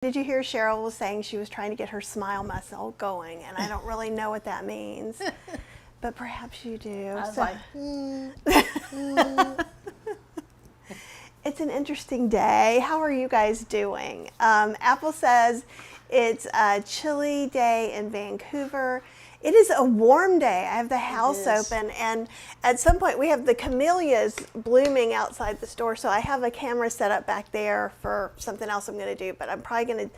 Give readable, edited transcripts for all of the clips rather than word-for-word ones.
Did you hear Cheryl was saying she was trying to get her smile muscle going, and I don't really know what that means, but perhaps you do. I was like, It's an interesting day. How are you guys doing? Apple says it's a chilly day in Vancouver. It is a warm day. I have the house open, and at some point we have the camellias blooming outside the store, so I have a camera set up back there for something else I'm going to do, but I'm probably going to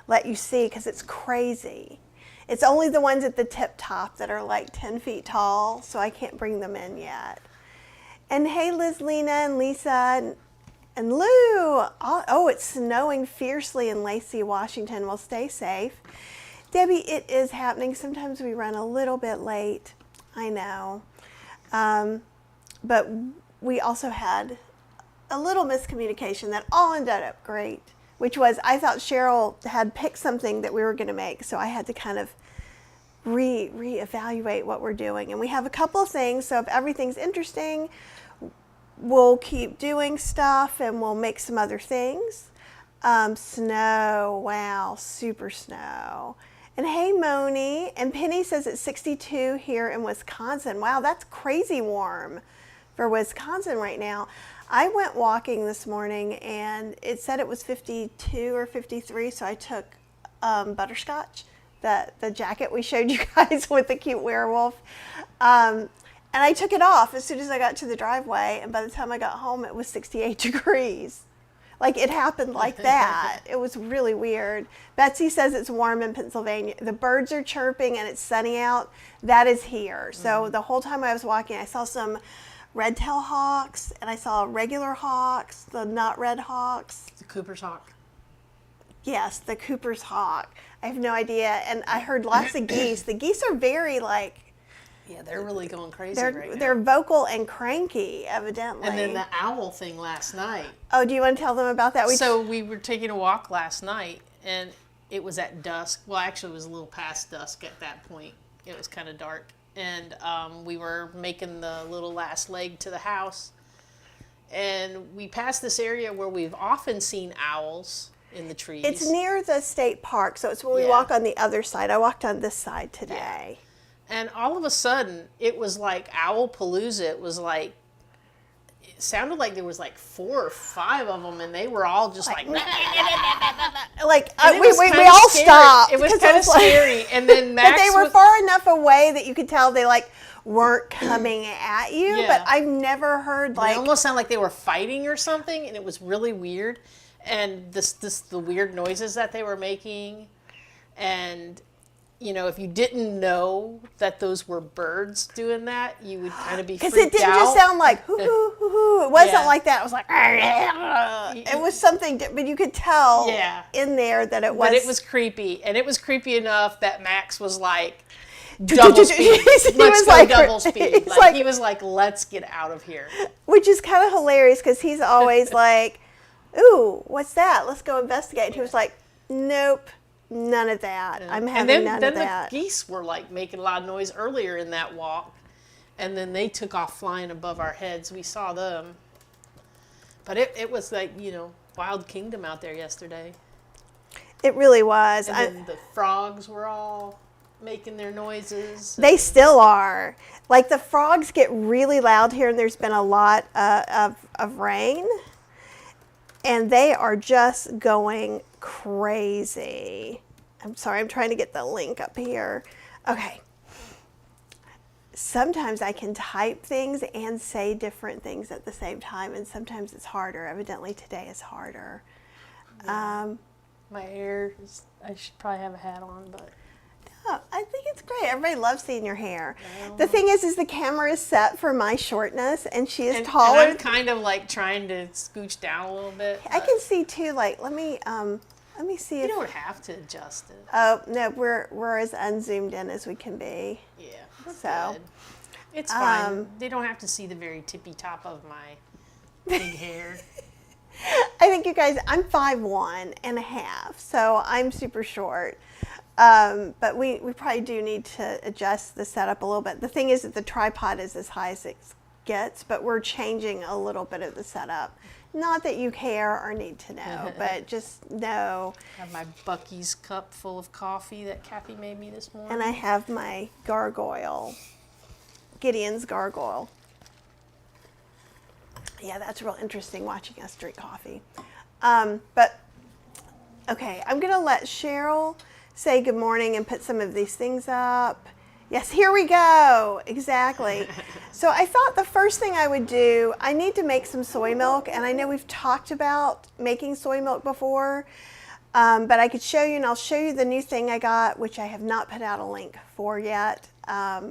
let you see because it's crazy. It's only the ones at the tip top that are like 10 feet tall, so I can't bring them in yet. And hey, Liz, Lena, and Lisa, and Lou. Oh, it's snowing fiercely in Lacey, Washington. Well, stay safe. Debbie, it is happening. Sometimes we run a little bit late. I know. But we also had a little miscommunication that all ended up great, which was I thought Cheryl had picked something that we were going to make, so I had to kind of reevaluate what we're doing. And we have a couple of things, so if everything's interesting, we'll keep doing stuff and we'll make some other things. Snow, wow, super snow. And hey, Moni. And Penny says it's 62 here in Wisconsin. Wow, that's crazy warm for Wisconsin right now. I went walking this morning and it said it was 52 or 53, so I took Butterscotch, the jacket we showed you guys with the cute werewolf. And I took it off as soon as I got to the driveway, and by the time I got home, it was 68 degrees. Like, it happened like that. It was really weird. Betsy says it's warm in Pennsylvania. The birds are chirping and it's sunny out. That is here. So the whole time I was walking, I saw some red-tailed hawks, and I saw regular hawks, the not red hawks. the Cooper's hawk. Yes, the Cooper's hawk. I have no idea. And I heard lots of geese. The geese are very, like... Yeah, they're really going crazy right now. They're vocal and cranky, evidently. And then the owl thing last night. Oh, do you want to tell them about that? So we were taking a walk last night, and it was at dusk. Well, actually, it was a little past dusk at that point. It was kind of dark. And we were making the little last leg to the house. And we passed this area where we've often seen owls in the trees. It's near the state park, so it's when we walk on the other side. I walked on this side today. Yeah. And all of a sudden, it was like Owl-palooza. It was like, it sounded like there was like 4 or 5 of them, and they were all just like we all stopped. It was kind of scary. And then Max, but they were far enough away that you could tell they like weren't coming at you. Yeah. But I've never heard like it almost sounded like they were fighting or something, and it was really weird. And the weird noises that they were making, and you know, if you didn't know that those were birds doing that, you would kind of be freaked out. Because it didn't just sound like hoo hoo hoo hoo. It wasn't like that. It was like it was something, but you could tell in there that it was. But it was creepy, and it was creepy enough that Max was like, double speed. Let's go double speed. Like he was like, let's get out of here. Which is kind of hilarious because he's always like, ooh, what's that? Let's go investigate. And he was like, nope. None of that. I'm having none of that. Then the geese were like making a lot of noise earlier in that walk, and then they took off flying above our heads. We saw them, but it was like, you know, Wild Kingdom out there yesterday. It really was. And then the frogs were all making their noises. They still are. Like the frogs get really loud here, and there's been a lot of rain, and they are just going crazy. I'm sorry, I'm trying to get the link up here. Okay. Sometimes I can type things and say different things at the same time, and sometimes it's harder. Evidently today is harder. Yeah. My hair, I should probably have a hat on, but... Oh, I think it's great. Everybody loves seeing your hair. The thing is the camera is set for my shortness, and she is taller. And I'm kind of like trying to scooch down a little bit. I can see too. Like, let me see if you don't have to adjust it. Oh no, we're as unzoomed in as we can be. Yeah, so good. It's fine. They don't have to see the very tippy top of my big hair. I think you guys, I'm 5'1.5", so I'm super short. But we probably do need to adjust the setup a little bit. The thing is that the tripod is as high as it gets, but we're changing a little bit of the setup Not that you care or need to know, but just know. I have my Bucky's cup full of coffee that Kathy made me this morning. And I have my gargoyle, Gideon's gargoyle. Yeah, that's real interesting watching us drink coffee. But, okay, I'm going to let Cheryl say good morning and put some of these things up. Yes, here we go. Exactly. So I thought the first thing I would do, I need to make some soy milk. And I know we've talked about making soy milk before, but I could show you, and I'll show you the new thing I got, which I have not put out a link for yet,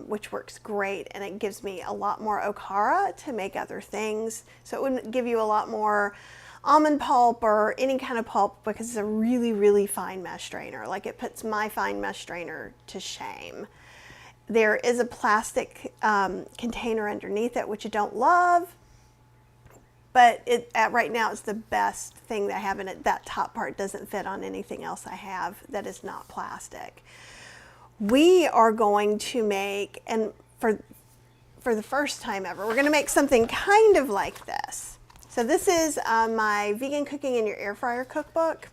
which works great. And it gives me a lot more okara to make other things. So it wouldn't give you a lot more almond pulp or any kind of pulp because it's a really, really fine mesh strainer. Like it puts my fine mesh strainer to shame. There is a plastic container underneath it, which I don't love, but right now it's the best thing that I have in it. That top part doesn't fit on anything else I have that is not plastic. We are going to make, and for the first time ever, we're going to make something kind of like this. So this is my Vegan Cooking in Your Air Fryer cookbook.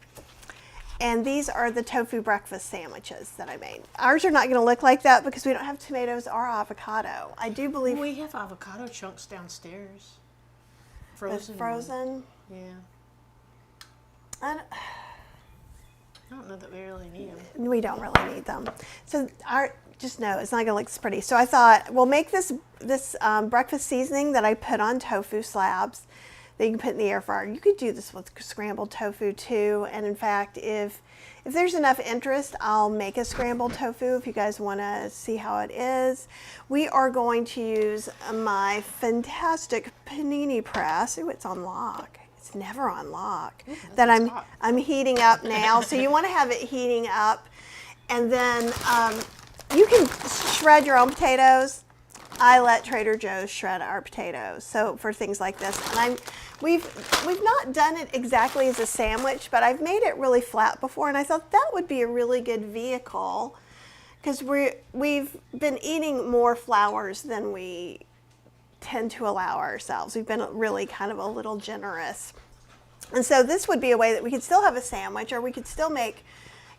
And these are the tofu breakfast sandwiches that I made. Ours are not going to look like that because we don't have tomatoes or avocado. I do believe we have avocado chunks downstairs. Frozen. Frozen. Yeah. I don't know that we really need them. We don't really need them. So just know it's not going to look pretty. So I thought we'll make this breakfast seasoning that I put on tofu slabs that you can put in the air fryer. You could do this with scrambled tofu too. And in fact, if there's enough interest, I'll make a scrambled tofu if you guys want to see how it is. We are going to use my fantastic panini press. Ooh, it's on lock. It's never on lock. Ooh, that I'm heating up now. So you want to have it heating up, and then you can shred your own potatoes. I let Trader Joe's shred our potatoes, so for things like this. And we've not done it exactly as a sandwich, but I've made it really flat before, and I thought that would be a really good vehicle because we've been eating more flours than we tend to allow ourselves. We've been really kind of a little generous. And so this would be a way that we could still have a sandwich, or we could still make,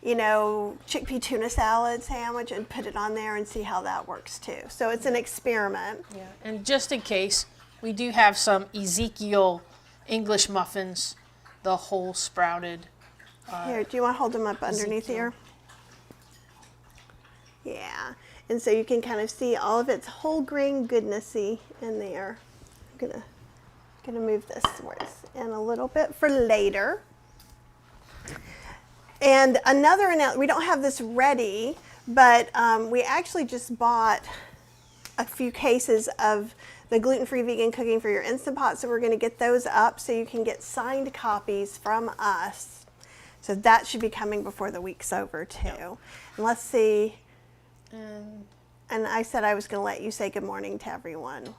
chickpea tuna salad sandwich and put it on there and see how that works too. So it's an experiment. Yeah, and just in case, we do have some Ezekiel English muffins, the whole sprouted. Here, do you want to hold them up underneath here? Yeah, and so you can kind of see all of its whole grain goodnessy in there. I'm gonna move this towards in a little bit for later. And another announcement, we don't have this ready, but we actually just bought a few cases of the gluten-free vegan cooking for your Instant Pot, so we're going to get those up so you can get signed copies from us. So that should be coming before the week's over too. Yep. And let's see. And I said I was going to let you say good morning to everyone,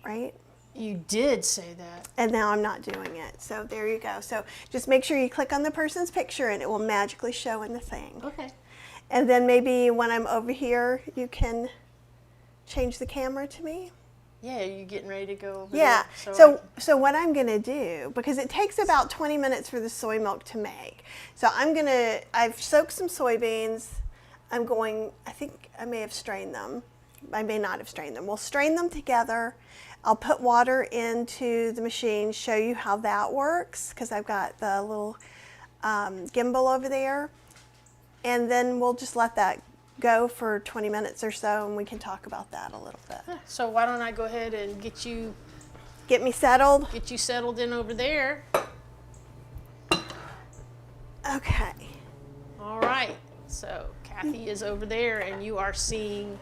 right? You did say that. And now I'm not doing it. So there you go. So just make sure you click on the person's picture and it will magically show in the thing. Okay. And then maybe when I'm over here, you can change the camera to me. Yeah, you getting ready to go over there? So what I'm going to do, because it takes about 20 minutes for the soy milk to make. So I've soaked some soybeans. I think I may have strained them. I may not have strained them. We'll strain them together. I'll put water into the machine, show you how that works, because I've got the little gimbal over there. And then we'll just let that go for 20 minutes or so, and we can talk about that a little bit. So why don't I go ahead and get you settled? Get you settled in over there. Okay. All right. So Kathy is over there, and you are seeing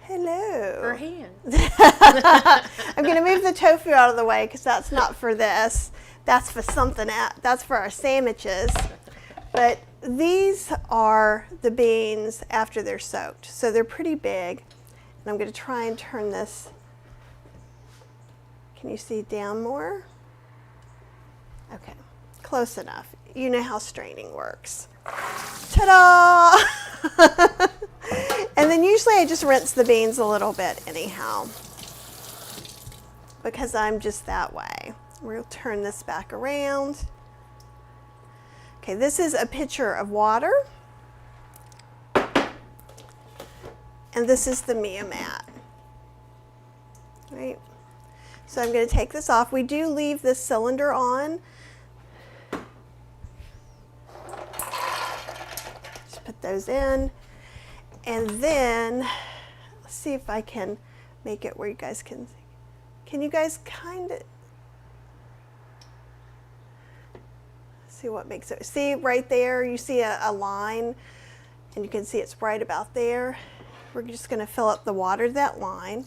hello. Her hand. I'm going to move the tofu out of the way because that's not for this. That's for something else. That's for our sandwiches. But these are the beans after they're soaked. So they're pretty big. And I'm going to try and turn this. Can you see down more? Okay, close enough. You know how straining works. Ta-da! And then usually I just rinse the beans a little bit anyhow, because I'm just that way. We'll turn this back around. Okay, this is a pitcher of water. And this is the Mia mat. Right? So I'm going to take this off. We do leave this cylinder on. Just put those in. And then, let's see if I can make it where you guys can see. Can you guys kind of see what makes it? See right there, you see a line, and you can see it's right about there. We're just going to fill up the water to that line.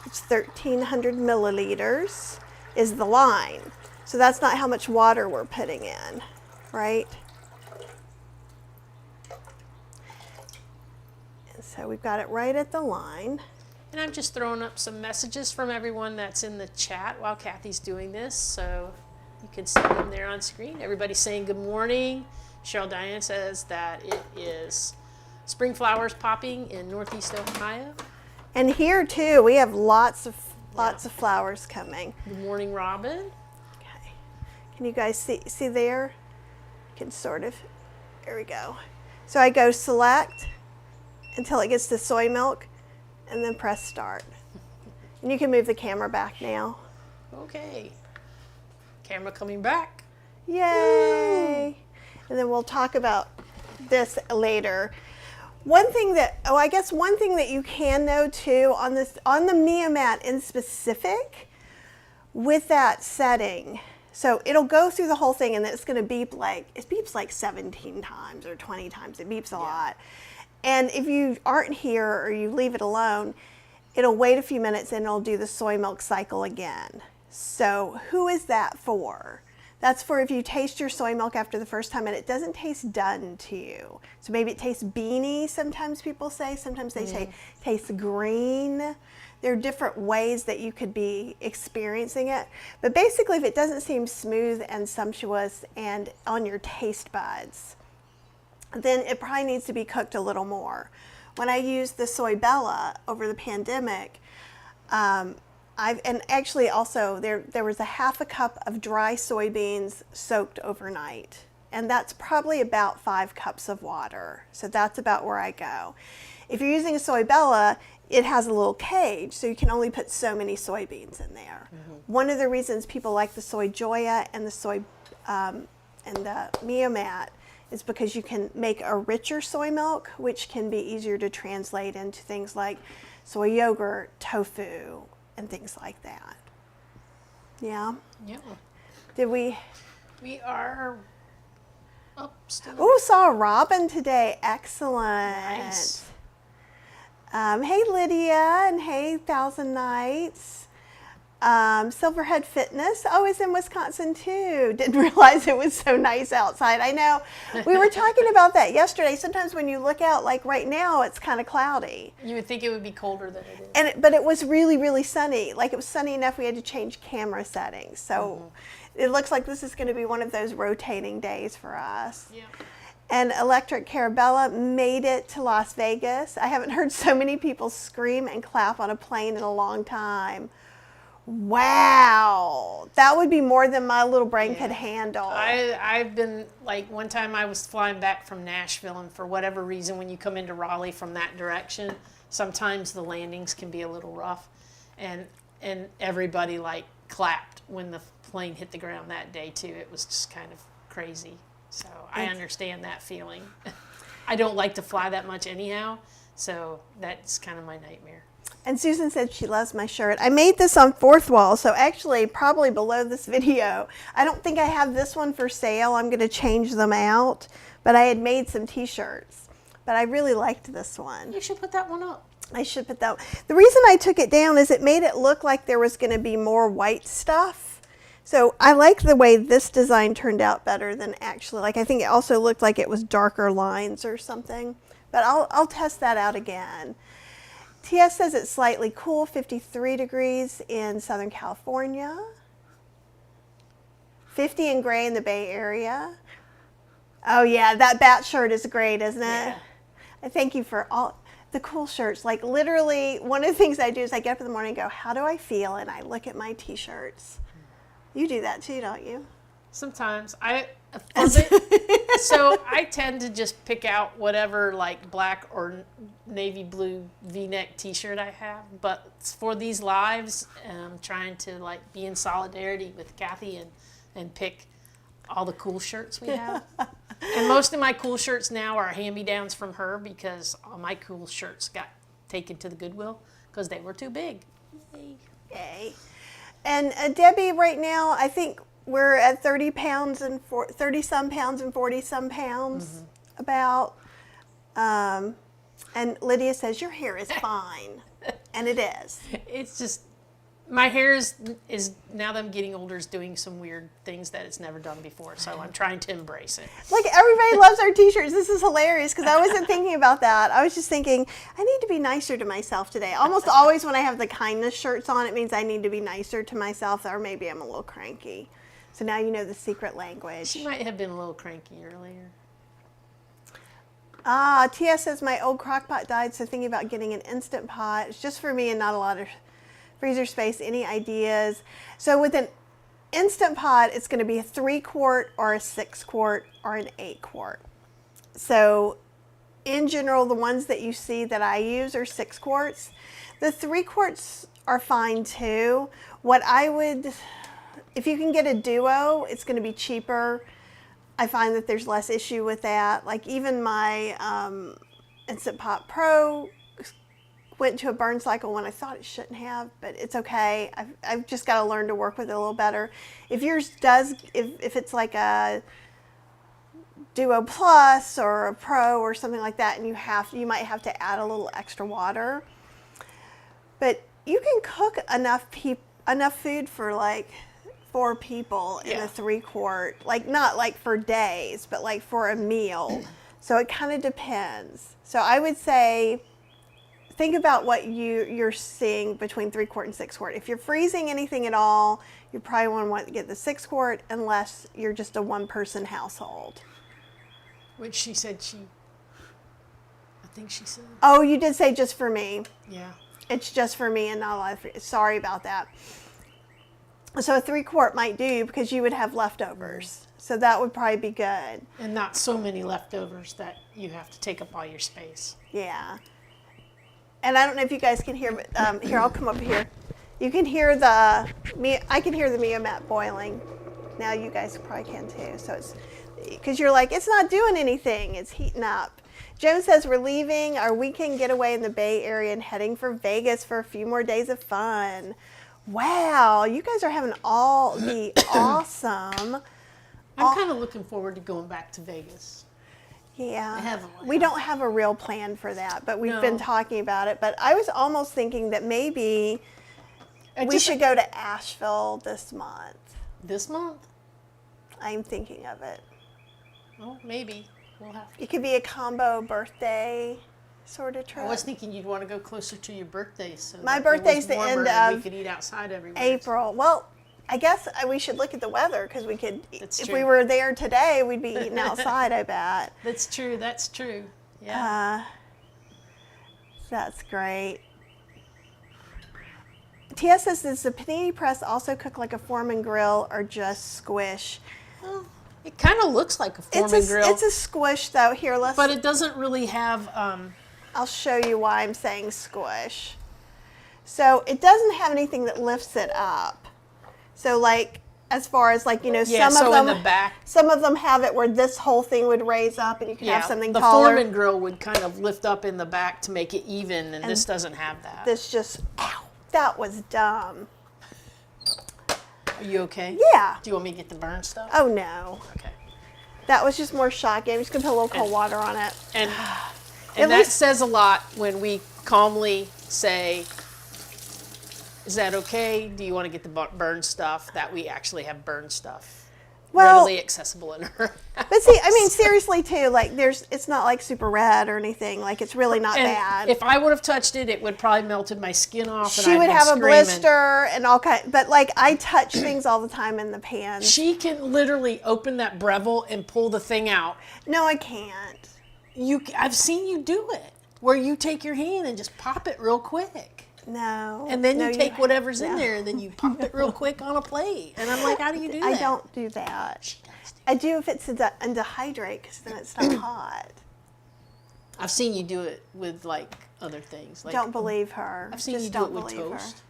It's 1,300 milliliters is the line. So that's not how much water we're putting in, right? And so we've got it right at the line. And I'm just throwing up some messages from everyone that's in the chat while Kathy's doing this, so you can see them there on screen. Everybody's saying good morning. Cheryl Diane says that it is spring flowers popping in Northeast Ohio. And here too, we have lots of flowers coming. Good morning, Robin. Okay. Can you guys see there? You can sort of, there we go. So I go select until it gets to soy milk and then press start. And you can move the camera back now. Okay. Camera coming back. Yay! And then we'll talk about this later. One thing that you can know too on the Mia mat in specific with that setting. So it'll go through the whole thing and it's going to beep it beeps like 17 times or 20 times. It beeps a lot. And if you aren't here or you leave it alone, it'll wait a few minutes and it'll do the soy milk cycle again. So who is that for? That's for if you taste your soy milk after the first time and it doesn't taste done to you. So maybe it tastes beany, sometimes people say. Sometimes they say tastes green. There are different ways that you could be experiencing it. But basically, if it doesn't seem smooth and sumptuous and on your taste buds, then it probably needs to be cooked a little more. When I used the Soy Bella over the pandemic, and actually also there was a half a cup of dry soybeans soaked overnight. And that's probably about 5 cups of water. So that's about where I go. If you're using a Soy Bella, it has a little cage, so you can only put so many soybeans in there. One of the reasons people like the Soy Joya and the soy and the Mia mat is because you can make a richer soy milk, which can be easier to translate into things like soy yogurt, tofu, and things like that. Yeah? Yeah. Did we? We are up still. Oh, saw a robin today. Excellent. Nice. Hey, Lydia, and hey, Thousand Nights. Silverhead Fitness. Oh, it's in Wisconsin too. Didn't realize it was so nice outside. I know. We were talking about that yesterday. Sometimes when you look out, like right now, it's kind of cloudy. You would think it would be colder than it is. But it was really, really sunny. Like it was sunny enough we had to change camera settings. So it looks like this is going to be one of those rotating days for us. Yeah. And Electric Carabella made it to Las Vegas. I haven't heard so many people scream and clap on a plane in a long time. Wow, that would be more than my little brain could handle. I've been, like, one time I was flying back from Nashville, and for whatever reason, when you come into Raleigh from that direction, sometimes the landings can be a little rough, and everybody, like, clapped when the plane hit the ground that day, too. It was just kind of crazy, so I understand that feeling. I don't like to fly that much anyhow, so that's kind of my nightmare. And Susan said she loves my shirt. I made this on Fourth Wall, so actually probably below this video. I don't think I have this one for sale. I'm going to change them out. But I had made some t-shirts. But I really liked this one. You should put that one up. I should put that one. The reason I took it down is it made it look like there was going to be more white stuff. So I like the way this design turned out better than actually, like I think it also looked like it was darker lines or something. But I'll test that out again. TS says it's slightly cool, 53 degrees in Southern California, 50 and gray in the Bay Area. Oh yeah, that bat shirt is great, isn't it? Yeah. I thank you for all the cool shirts. Like literally, one of the things I do is I get up in the morning and go, how do I feel? And I look at my t-shirts. You do that too, don't you? Sometimes so I tend to just pick out whatever like black or navy blue V-neck T-shirt I have. But for these lives, I'm trying to like be in solidarity with Kathy and pick all the cool shirts we have. And most of my cool shirts now are hand-me-downs from her because all my cool shirts got taken to the Goodwill because they were too big. Yay. Yay. And Debbie, right now, I think we're at 30 pounds and 30-some pounds and 40-some pounds, about. And Lydia says, your hair is fine. And it is. It's just, my hair is now that I'm getting older, is doing some weird things that it's never done before. So I'm trying to embrace it. Like, everybody loves our t-shirts. This is hilarious because I wasn't thinking about that. I was just thinking, I need to be nicer to myself today. Almost always when I have the kindness shirts on, it means I need to be nicer to myself, or maybe I'm a little cranky. So now you know the secret language. She might have been a little cranky earlier. Tia says, my old crock pot died, so thinking about getting an Instant Pot. It's just for me and not a lot of freezer space. Any ideas? So with an Instant Pot, it's going to be a 3-quart or a 6-quart or an 8-quart. So in general, the ones that you see that I use are 6 quarts. The 3 quarts are fine too. If you can get a duo, it's going to be cheaper. I find that there's less issue with that. Like even my Instant Pot Pro went to a burn cycle when I thought it shouldn't have, but it's okay. I've just got to learn to work with it a little better. If yours does, if it's like a Duo Plus or a Pro or something like that, and you might have to add a little extra water. But you can cook enough food for like 4 people in a 3-quart, like not like for days, but like for a meal. So it kind of depends. So I would say, think about what you're seeing between 3-quart and 6-quart. If you're freezing anything at all, you probably want to get the 6-quart unless you're just a 1-person household. Which she said I think she said. Oh, you did say just for me. Yeah. It's just for me and not a lot of, sorry about that. So a 3-quart might do because you would have leftovers. So that would probably be good. And not so many leftovers that you have to take up all your space. Yeah. And I don't know if you guys can hear, but here, I'll come over here. You can hear I can hear the Mio mat boiling. Now you guys probably can too. So it's, because you're like, it's not doing anything. It's heating up. Joan says we're leaving our weekend getaway in the Bay Area and heading for Vegas for a few more days of fun. Wow, you guys are having all the awesome. I'm kind of looking forward to going back to Vegas. Yeah, we don't have a real plan for that, but we've been talking about it. But I was almost thinking that maybe we should go to Asheville this month. This month? I'm thinking of it. Well, maybe. We'll have to. It could be a combo birthday sort of trip. I was thinking you'd want to go closer to your birthday. So my birthday's the end of we could eat outside everywhere. April. Well, I guess we should look at the weather because we could. That's if true. we were there today, we'd be eating outside. I bet. That's true. That's true. Yeah. That's great. Tia says, does the panini press also cook like a Foreman grill or just squish? Well, it kind of looks like a Foreman grill. It's a squish though. Here, But it doesn't really have. I'll show you why I'm saying squish. So it doesn't have anything that lifts it up. So like, as far as like, some of them, in the back, some of them have it where this whole thing would raise up and you could have something the taller. The Foreman grill would kind of lift up in the back to make it even, and this doesn't have that. This just, ow, that was dumb. Are you okay? Yeah. Do you want me to get the burn stuff? Oh no. Okay. That was just more shocking. I'm just gonna put a little cold water on it. And that says a lot when we calmly say, is that okay? Do you want to get the burn stuff? That we actually have burn stuff readily accessible in her house. But see, I mean, seriously too, like it's not like super red or anything. Like it's really not bad. If I would have touched it, it would probably melted my skin off. She would have a blister and all kind. But like I touch things all the time in the pan. She can literally open that Breville and pull the thing out. No, I can't. I've seen you do it, where you take your hand and just pop it real quick. No. And then no, you take whatever's in no. there and then you pop it real quick on a plate. And I'm like, how do you do that? I don't do that. She does. I do if it's a dehydrate because then it's not hot. I've seen you do it with like other things. Like, Don't believe her. I've seen Just you do don't it with believe her. toast.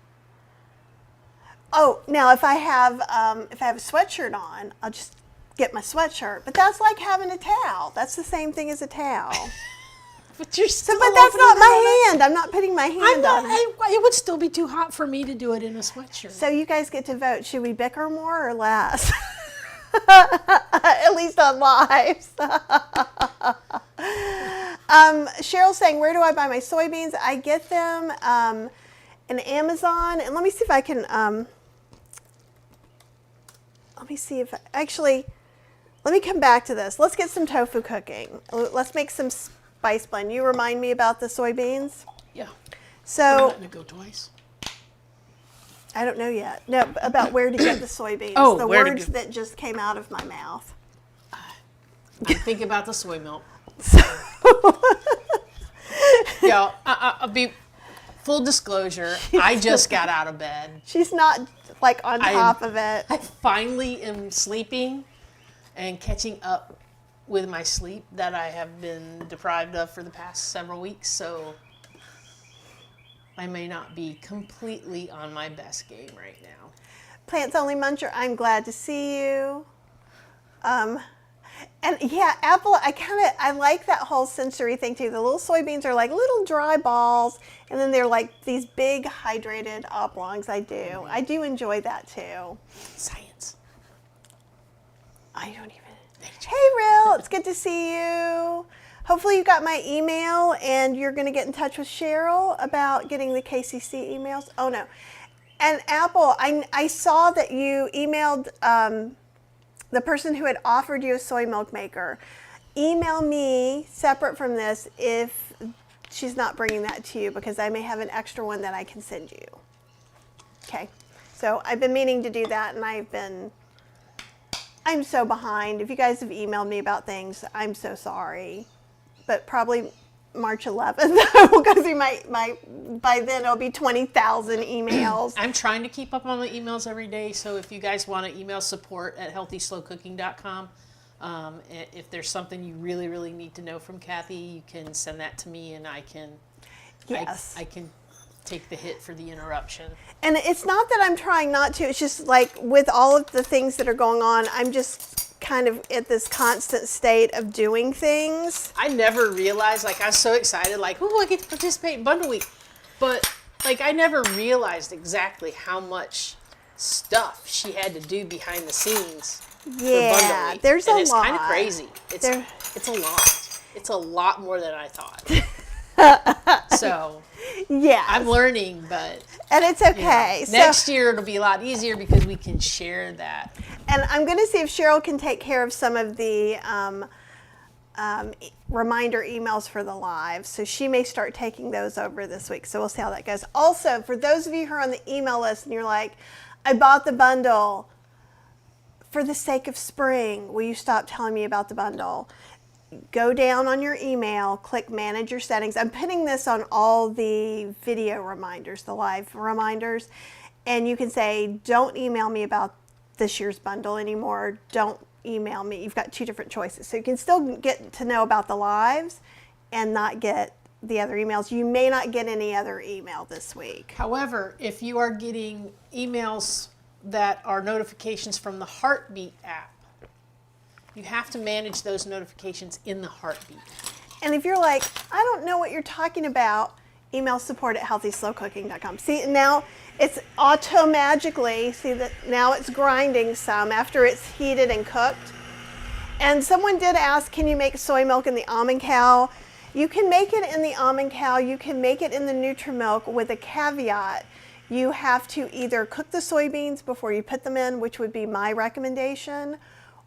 Oh, now if I have a sweatshirt on, I'll just get my sweatshirt. But that's like having a towel. That's the same thing as a towel. But you're still. But that's not my hand. I'm not putting my hand on it. It would still be too hot for me to do it in a sweatshirt. So you guys get to vote. Should we bicker more or less? At least on lives. Cheryl's saying, where do I buy my soybeans? I get them in Amazon. And let me see if I can, let me come back to this. Let's get some tofu cooking. Let's make some spice blend. You remind me about the soybeans? Yeah. So, We're letting it go twice. I don't know yet. No, about where to get the soybeans. Oh, the where to words go. that just came out of my mouth. I'm thinking about the soy milk. Yo, I'll be full disclosure. I just got out of bed. She's not like on top of it. I finally am sleeping and catching up with my sleep that I have been deprived of for the past several weeks. So I may not be completely on my best game right now. Plants Only Muncher, I'm glad to see you. And yeah, apple, I like that whole sensory thing too. The little soybeans are like little dry balls, and then they're like these big hydrated oblongs. I do enjoy that too. Science. I don't even. Hey, Real, it's good to see you. Hopefully you got my email and you're going to get in touch with Cheryl about getting the KCC emails. Oh, no. And Apple, I saw that you emailed the person who had offered you a soy milk maker. Email me separate from this if she's not bringing that to you, because I may have an extra one that I can send you. Okay. So I've been meaning to do that, and I'm so behind. If you guys have emailed me about things, I'm so sorry. But probably March 11th, I will go through by then it'll be 20,000 emails. I'm trying to keep up on the emails every day, so if you guys want to email support@healthyslowcooking.com, if there's something you really, really need to know from Kathy, you can send that to me, and I can I can take the hit for the interruption. And it's not that I'm trying not to, it's just like with all of the things that are going on, I'm just kind of at this constant state of doing things. I never realized, like, I was so excited, like, oh, I get to participate in Bundle Week. But, like, I never realized exactly how much stuff she had to do behind the scenes for Bundle Week. There's and a it's lot. kind of crazy. It's a lot. It's a lot more than I thought. So, yeah, I'm learning, but... And it's okay. Next year it'll be a lot easier because we can share that. And I'm going to see if Cheryl can take care of some of the reminder emails for the live. So she may start taking those over this week. So we'll see how that goes. Also, for those of you who are on the email list and you're like, I bought the bundle for the sake of spring, will you stop telling me about the bundle? Go down on your email, click manage your settings. I'm putting this on all the video reminders, the live reminders. And you can say, don't email me about this year's bundle anymore. Don't email me. You've got two different choices. So you can still get to know about the lives and not get the other emails. You may not get any other email this week. However, if you are getting emails that are notifications from the Heartbeat app, you have to manage those notifications in the Heartbeat. And if you're like, I don't know what you're talking about, email support@healthyslowcooking.com. See, now it's auto-magically, see that now it's grinding some after it's heated and cooked. And someone did ask, can you make soy milk in the almond cow? You can make it in the almond cow, you can make it in the Nutri-Milk with a caveat. You have to either cook the soybeans before you put them in, which would be my recommendation,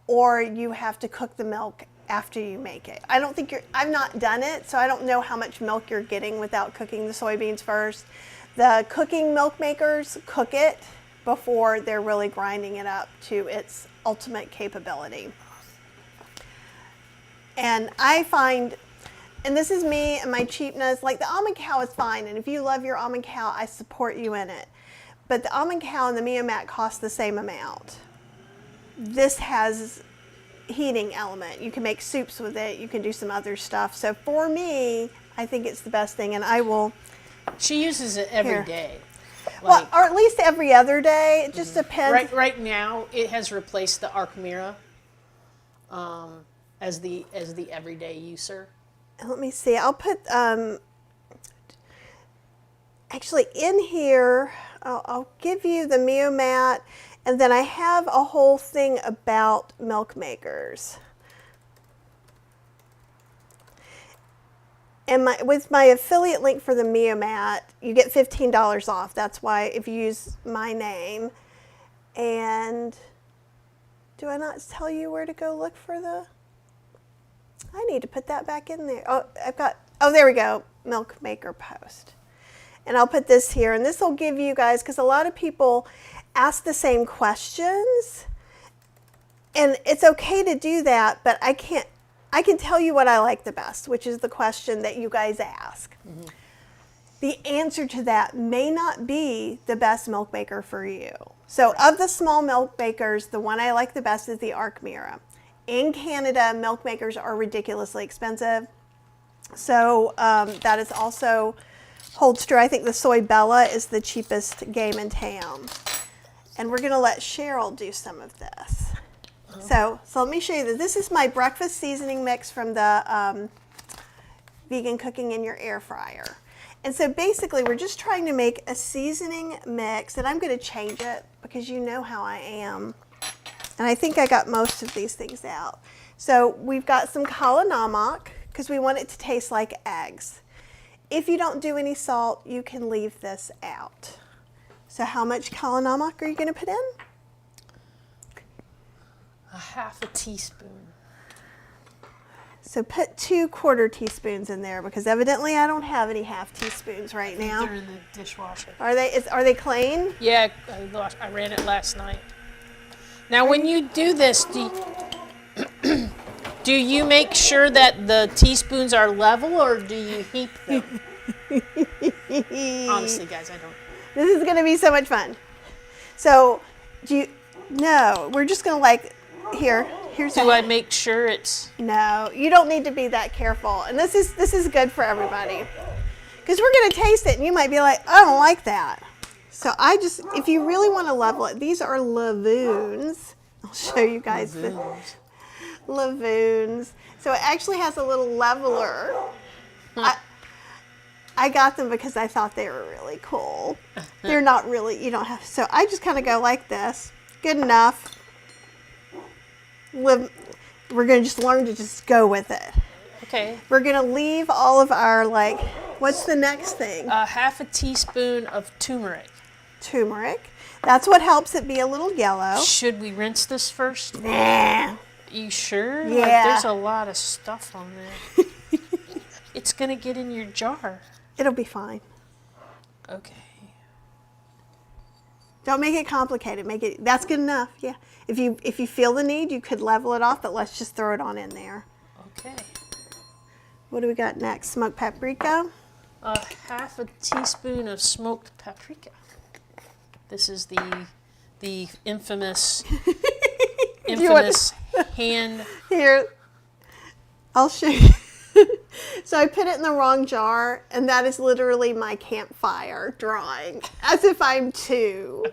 or you have to cook the milk after you make it. I've not done it, so I don't know how much milk you're getting without cooking the soybeans first. The cooking milk makers cook it before they're really grinding it up to its ultimate capability. And I find, and this is me and my cheapness. Like the almond cow is fine, and if you love your almond cow, I support you in it. But the almond cow and the Mio Mac cost the same amount. This has heating element. You can make soups with it. You can do some other stuff. So for me, I think it's the best thing, and I will. She uses it every day. Well, or at least every other day. It just depends. Right now, it has replaced the Archmira as the everyday user. Let me see. I'll put actually in here. I'll give you the Mio Mat, and then I have a whole thing about milk makers. And with my affiliate link for the Mio Mat, you get $15 off. That's why if you use my name. And do I not tell you where to go look for the? I need to put that back in there. Oh, there we go. Milk Maker Post. And I'll put this here. And this will give you guys, because a lot of people ask the same questions. And it's okay to do that, but I can tell you what I like the best, which is the question that you guys ask. Mm-hmm. The answer to that may not be the best milk maker for you. So of the small milk makers, the one I like the best is the Archmira. In Canada, milk makers are ridiculously expensive. So that is also holds true. I think the Soy Bella is the cheapest game in town. And we're going to let Cheryl do some of this. So let me show you this. This is my breakfast seasoning mix from the Vegan Cooking in Your Air Fryer. And so basically we're just trying to make a seasoning mix, and I'm going to change it because you know how I am. And I think I got most of these things out. So we've got some kala namak because we want it to taste like eggs. If you don't do any salt, you can leave this out. So how much kala namak are you going to put in? A half a teaspoon. So put 2/4 teaspoons in there because evidently I don't have any half teaspoons right now. They're in the dishwasher. Are they clean? Yeah, I ran it last night. Now when you do this, do you make sure that the teaspoons are level or do you heap them? Honestly, guys, I don't. This is going to be so much fun. So no, we're just going to here's do I make sure it's? No, you don't need to be that careful. And this is good for everybody. Because we're going to taste it and you might be like, I don't like that. So if you really want to level it, these are Lavoons. I'll show you guys the Lavoons. So it actually has a little leveler. I got them because I thought they were really cool. They're not really, you don't have, so I just kind of go like this. Good enough. We're going to just learn to just go with it. Okay. We're going to leave all of our, what's the next thing? Half a teaspoon of turmeric. Turmeric. That's what helps it be a little yellow. Should we rinse this first? Nah. You sure? Yeah. There's a lot of stuff on there. It's going to get in your jar. It'll be fine. Okay. Don't make it complicated. That's good enough. Yeah. If you feel the need, you could level it off, but let's just throw it on in there. Okay. What do we got next? Smoked paprika. Half a teaspoon of smoked paprika. This is the infamous hand. Here, I'll show you. So I put it in the wrong jar, and that is literally my campfire drawing, as if I'm two.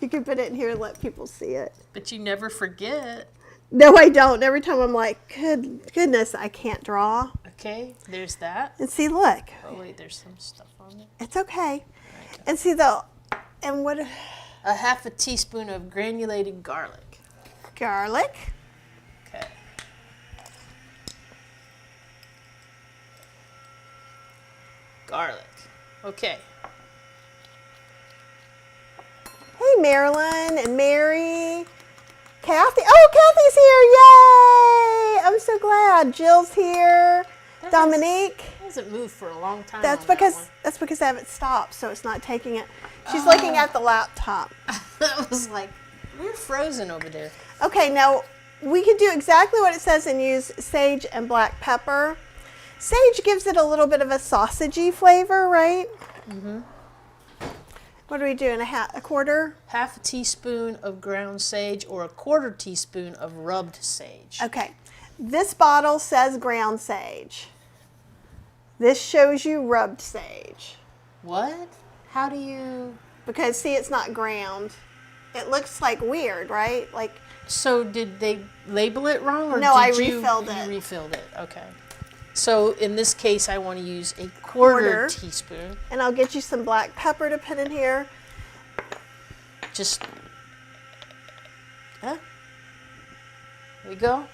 You can put it in here and let people see it. But you never forget. No, I don't. Every time I'm like, goodness, I can't draw. Okay, there's that. And see, look. Oh wait, there's some stuff on there. It's okay. Right. And see what? A half a teaspoon of granulated garlic. Garlic. Okay. Garlic. Okay. Hey, Marilyn and Mary. Kathy. Oh, Kathy's here. Yay! I'm so glad. Jill's here. Dominique. Hasn't moved for a long time. That's because I haven't stopped, so it's not taking it. She's looking at the laptop. That was like, we're frozen over there. Okay, now we could do exactly what it says and use sage and black pepper. Sage gives it a little bit of a sausagey flavor, right? Mm-hmm. What are we doing? A quarter? Half a teaspoon of ground sage or a quarter teaspoon of rubbed sage. Okay. This bottle says ground sage. This shows you rubbed sage. What? How do you... Because, see, it's not ground. It looks like weird, right? Like. So did they label it wrong? Or no, I did refilled it. You refilled it, okay. So in this case, I want to use a quarter teaspoon. And I'll get you some black pepper to put in here. Just, there we go.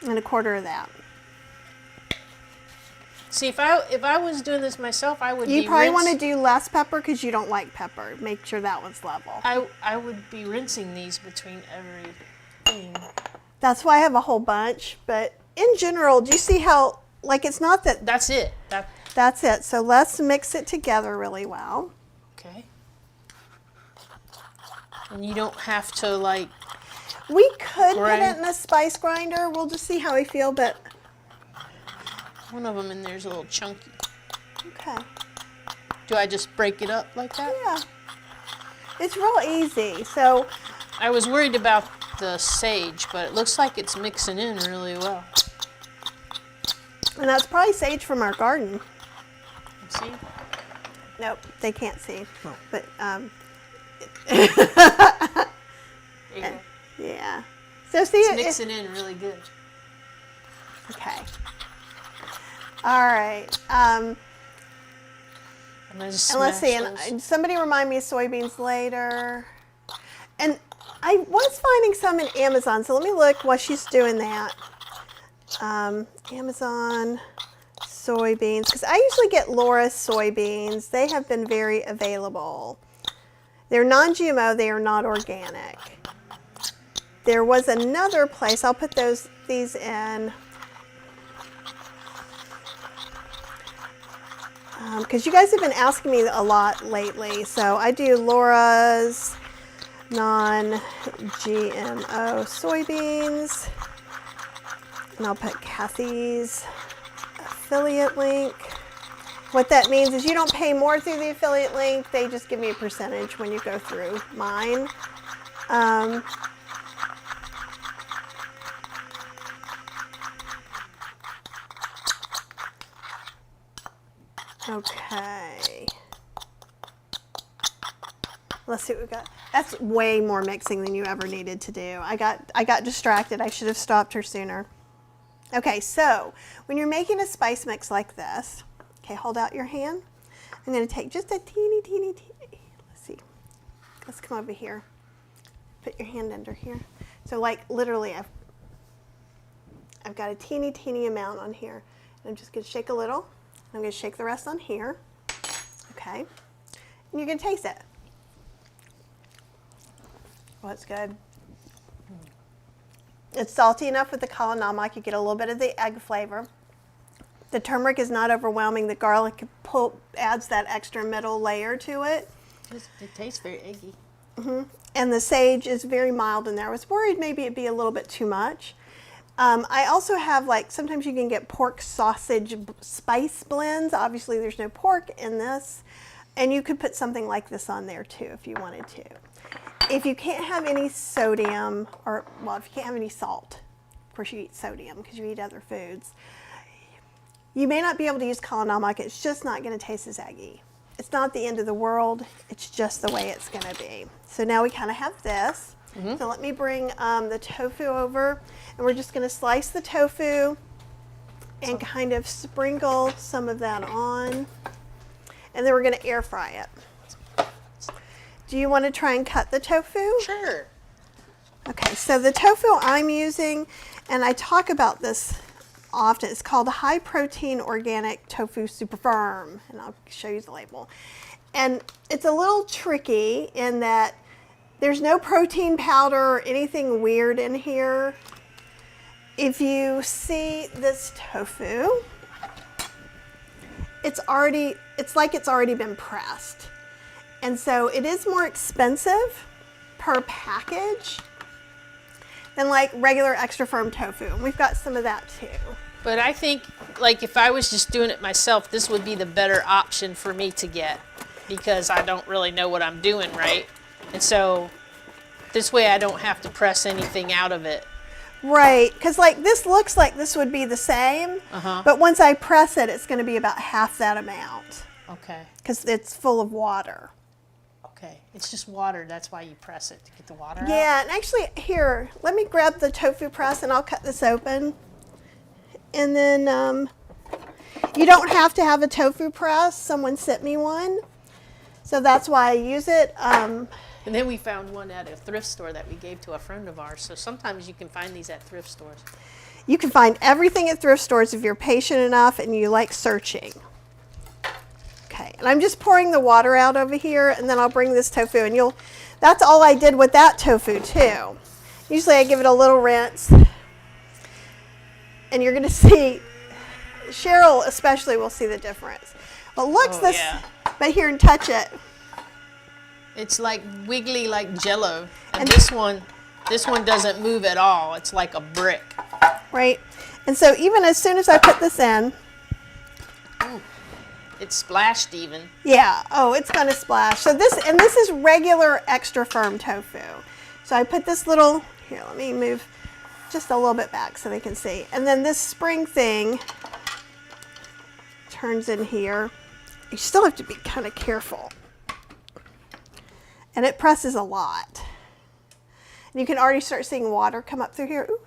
And a quarter of that. See, if I was doing this myself, I would You probably want to do less pepper because you don't like pepper. Make sure that one's level. I would be rinsing these between everything. That's why I have a whole bunch. But in general, do you see how, like, it's not that... That's it. That's it. So let's mix it together really well. Okay. And you don't have to, like... We could put it in a spice grinder. We'll just see how we feel, but... One of them in there is a little chunky. Okay. Do I just break it up like that? Yeah. It's real easy. So I was worried about the sage, but it looks like it's mixing in really well. And that's probably sage from our garden. See? Nope, they can't see. Oh. But yeah. So see, it's mixing in really good. Okay. All right. And let's see. And somebody remind me of soybeans later. And I was finding some in Amazon, so let me look while she's doing that. Amazon soybeans, because I usually get Laura's soybeans. They have been very available. They're non-GMO. They are not organic. There was another place. I'll put these in. Because you guys have been asking me a lot lately. So I do Laura's non-GMO soybeans. And I'll put Kathy's affiliate link. What that means is you don't pay more through the affiliate link. They just give me a percentage when you go through mine. Okay. Let's see what we got. That's way more mixing than you ever needed to do. I got distracted. I should have stopped her sooner. Okay, so when you're making a spice mix like this, okay, hold out your hand. I'm going to take just a teeny, let's see. Let's come over here. Put your hand under here. So like literally I've got a teeny amount on here. And I'm just going to shake a little. I'm going to shake the rest on here. Okay. And you're going to taste it. Well, it's good. It's salty enough with the kala namak. You get a little bit of the egg flavor. The turmeric is not overwhelming. The garlic adds that extra middle layer to it. It tastes very eggy. Mm-hmm. And the sage is very mild in there. I was worried maybe it'd be a little bit too much. I also have, like, sometimes you can get pork sausage spice blends. Obviously, there's no pork in this. And you could put something like this on there, too, if you wanted to. If you can't have any sodium, or, well, if you can't have any salt, of course you eat sodium because you eat other foods, you may not be able to use kala namak. It's just not going to taste as eggy. It's not the end of the world. It's just the way it's going to be. So now we kind of have this. Mm-hmm. So let me bring the tofu over, and we're just going to slice the tofu and kind of sprinkle some of that on, and then we're going to air fry it. Do you want to try and cut the tofu? Sure. Okay, so the tofu I'm using, and I talk about this often, it's called high protein organic tofu super firm, and I'll show you the label. And it's a little tricky in that there's no protein powder or anything weird in here. If you see this tofu, it's like it's already been pressed. And so it is more expensive per package than like regular extra firm tofu. And we've got some of that too. But I think, like, if I was just doing it myself, this would be the better option for me to get because I don't really know what I'm doing, right? And so this way I don't have to press anything out of it. Right, because like this looks like this would be the same, but once I press it, it's going to be about half that amount. Okay. Because it's full of water. Okay. It's just water. That's why you press it, to get the water out? Yeah, and actually, here, let me grab the tofu press and I'll cut this open. And then you don't have to have a tofu press. Someone sent me one. So that's why I use it. And then we found one at a thrift store that we gave to a friend of ours. So sometimes you can find these at thrift stores. You can find everything at thrift stores if you're patient enough and you like searching. Okay, and I'm just pouring the water out over here, and then I'll bring this tofu, and that's all I did with that tofu too. Usually I give it a little rinse, and you're gonna see, Cheryl especially will see the difference. Well, it looks but here and touch it. It's like wiggly like Jello, and this one doesn't move at all. It's like a brick. Right, and so even as soon as I put this in, ooh, it splashed even. Yeah, oh, it's gonna splash. So this is regular extra firm tofu. So I put this little, here, let me move just a little bit back so they can see. And then this spring thing turns in here. You still have to be kind of careful. And it presses a lot. And you can already start seeing water come up through here. Ooh,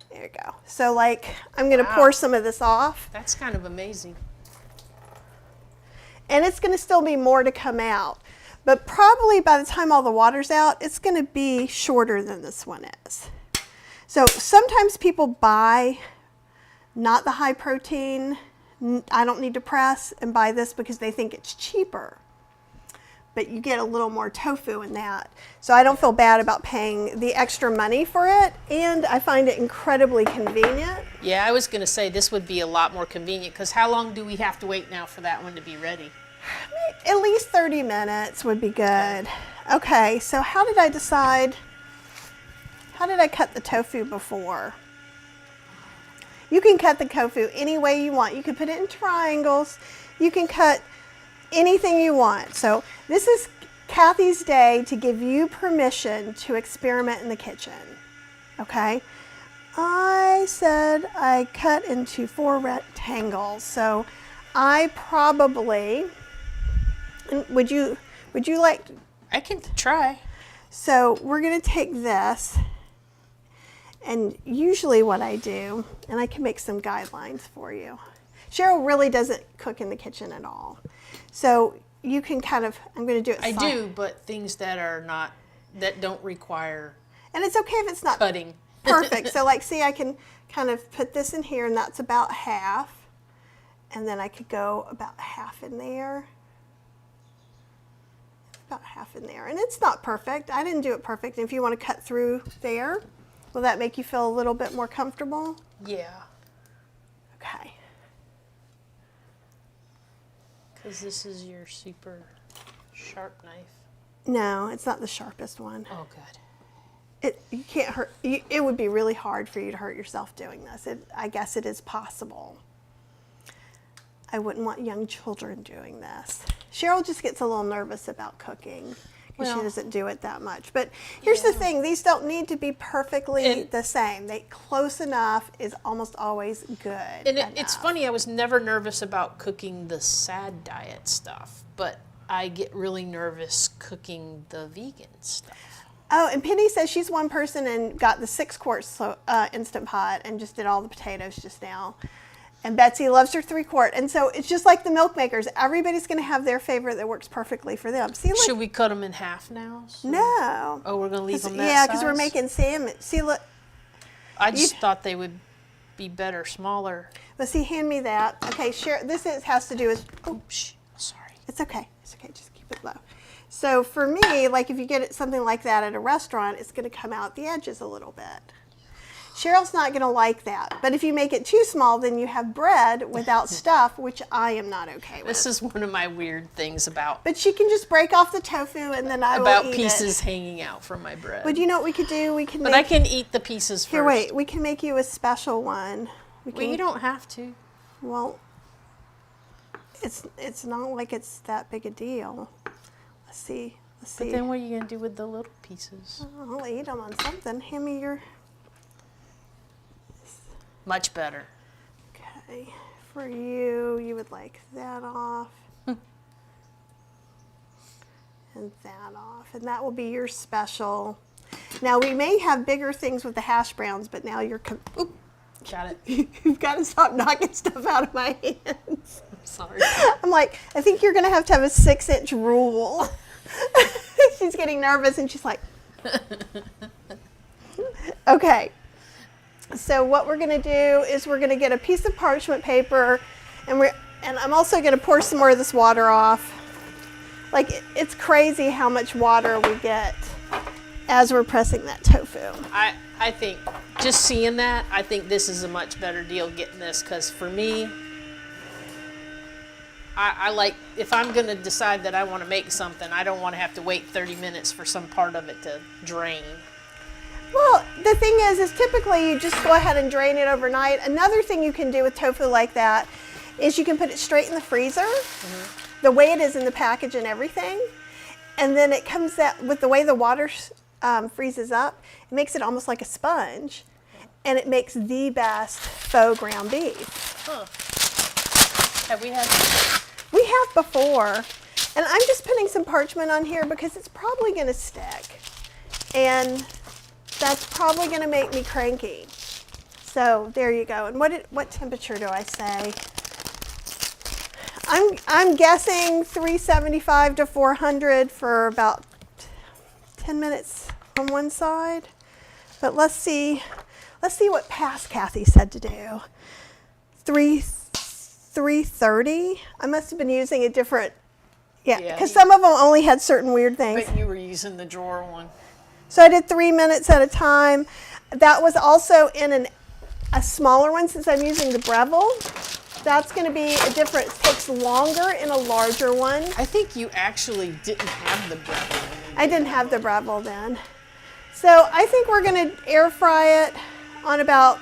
there you go. So like, I'm gonna pour some of this off. That's kind of amazing. And it's gonna still be more to come out. But probably by the time all the water's out, it's gonna be shorter than this one is. So sometimes people buy not the high protein, I don't need to press, and buy this because they think it's cheaper. But you get a little more tofu in that. So I don't feel bad about paying the extra money for it, and I find it incredibly convenient. Yeah, I was gonna say this would be a lot more convenient because how long do we have to wait now for that one to be ready? At least 30 minutes would be good. Okay, so how did I decide, how did I cut the tofu before? You can cut the tofu any way you want. You can put it in triangles. You can cut anything you want. So this is Kathy's day to give you permission to experiment in the kitchen. Okay? I said I cut into 4 rectangles. So I probably, would you like? I can try. So we're gonna take this, and usually what I do, and I can make some guidelines for you. Cheryl really doesn't cook in the kitchen at all. So you can kind of, I'm gonna do it. I do, but things that are not, that don't require. And it's okay if it's not cutting. perfect. So like, see, I can kind of put this in here, and that's about half. And then I could go about half in there. About half in there. And it's not perfect. I didn't do it perfect. And if you want to cut through there, will that make you feel a little bit more comfortable? Yeah. Okay. Because this is your super sharp knife. No, it's not the sharpest one. Oh, good. You can't hurt. It would be really hard for you to hurt yourself doing this. I guess it is possible. I wouldn't want young children doing this. Cheryl just gets a little nervous about cooking because she doesn't do it that much. But here's the thing, these don't need to be perfectly the same. Close enough is almost always good. And it's funny, I was never nervous about cooking the sad diet stuff, but I get really nervous cooking the vegan stuff. Oh, and Penny says she's one person and got the 6-quart Instant Pot and just did all the potatoes just now. And Betsy loves her 3-quart. And so it's just like the milk makers. Everybody's going to have their favorite that works perfectly for them. See, should we cut them in half now? So? No. Oh, we're going to leave them that size? Yeah, because we're making salmon. See, look. I just thought they would be better, smaller. But see, hand me that. Okay, this has to do with, oops, sorry. It's okay. It's okay. Just keep it low. So for me, like if you get something like that at a restaurant, it's going to come out the edges a little bit. Cheryl's not going to like that. But if you make it too small, then you have bread without stuff, which I am not okay with. This is one of my weird things about But she can just break off the tofu and then I will eat about pieces hanging out from my bread. But you know what we could do? We can But I can eat the pieces first. Here, wait. We can make you a special one. Well, you don't have to. Well, it's not like it's that big a deal. Let's see. But then what are you going to do with the little pieces? I'll eat them on something. Hand me your... Much better. Okay. For you, you would like that off. And that off. And that will be your special. Now, we may have bigger things with the hash browns, but now you're... Oop. Got it. You've got to stop knocking stuff out of my hands. I'm sorry. I'm like, I think you're going to have a 6-inch rule. She's getting nervous and she's like, okay. So what we're going to do is we're going to get a piece of parchment paper and I'm also going to pour some more of this water off. Like, it's crazy how much water we get as we're pressing that tofu. I think, just seeing that, I think this is a much better deal getting this, because for me, I like, if I'm going to decide that I want to make something, I don't want to have to wait 30 minutes for some part of it to drain. Well, the thing is typically you just go ahead and drain it overnight. Another thing you can do with tofu like that is you can put it straight in the freezer, the way it is in the package and everything. And then it comes out, with the way the water freezes up, it makes it almost like a sponge. And it makes the best faux ground beef. Huh. Have we had? We have before. And I'm just putting some parchment on here because it's probably going to stick. And that's probably going to make me cranky. So there you go. And what temperature do I say? I'm guessing 375 to 400 for about 10 minutes on one side. But let's see what past Kathy said to do. 330. I must have been using a different, because some of them only had certain weird things. But you were using the drawer one. So I did 3 minutes at a time. That was also in a smaller one since I'm using the Breville. That's going to be a different, it takes longer in a larger one. I think you actually didn't have the Breville. I didn't have the Breville then. So I think we're going to air fry it on about,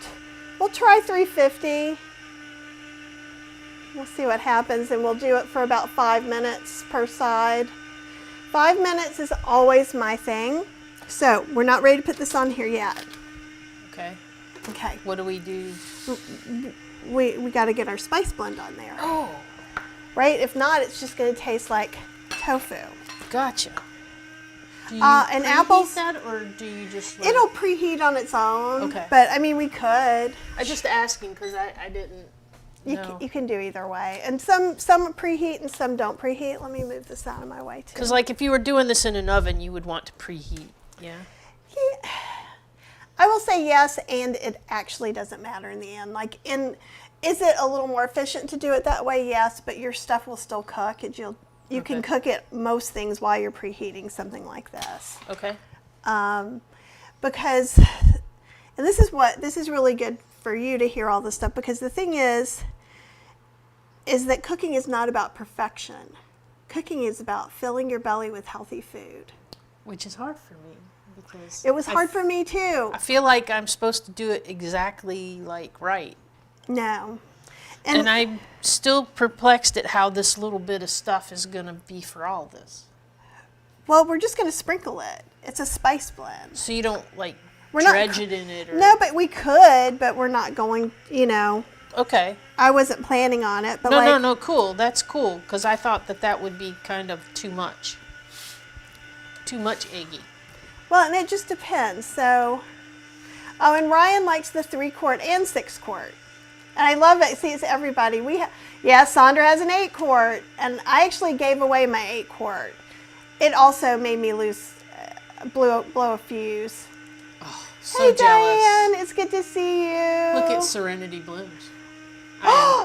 we'll try 350. We'll see what happens, and we'll do it for about 5 minutes per side. 5 minutes is always my thing. So we're not ready to put this on here yet. Okay. Okay. What do we do? We got to get our spice blend on there. Oh. Right? If not, it's just going to taste like tofu. Gotcha. Do you and apples, that, or do you just let it'll preheat on its own. Okay. But I mean, we could. I just asking because I didn't know. You can do either way. And some preheat and some don't preheat. Let me move this out of my way too. Because like if you were doing this in an oven, you would want to preheat. Yeah. I will say yes, and it actually doesn't matter in the end. Like, is it a little more efficient to do it that way? Yes, but your stuff will still cook. You can cook it most things while you're preheating something like this. Okay. Because, and this is really good for you to hear all this stuff, because the thing is that cooking is not about perfection. Cooking is about filling your belly with healthy food. Which is hard for me. Because it was hard for me too. I feel like I'm supposed to do it exactly like right. No. And I'm still perplexed at how this little bit of stuff is going to be for all this. Well, we're just going to sprinkle it. It's a spice blend. So you don't dredge it in it? Or... No, but we could, but we're not going, Okay. I wasn't planning on it. But No, cool. That's cool, because I thought that would be kind of too much. Too much eggy. Well, and it just depends. So, and Ryan likes the 3-quart and 6-quart. And I love it. See, it's everybody. Sandra has an 8-quart, and I actually gave away my 8-quart. It also made me blow a fuse. Oh, so hey, jealous. Diane, it's good to see you. Look at Serenity Blooms.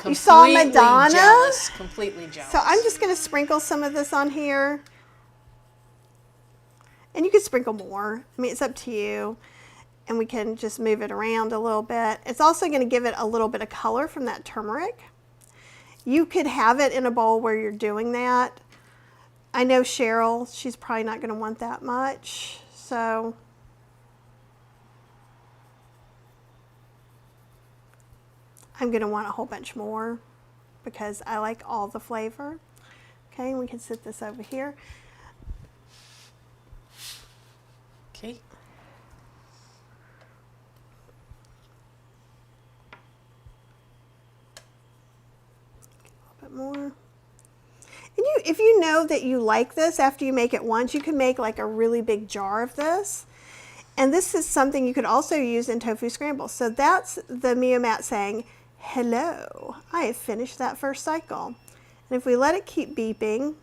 You saw Madonna? Jealous, completely jealous. So I'm just going to sprinkle some of this on here. And you can sprinkle more. I mean, it's up to you. and we can just move it around a little bit. It's also going to give it a little bit of color from that turmeric. You could have it in a bowl where you're doing that. I know Cheryl, she's probably not going to want that much, so I'm going to want a whole bunch more because I like all the flavor. Okay, and we can set this over here. Okay. A little bit more. And if you know that you like this after you make it once, you can make like a really big jar of this. And this is something you could also use in tofu scramble. So that's the Mio-Mat saying, hello, I have finished that first cycle. And if we let it keep beeping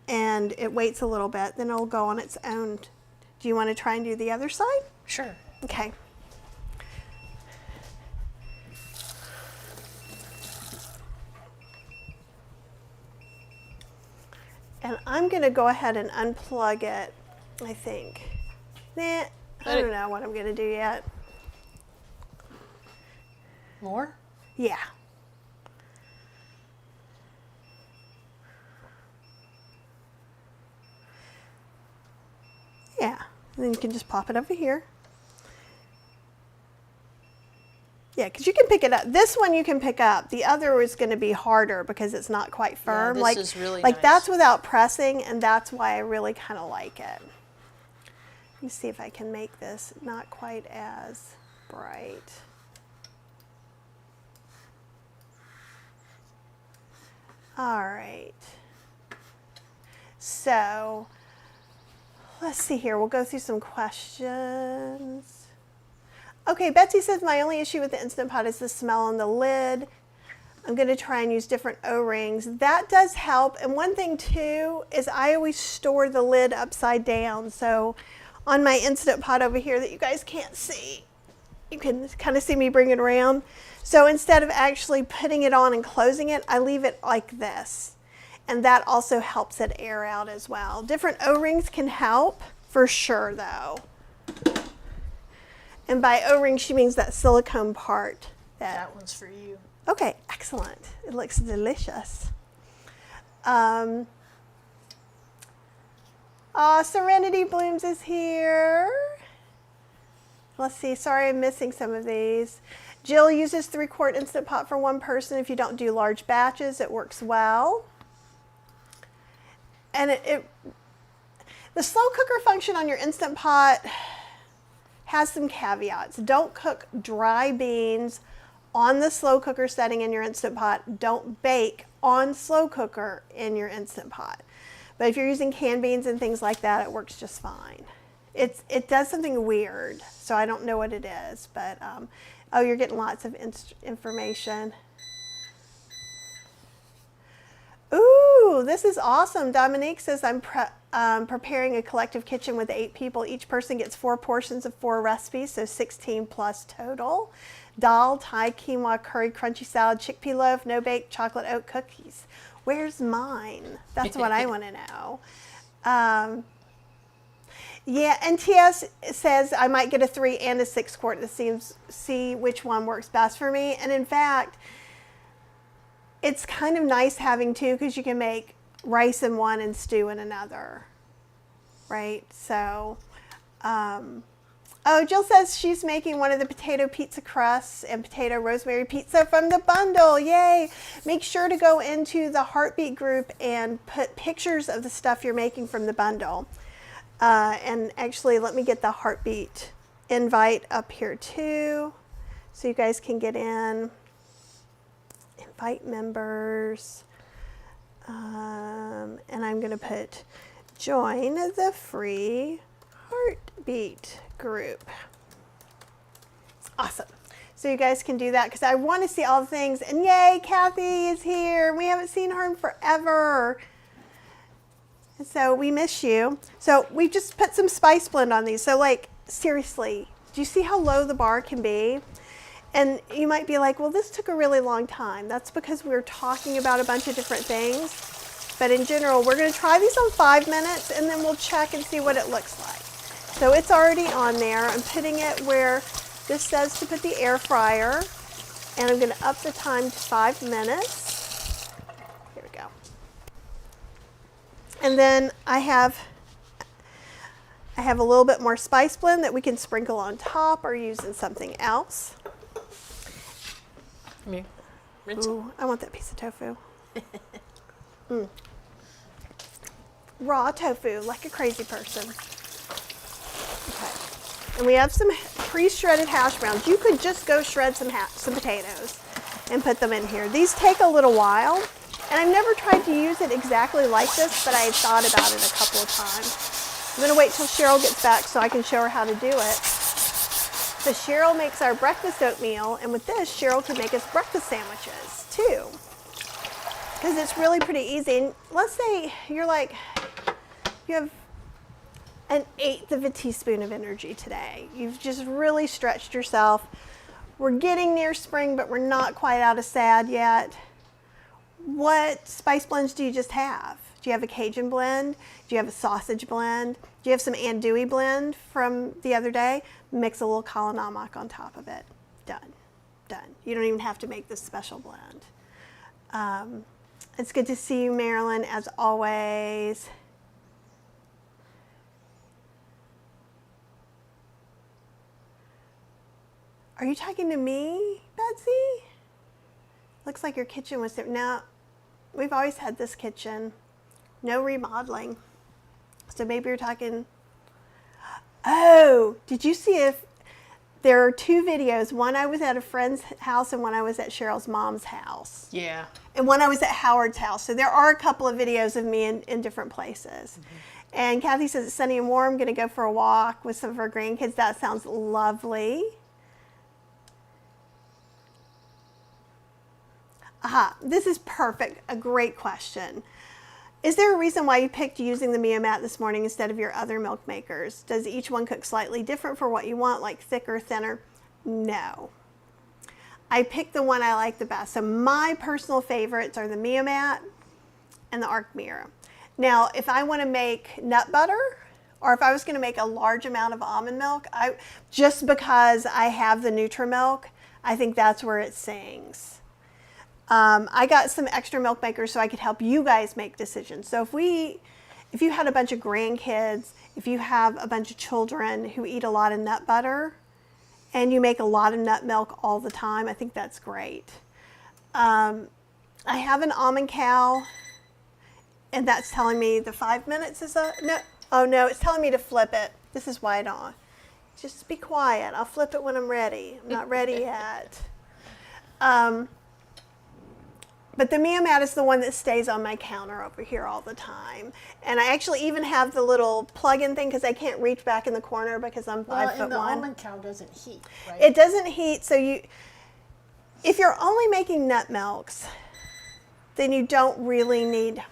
and it waits a little bit, then it'll go on its own. Do you want to try and do the other side? Sure. Okay. And I'm going to go ahead and unplug it, I think. Nah, I don't know what I'm going to do yet. More? Yeah. Yeah, and then you can just pop it over here. Yeah, because you can pick it up. This one you can pick up. The other is going to be harder because it's not quite firm. Yeah, this is really like nice. That's without pressing, and that's why I really kind of like it. Let me see if I can make this not quite as bright. All right. So let's see here. We'll go through some questions. Okay, Betsy says, my only issue with the Instant Pot is the smell on the lid. I'm going to try and use different O-rings. That does help. And one thing too is I always store the lid upside down. So on my Instant Pot over here that you guys can't see, you can kind of see me bring it around. So instead of actually putting it on and closing it, I leave it like this. And that also helps it air out as well. Different O-rings can help for sure though. And by O-ring, she means that silicone part. That one's for you. Okay, excellent. It looks delicious. Serenity Blooms is here. Let's see, sorry I'm missing some of these. Jill uses 3-quart Instant Pot for one person. If you don't do large batches, it works well. And the slow cooker function on your Instant Pot has some caveats. Don't cook dry beans on the slow cooker setting in your Instant Pot. Don't bake on slow cooker in your Instant Pot. But if you're using canned beans and things like that, it works just fine. It does something weird, so I don't know what it is. But oh, you're getting lots of information. Ooh, this is awesome. Dominique says, I'm preparing a collective kitchen with 8 people. Each person gets 4 portions of 4 recipes, so 16 plus total. Dal, Thai, quinoa, curry, crunchy salad, chickpea loaf, no-bake, chocolate oat cookies. Where's mine? That's what I want to know. Yeah, and TS says I might get a 3 and a 6-quart to see which one works best for me. And in fact, it's kind of nice having 2 because you can make rice in one and stew in another, right? So, oh, Jill says she's making one of the potato pizza crusts and potato rosemary pizza from the bundle. Yay! Make sure to go into the Heartbeat group and put pictures of the stuff you're making from the bundle. And actually, let me get the Heartbeat invite up here too, so you guys can get in. Invite members, and I'm going to put join the free Heartbeat group. Awesome. So you guys can do that because I want to see all the things. And yay, Kathy is here. We haven't seen her in forever. And so we miss you. So we just put some spice blend on these. So like, seriously, do you see how low the bar can be? And you might be like, well, this took a really long time. That's because we were talking about a bunch of different things. But in general, we're going to try these on 5 minutes, and then we'll check and see what it looks like. So it's already on there. I'm putting it where This says to put the air fryer, and I'm going to up the time to 5 minutes. Here we go. And then I have a little bit more spice blend that we can sprinkle on top or use in something else. Come here. Rinse. Ooh, I want that piece of tofu. Raw tofu, like a crazy person. Okay. And we have some pre-shredded hash browns. You could just go shred some potatoes and put them in here. These take a little while, and I've never tried to use it exactly like this, but I thought about it a couple of times. I'm going to wait till Cheryl gets back so I can show her how to do it. So Cheryl makes our breakfast oatmeal, and with this, Cheryl can make us breakfast sandwiches too. Because it's really pretty easy. And let's say you're like, you have an 1/8 of a teaspoon of energy today. You've just really stretched yourself. We're getting near spring, but we're not quite out of sad yet. What spice blends do you just have? Do you have a Cajun blend? Do you have a sausage blend? Do you have some andouille blend from the other day? Mix a little kala namak on top of it. Done. Done. You don't even have to make this special blend. It's good to see you, Marilyn, as always. Are you talking to me, Betsy? Looks like your kitchen was there. Now, we've always had this kitchen. No remodeling. So maybe you're talking, oh, did you see if there are 2 videos? One I was at a friend's house and one I was at Cheryl's mom's house. Yeah. And one I was at Howard's house. So there are a couple of videos of me in different places. And Kathy says it's sunny and warm. I'm going to go for a walk with some of her grandkids. That sounds lovely. Aha, this is perfect. A great question. Is there a reason why you picked using the Mia Mat this morning instead of your other milk makers? Does each one cook slightly different for what you want, like thicker, thinner? No. I picked the one I like the best. So my personal favorites are the Mia Mat and the Arc Mirror. Now, if I want to make nut butter, or if I was going to make a large amount of almond milk, just because I have the Nutri-Milk, I think that's where it sings. I got some extra milk makers so I could help you guys make decisions. So if you had a bunch of grandkids, if you have a bunch of children who eat a lot of nut butter and you make a lot of nut milk all the time, I think that's great. I have an almond cow, and that's telling me the 5 minutes is up. No, oh no, it's telling me to flip it. This is why I don't. Just be quiet. I'll flip it when I'm ready. I'm not ready yet. But the Mia Mat is the one that stays on my counter over here all the time. And I actually even have the little plug-in thing because I can't reach back in the corner because I'm 5'1". Well, and the almond cow doesn't heat, right? It doesn't heat, so if you're only making nut milks, then you don't really need,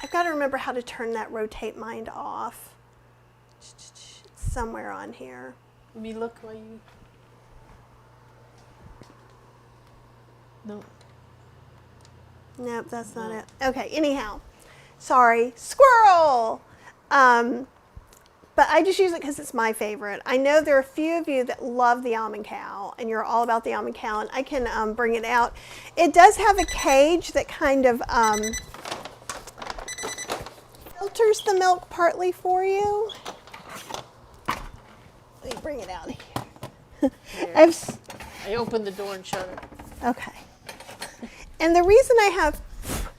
I've got to remember how to turn that rotate mind off. It's somewhere on here. Let me look while you... No. Nope, that's not it. Okay, anyhow. Sorry, squirrel! But I just use it because it's my favorite. I know there are a few of you that love the almond cow, and you're all about the almond cow, and I can bring it out. It does have a cage that kind of filters the milk partly for you. Let me bring it out here. I opened the door and shut it. Okay. And the reason I have,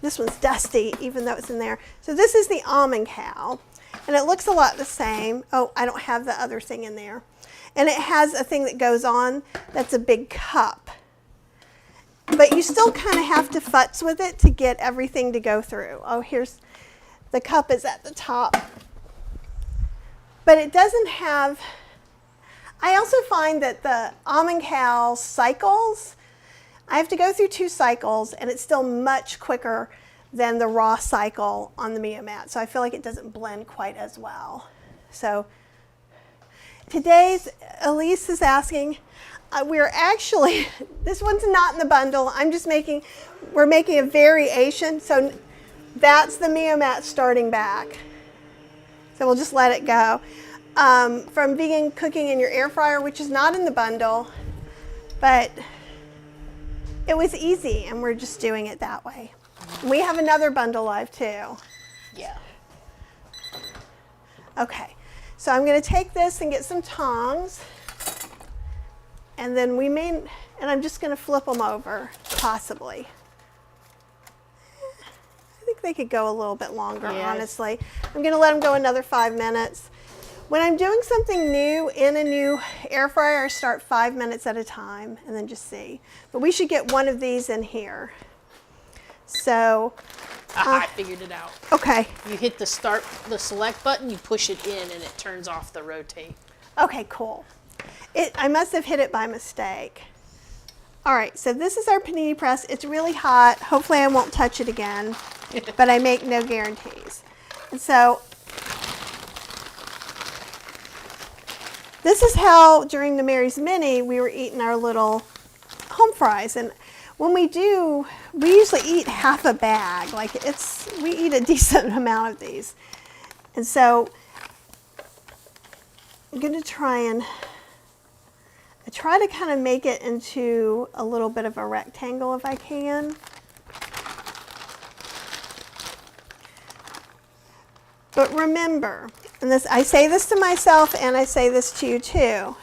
this one's dusty, even though it's in there. So this is the almond cow, and it looks a lot the same. Oh, I don't have the other thing in there. And it has a thing that goes on that's a big cup. But you still kind of have to futz with it to get everything to go through. Oh, here's, the cup is at the top. But it doesn't have, I also find that the almond cow cycles, I have to go through 2 cycles, and it's still much quicker than the raw cycle on the Mia Mat. So I feel like it doesn't blend quite as well. So today's, Elise is asking, we're actually, this one's not in the bundle. I'm just we're making a variation. So that's the Mia Mat starting back. So we'll just let it go. from vegan cooking in your air fryer, which is not in the bundle, but it was easy and we're just doing it that way. We have another bundle live too. Yeah. Okay, so I'm going to take this and get some tongs, and then and I'm just going to flip them over, possibly. I think they could go a little bit longer, honestly. I'm going to let them go another 5 minutes. When I'm doing something new in a new air fryer, I start 5 minutes at a time and then just see. But we should get one of these in here. So, I figured it out. okay. You hit the select button, you push it in, and it turns off the rotate. Okay, cool. I must have hit it by mistake. All right, so this is our panini press. It's really hot. Hopefully I won't touch it again, but I make no guarantees. And so this is how during the Mary's Mini we were eating our little home fries. And when we do, we usually eat half a bag. We eat a decent amount of these. And so I'm going to try to kind of make it into a little bit of a rectangle if I can. But remember, and I say this to myself and I say this to you too,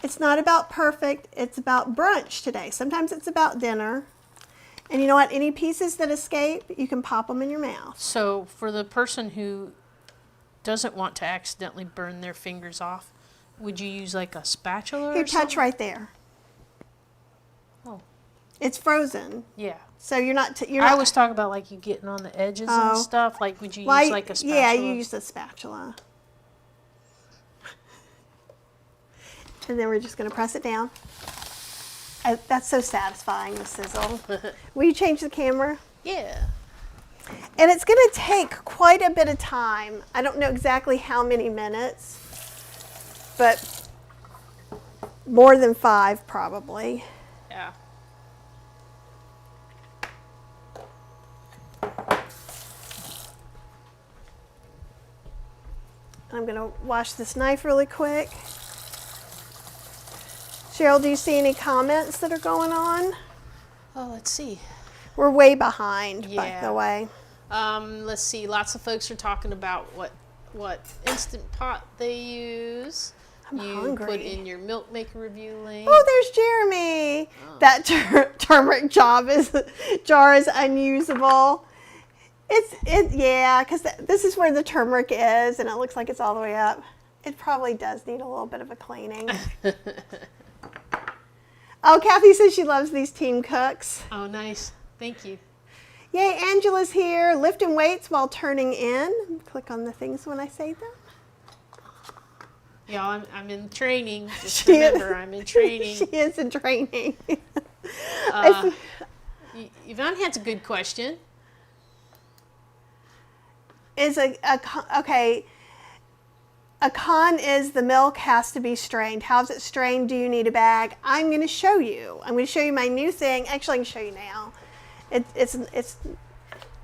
it's not about perfect, it's about brunch today. Sometimes it's about dinner. And you know what? Any pieces that escape, you can pop them in your mouth. So for the person who doesn't want to accidentally burn their fingers off, would you use like a spatula Here, or something? touch right there. Oh. It's frozen. Yeah. So you're not. I always talk about like you getting on the edges and stuff. Like, would you use like a spatula? Yeah, you use the spatula. And then we're just going to press it down. That's so satisfying, the sizzle. Will you change the camera? Yeah. And it's going to take quite a bit of time. I don't know exactly how many minutes, but more than 5 probably. Yeah. I'm going to wash this knife really quick. Cheryl, do you see any comments that are going on? Oh, let's see. We're way behind, by the way. Let's see. Lots of folks are talking about what Instant Pot they use. I'm hungry. Put in your milk maker review link. Oh, there's Jeremy. Oh. That turmeric jar is unusable. Yeah, because this is where the turmeric is, and it looks like it's all the way up. It probably does need a little bit of a cleaning. Oh, Kathy says she loves these team cooks. Oh, nice. Thank you. Yay, Angela's here, lifting weights while turning in. Click on the things when I say them. Yeah, I'm in training. Just remember, I'm in training. She is in training. Yvonne has a good question. Okay. A con is the milk has to be strained. How's it strained? Do you need a bag? I'm going to show you. I'm going to show you my new thing. Actually, I can show you now. It's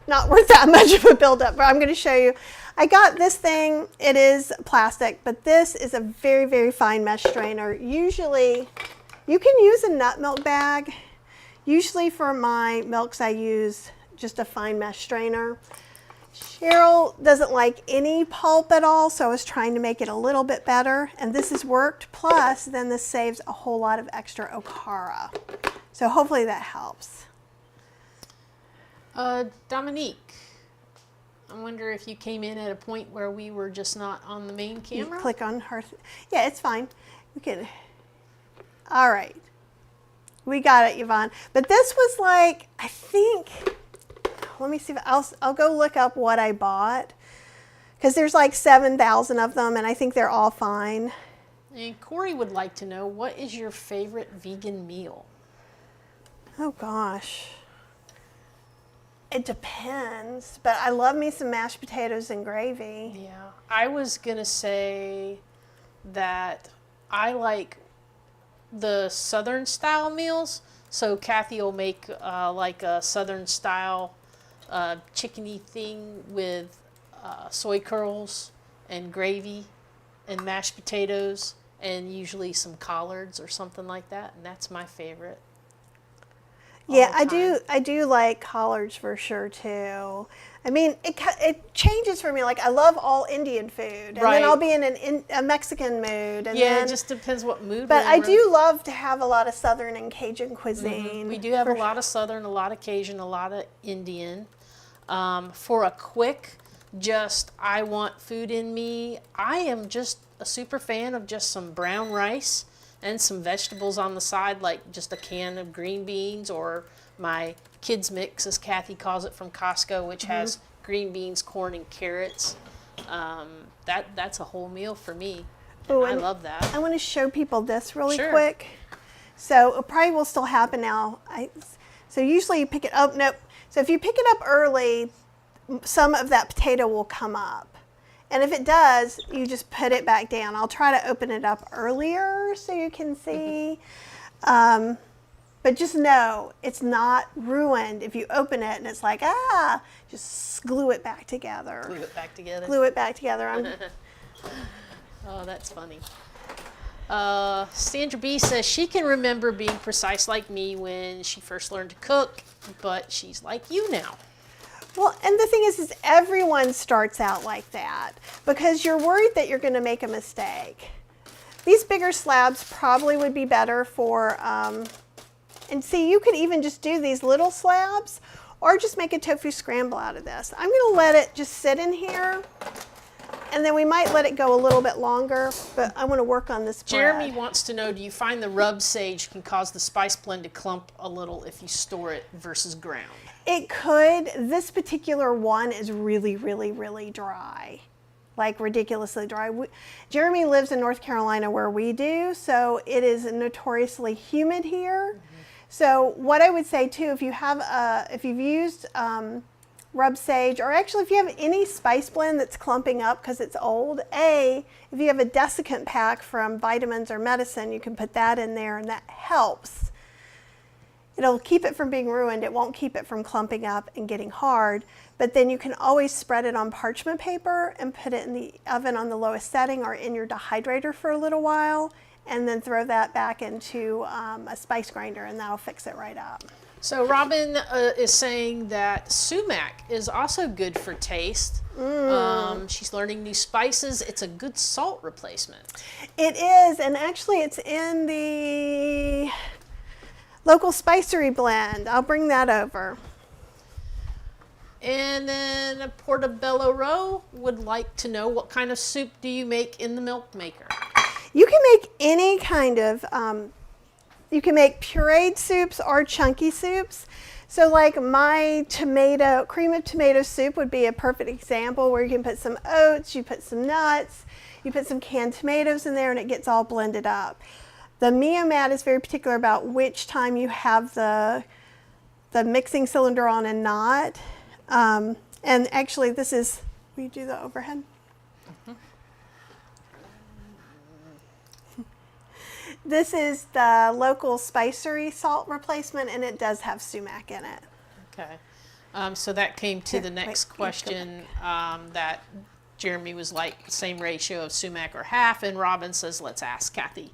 not worth that much of a buildup, but I'm going to show you. I got this thing. It is plastic, but this is a very, very fine mesh strainer. Usually, you can use a nut milk bag. Usually for my milks, I use just a fine mesh strainer. Cheryl doesn't like any pulp at all, so I was trying to make it a little bit better, and this has worked. Plus, then this saves a whole lot of extra okara. So hopefully that helps. Dominique, I wonder if you came in at a point where we were just not on the main camera? You click on her. Yeah, it's fine. We can. All right. We got it, Yvonne. But this was like, I think, let me see if I'll go look up what I bought, because there's like 7,000 of them, and I think they're all fine. And Corey would like to know, what is your favorite vegan meal? Oh gosh, it depends, but I love me some mashed potatoes and gravy. Yeah, I was gonna say that I like the Southern style meals. So Kathy will make like a Southern style chickeny thing with soy curls and gravy, and mashed potatoes, and usually some collards or something like that, and that's my favorite. Yeah, I do like collards for sure too. I mean, it changes for me. Like I love all Indian food, and then I'll be in a Mexican mood. And yeah, it just depends what mood. But I do love to have a lot of Southern and Cajun cuisine. We do have a lot of Southern, a lot of Cajun, a lot of Indian. For a quick, I want food in me. I am just a super fan of just some brown rice and some vegetables on the side, like just a can of green beans, or my kids mix, as Kathy calls it, from Costco, which has green beans, corn, and carrots. That's a whole meal for me. Ooh, I love that. I want to show people this really quick. So it probably will still happen now. So usually you pick it up. Nope. So if you pick it up early, some of that potato will come up. And if it does, you just put it back down. I'll try to open it up earlier so you can see. But just know it's not ruined if you open it and it's like, just glue it back together. Glue it back together. Glue it back together. Oh, that's funny. Sandra B says she can remember being precise like me when she first learned to cook, but she's like you now. Well, and the thing is everyone starts out like that because you're worried that you're going to make a mistake. These bigger slabs probably would be better for, and see, you could even just do these little slabs or just make a tofu scramble out of this. I'm going to let it just sit in here, and then we might let it go a little bit longer, but I want to work on this bread. Jeremy wants to know, do you find the rub sage can cause the spice blend to clump a little if you store it versus ground? It could. This particular one is really, really, really dry, like ridiculously dry. Jeremy lives in North Carolina where we do, so it is notoriously humid here. So what I would say too, if you've used rub sage, or actually if you have any spice blend that's clumping up because it's old, if you have a desiccant pack from Vitamins or Medicine, you can put that in there and that helps. It'll keep it from being ruined. It won't keep it from clumping up and getting hard, but then you can always spread it on parchment paper and put it in the oven on the lowest setting or in your dehydrator for a little while, and then throw that back into a spice grinder, and that'll fix it right up. So Robin is saying that sumac is also good for taste. She's learning new spices. It's a good salt replacement. It is, and actually it's in the local spicery blend. I'll bring that over. And then Portobello Row would like to know, what kind of soup do you make in the milk maker? You can make any kind of, you can make pureed soups or chunky soups. So like my cream of tomato soup would be a perfect example, where you can put some oats, you put some nuts, you put some canned tomatoes in there, and it gets all blended up. The Mio-Mat is very particular about which time you have the mixing cylinder on and not. And actually this is, will you do the overhead? This is the local spicery salt replacement, and it does have sumac in it. Okay. So that came to the next question, that Jeremy was like, same ratio of sumac or half, and Robin says, let's ask Kathy.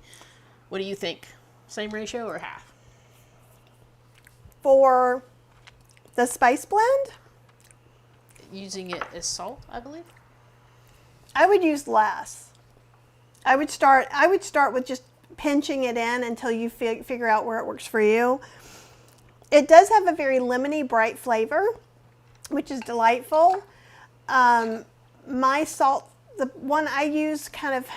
What do you think? Same ratio or half? For the spice blend? Using it as salt, I believe. I would use less. I would start with just pinching it in until you figure out where it works for you. It does have a very lemony, bright flavor, which is delightful. My salt, the one I use, kind of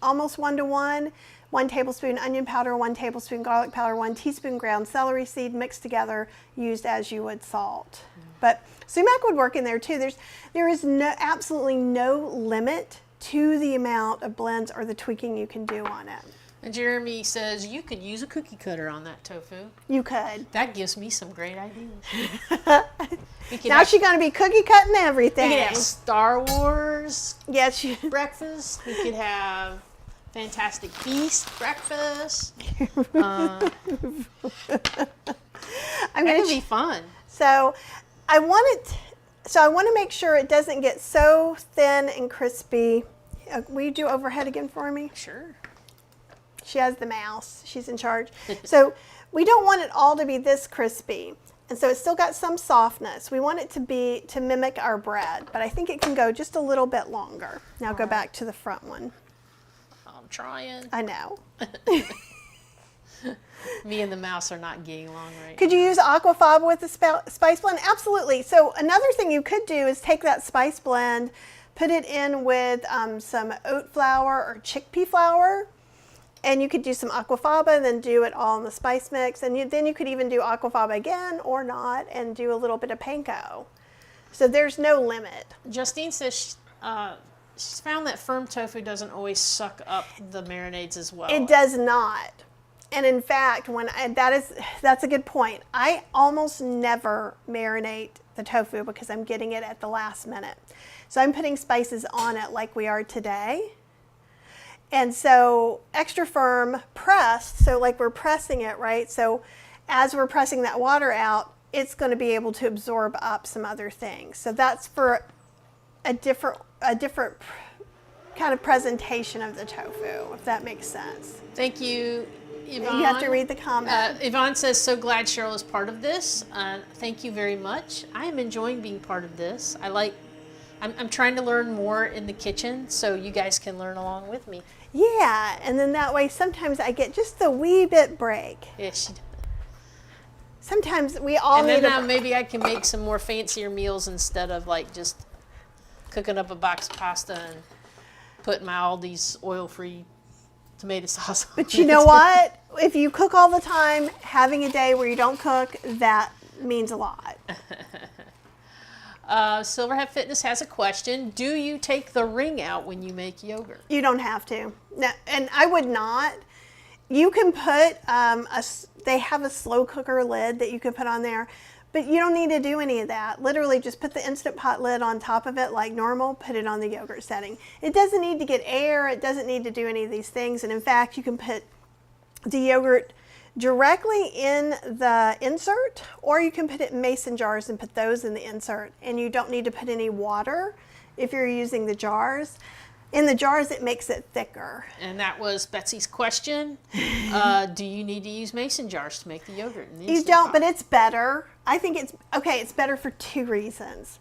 almost 1-to-1. 1 tablespoon onion powder, 1 tablespoon garlic powder, 1 teaspoon ground celery seed mixed together, used as you would salt. But sumac would work in there too. There is absolutely no limit to the amount of blends or the tweaking you can do on it. And Jeremy says you could use a cookie cutter on that tofu. You could. That gives me some great ideas. Now she's going to be cookie cutting everything. We could have Star Wars breakfast. We could have Fantastic Beast breakfast. That would be fun. So I want to make sure it doesn't get so thin and crispy. will you do overhead again for me? Sure. She has the mouse. She's in charge. So we don't want it all to be this crispy. And so it's still got some softness. We want it to mimic our bread, but I think it can go just a little bit longer. Now go back to the front one. I'm trying. I know. Me and the mouse are not getting along right Could you use aquafaba with the spice blend? Absolutely. So another thing you could do is take that spice blend, put it in with some oat flour or chickpea flour, and you could do some aquafaba and then do it all in the spice mix. And then you could even do aquafaba again or not and do a little bit of panko. So there's no limit. Justine says she's found that firm tofu doesn't always suck up the marinades as well. It does not. And in fact, that's a good point. I almost never marinate the tofu because I'm getting it at the last minute. So I'm putting spices on it like we are today. And so extra firm pressed, so like we're pressing it, right? So as we're pressing that water out, it's going to be able to absorb up some other things. So that's for a different kind of presentation of the tofu, if that makes sense. Thank you, Yvonne. You have to read the comment. Yvonne says, so glad Cheryl is part of this. Thank you very much. I am enjoying being part of this. I'm trying to learn more in the kitchen so you guys can learn along with me. Yeah, and then that way sometimes I get just a wee bit break. Yeah, she does. Sometimes we all and need then now maybe I can make some more fancier meals instead of like just cooking up a box of pasta and putting my Aldi's oil-free tomato sauce on But you know what? If you cook all the time, having a day where you don't cook, that means a lot. Silverhead Fitness has a question. Do you take the ring out when you make yogurt? You don't have to. No, and I would not. You can put, they have a slow cooker lid that you can put on there, but you don't need to do any of that. Literally just put the Instant Pot lid on top of it like normal, put it on the yogurt setting. It doesn't need to get air. It doesn't need to do any of these things. And in fact, you can put the yogurt directly in the insert, or you can put it in mason jars and put those in the insert, and you don't need to put any water if you're using the jars. In the jars, it makes it thicker. And that was Betsy's question. Do you need to use mason jars to make the yogurt? You don't, but it's better. I think it's better for two reasons.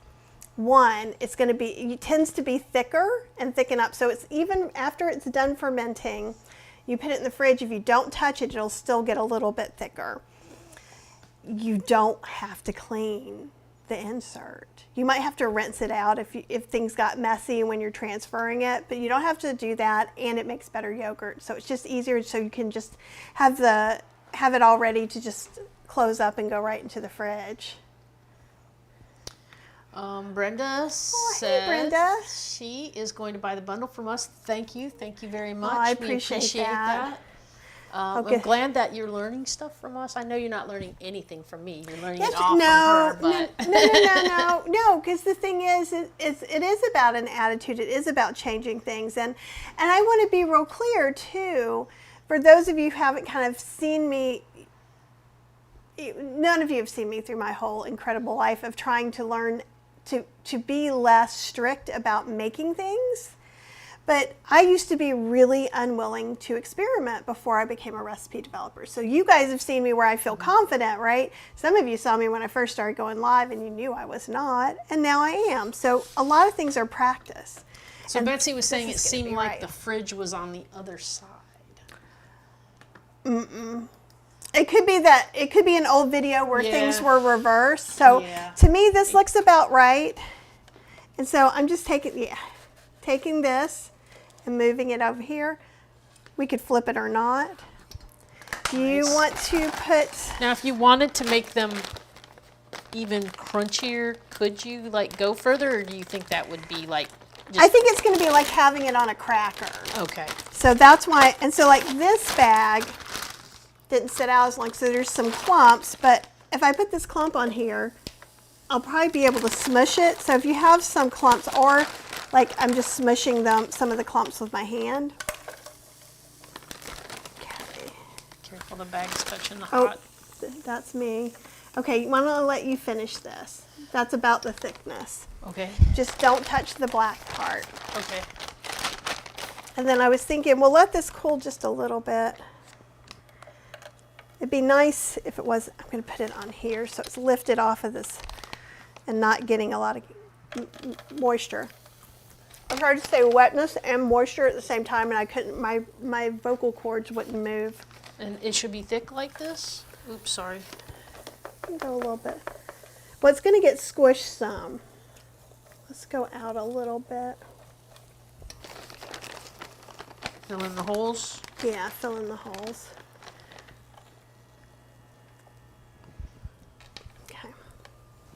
One, it tends to be thicker and thicken up. So it's even after it's done fermenting, you put it in the fridge. If you don't touch it, it'll still get a little bit thicker. You don't have to clean the insert. You might have to rinse it out if things got messy when you're transferring it, but you don't have to do that, and it makes better yogurt. So it's just easier, so you can just have it all ready to just close up and go right into the fridge. Brenda says Brenda. she is going to buy the bundle from us. Thank you very much. I We appreciate that. Okay. I'm glad that you're learning stuff from us. I know you're not learning anything from me. You're learning Yes, it all from her. But No. Because the thing is, it is about an attitude. It is about changing things, and I want to be real clear too. For those of you who haven't kind of seen me, none of you have seen me through my whole incredible life of trying to learn to be less strict about making things. But I used to be really unwilling to experiment before I became a recipe developer. So you guys have seen me where I feel confident, right? Some of you saw me when I first started going live and you knew I was not, and now I am. So a lot of things are practice. So and Betsy was saying it seemed like right. the fridge was on the other side. It could be an old video where things were reversed. So Yeah. to me, this looks about right. And so I'm just taking this and moving it over here. We could flip it or not. Do you want to put... Now, if you wanted to make them even crunchier, could you like go further, or do you think that would be like just... I think it's going to be like having it on a cracker. Okay. So that's why, and so like this bag didn't sit out as long, so there's some clumps, but if I put this clump on here, I'll probably be able to smush it. So if you have some clumps, or like I'm just smushing some of the clumps with my hand. Okay. Careful, the bag's touching the hot. Oh, that's me. Okay, why don't I let you finish this? That's about the thickness. Okay. Just don't touch the black part. Okay. And then I was thinking, we'll let this cool just a little bit. It'd be nice if it was, I'm going to put it on here so it's lifted off of this and not getting a lot of moisture. I tried to say wetness and moisture at the same time, and I couldn't, my vocal cords wouldn't move. And it should be thick like this? Oops, sorry. Go a little bit. Well, it's going to get squished some. Let's go out a little bit. Fill in the holes? Yeah, fill in the holes. Okay.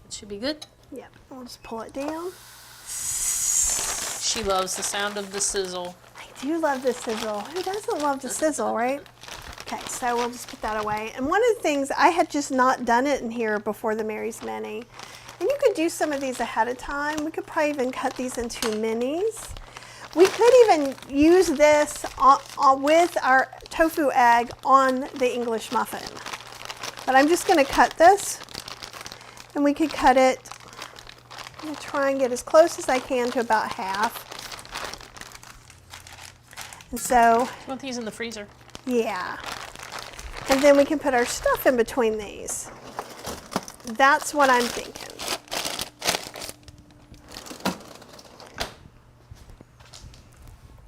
It should be good. Yep, we'll just pull it down. She loves the sound of the sizzle. I do love the sizzle. Who doesn't love the sizzle, right? Okay, so we'll just put that away. And one of the things, I had just not done it in here before the Mary's Mini. And you could do some of these ahead of time. We could probably even cut these into minis. We could even use this with our tofu egg on the English muffin. But I'm just going to cut this. And we could cut it, I'm going to try and get as close as I can to about half. And so, You want these in the freezer? yeah. And then we can put our stuff in between these. That's what I'm thinking.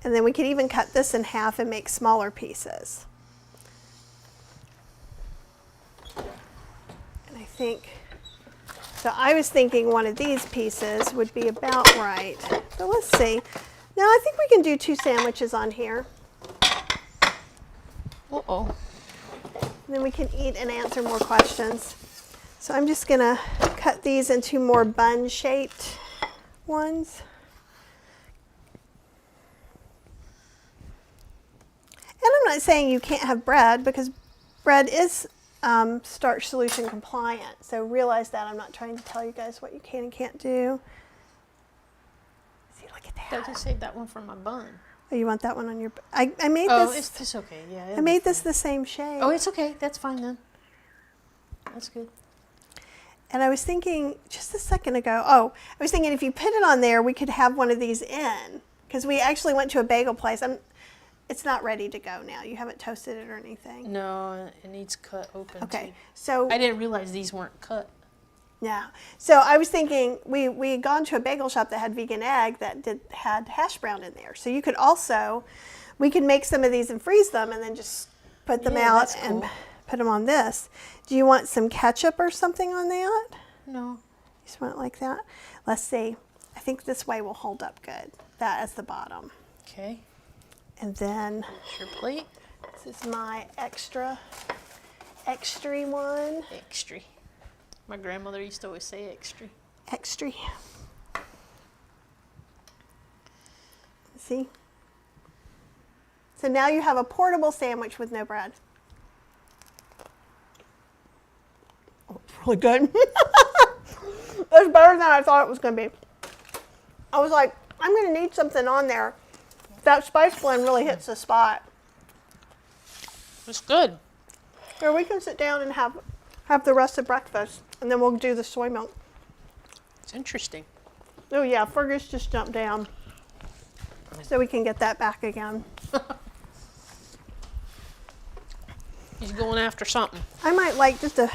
And then we could even cut this in half and make smaller pieces. And I think, so I was thinking one of these pieces would be about right. But let's see. Now I think we can do 2 sandwiches on here. Uh-oh. And then we can eat and answer more questions. So I'm just going to cut these into more bun-shaped ones. And I'm not saying you can't have bread, because bread is starch solution compliant. So realize that. I'm not trying to tell you guys what you can and can't do. See, look at I that. just saved that one from my bun. Oh, you want that one on your... I made Oh, this... it's okay. Yeah. I made this the same shape. Oh, it's okay. That's fine then. That's good. And I was thinking just a second ago, I was thinking if you put it on there, we could have one of these in. Because we actually went to a bagel place. It's not ready to go now. You haven't toasted it or anything. No, it needs cut open. Okay, too. so... I didn't realize these weren't cut. Yeah. So I was thinking we had gone to a bagel shop that had vegan egg that had hash brown in there. So you could also, we could make some of these and freeze them and then just put them out that's and cool. put them on this. Do you want some ketchup or something on that? No. You just want it like that? Let's see. I think this way will hold up good. That as the bottom. Okay. And then Here's your plate. this is my extra one. Extra. My grandmother used to always say extra. Extra. See? So now you have a portable sandwich with no bread. Oh, it's really good. It's better than I thought it was going to be. I was like, I'm going to need something on there. That spice blend really hits the spot. It's good. Here, we can sit down and have the rest of breakfast, and then we'll do the soy milk. It's interesting. Oh yeah, Fergus just jumped down. So we can get that back again. He's going after something. I might like just a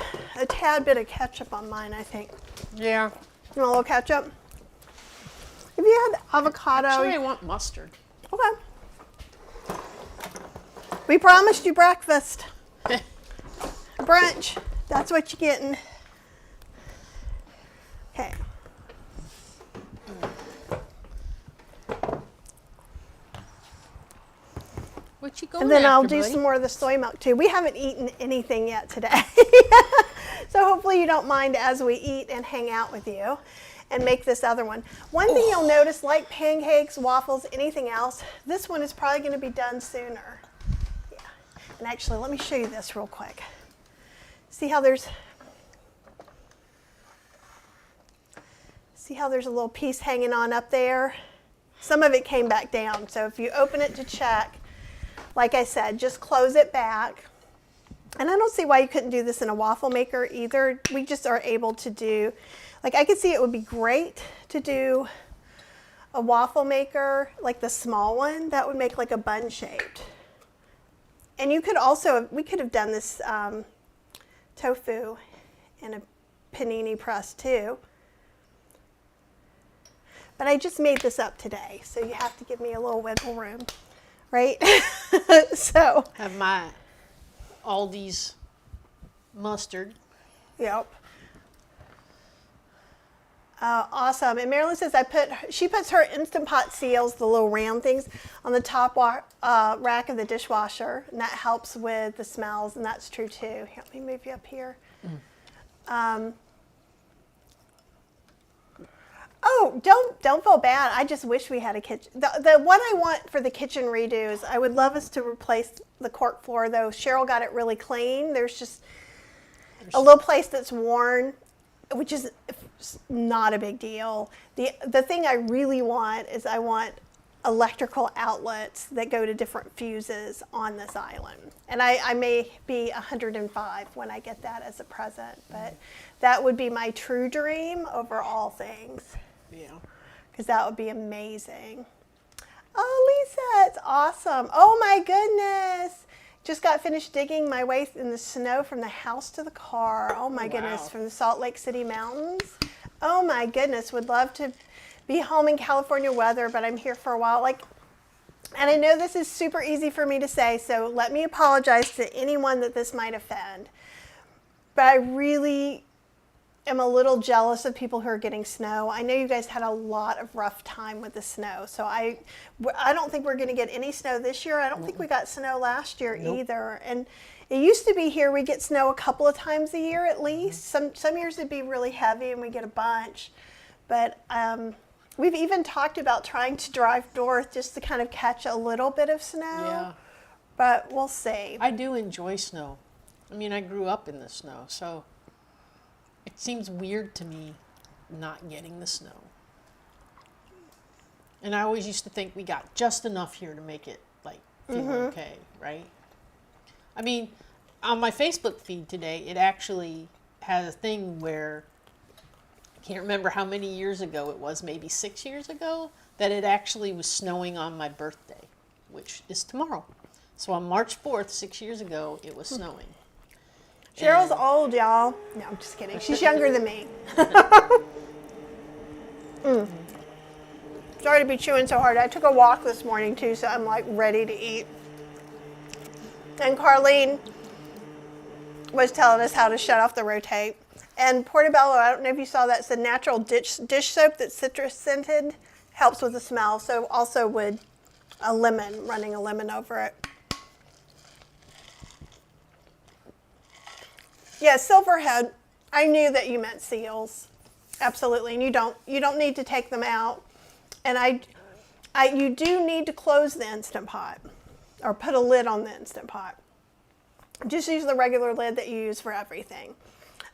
tad bit of ketchup on mine, I think. Yeah. You want a little ketchup? If you had avocado... Actually, I want mustard. Okay. We promised you breakfast. Brunch. That's what you're getting. Okay. What you going And then after, I'll do buddy? some more of the soy milk too. We haven't eaten anything yet today. So hopefully you don't mind as we eat and hang out with you and make this other one. One thing you'll notice, like pancakes, waffles, anything else, this one is probably going to be done sooner. Yeah. And actually, let me show you this real quick. See how there's a little piece hanging on up there? Some of it came back down. So if you open it to check, like I said, just close it back. And I don't see why you couldn't do this in a waffle maker either. We just are able to do, like I could see it would be great to do a waffle maker, like the small one, that would make like a bun shaped. And you could also, we could have done this tofu in a panini press too. But I just made this up today, so you have to give me a little wiggle room, right? So. Have my Aldi's mustard. Yep. Awesome. And Marilyn says she puts her Instant Pot seals, the little round things, on the top rack of the dishwasher, and that helps with the smells, and that's true too. Here, let me move you up here. Oh, don't feel bad. I just wish we had a kitchen. The what I want for the kitchen redo is I would love us to replace the cork floor, though. Cheryl got it really clean. There's just a little place that's worn, which is not a big deal. The thing I really want is I want electrical outlets that go to different fuses on this island. And I may be 105 when I get that as a present, but that would be my true dream over all things. Yeah. Because that would be amazing. Oh, Lisa, it's awesome. Oh my goodness. Just got finished digging my way in the snow from the house to the car. Oh my goodness, from the Salt Lake City mountains. Oh my goodness, would love to be home in California weather, but I'm here for a while. And I know this is super easy for me to say, so let me apologize to anyone that this might offend. But I really am a little jealous of people who are getting snow. I know you guys had a lot of rough time with the snow, so I don't think we're going to get any snow this year. I don't think we got snow last year either. And it used to be here we get snow a couple of times a year at least. Some years it'd be really heavy and we get a bunch. But we've even talked about trying to drive north just to kind of catch a little bit of snow. Yeah. But we'll see. I do enjoy snow. I mean, I grew up in the snow, so it seems weird to me not getting the snow. And I always used to think we got just enough here to make it feel okay, right? I mean, on my Facebook feed today, it actually had a thing where, I can't remember how many years ago it was, maybe 6 years ago, that it actually was snowing on my birthday, which is tomorrow. So on March 4th, 6 years ago, it was snowing. Cheryl's old, y'all. No, I'm just kidding. She's younger than me. Sorry to be chewing so hard. I took a walk this morning too, so I'm ready to eat. And Carlene was telling us how to shut off the rotate. And Portobello, I don't know if you saw that, it's a natural dish soap that's citrus scented, helps with the smell. So also with a lemon, running a lemon over it. Yeah, silverhead, I knew that you meant seals. Absolutely. And you don't need to take them out. And you do need to close the Instant Pot or put a lid on the Instant Pot. Just use the regular lid that you use for everything.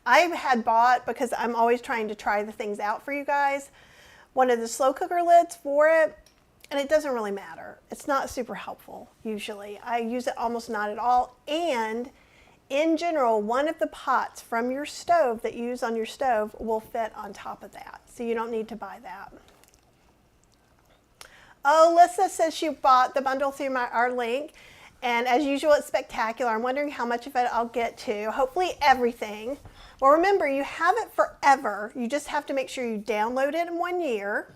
I had bought, because I'm always trying to try the things out for you guys, one of the slow cooker lids for it, and it doesn't really matter. It's not super helpful usually. I use it almost not at all. And in general, one of the pots from your stove that you use on your stove will fit on top of that. So you don't need to buy that. Oh, Lissa says she bought the bundle through our link. And as usual, it's spectacular. I'm wondering how much of it I'll get to. Hopefully everything. Well, remember, you have it forever. You just have to make sure you download it in 1 year,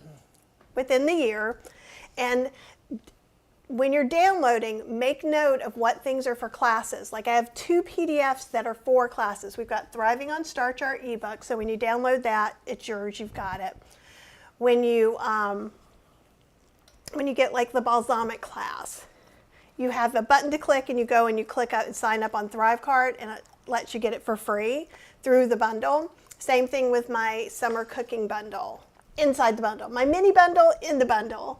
within the year. And when you're downloading, make note of what things are for classes. Like I have 2 PDFs that are for classes. We've got Thriving on Starch, our ebook. So when you download that, it's yours. You've got it. When you get like the balsamic class, you have a button to click and you go and you click out and sign up on ThriveCart and it lets you get it for free through the bundle. Same thing with my summer cooking bundle, inside the bundle. My mini bundle in the bundle.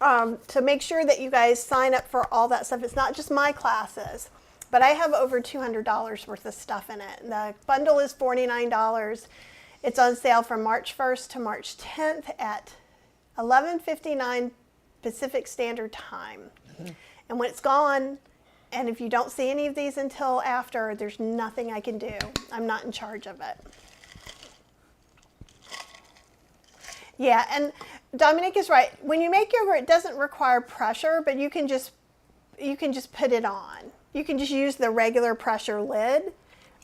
To make sure that you guys sign up for all that stuff. It's not just my classes, but I have over $200 worth of stuff in it. The bundle is $49. It's on sale from March 1st to March 10th at 11:59 Pacific Standard Time. And when it's gone, and if you don't see any of these until after, there's nothing I can do. I'm not in charge of it. Yeah, and Dominique is right. When you make yogurt, it doesn't require pressure, but you can just put it on. You can just use the regular pressure lid.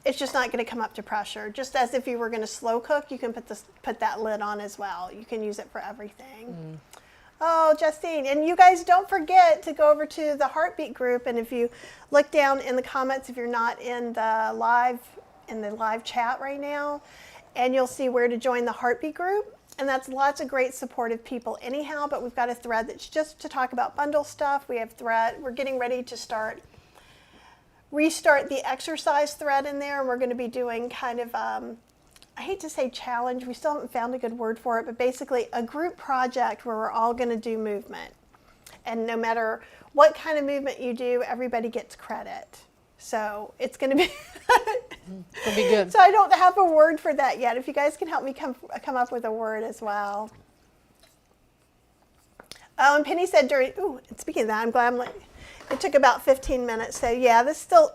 It's just not going to come up to pressure. Just as if you were going to slow cook, you can put that lid on as well. You can use it for everything. Oh, Justine, and you guys don't forget to go over to the Heartbeat group, and if you look down in the comments, if you're not in the live chat right now, and you'll see where to join the Heartbeat group. And that's lots of great supportive people anyhow, but we've got a thread that's just to talk about bundle stuff. We have thread, we're getting ready to restart the exercise thread in there, and we're going to be doing kind of, I hate to say challenge, we still haven't found a good word for it, but basically a group project where we're all going to do movement. And no matter what kind of movement you do, everybody gets credit. So it's going to be it'll be good. So I don't have a word for that yet. If you guys can help me come up with a word as well. Oh, and Penny said and speaking of that, I'm glad it took about 15 minutes. So yeah, this still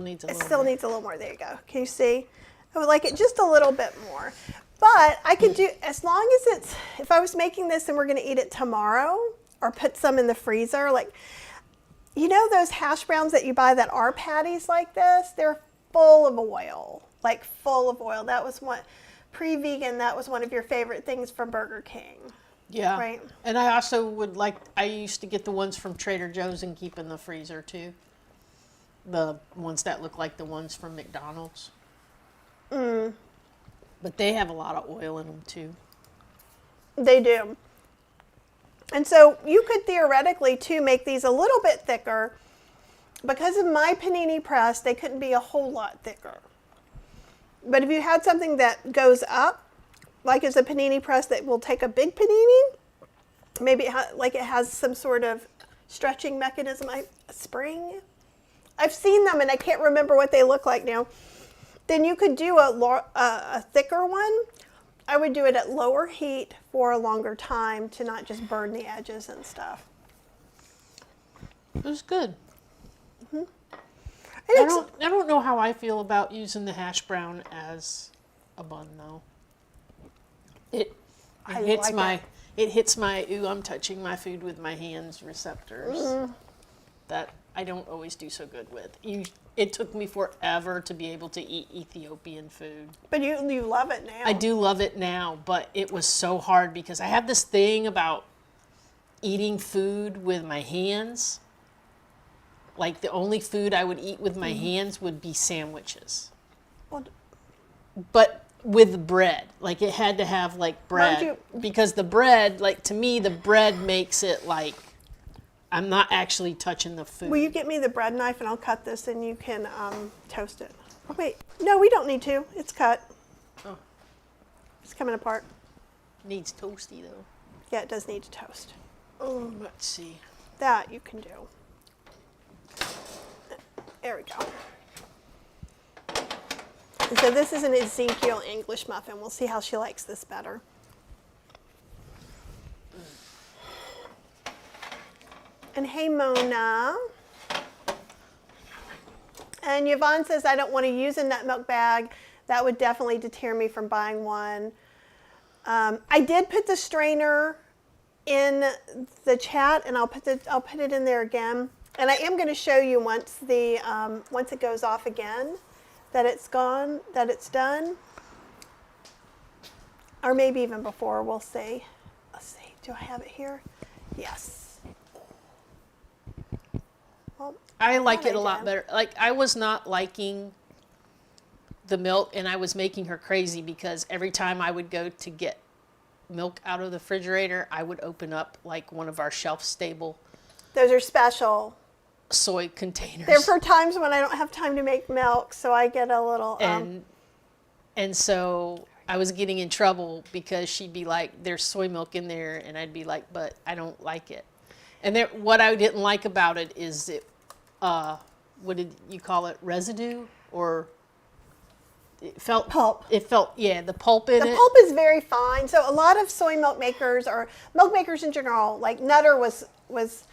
needs a little more. There you go. Can you see? I would like it just a little bit more. But I could do, as long as if I was making this and we're going to eat it tomorrow or put some in the freezer, like, you know those hash browns that you buy that are patties like this? They're full of oil, like full of oil. That was pre-vegan, that was one of your favorite things from Burger King. Yeah. Right. And I also I used to get the ones from Trader Joe's and keep in the freezer too. The ones that look like the ones from McDonald's. But they have a lot of oil in them too. They do. And so you could theoretically, too, make these a little bit thicker. Because of my panini press, they couldn't be a whole lot thicker. But if you had something that goes up, like it's a panini press that will take a big panini, maybe it has some sort of stretching mechanism, a spring. I've seen them and I can't remember what they look like now. Then you could do a thicker one. I would do it at lower heat for a longer time to not just burn the edges and stuff. It was good. Mm-hmm. I don't know how I feel about using the hash brown as a bun though. It hits my ooh, I'm touching my food with my hands receptors that I don't always do so good with. It took me forever to be able to eat Ethiopian food. But you love it now. I do love it now, but it was so hard because I have this thing about eating food with my hands. Like the only food I would eat with my hands would be sandwiches. But with bread, like it had to have like bread. Because the bread, like to me, the bread makes it like I'm not actually touching the food. Will you get me the bread knife and I'll cut this and you can toast it? Oh, wait. No, we don't need to. It's cut. Oh. It's coming apart. Needs toasty though. Yeah, it does need to toast. Oh, let's see. That you can do. There we go. And so this is an Ezekiel English muffin. We'll see how she likes this better. And hey, Mona. And Yvonne says, I don't want to use a nut milk bag. That would definitely deter me from buying one. I did put the strainer in the chat, and I'll put it in there again. And I am going to show you once it goes off again, that it's gone, that it's done. Or maybe even before, we'll see. Let's see, do I have it here? Yes. Well, I like it a lot better. Like I was not liking the milk, and I was making her crazy because every time I would go to get milk out of the refrigerator, I would open up like one of our shelf-stable. Those are special soy containers. They're for times when I don't have time to make milk, so I get a little. And so I was getting in trouble because she'd be like, "There's soy milk in there," and I'd be like, "But I don't like it." And what I didn't like about it is it, what did you call it, residue, or it felt pulp. It felt the pulp in it. The pulp is very fine. So a lot of soy milk makers or milk makers in general, like Nutter was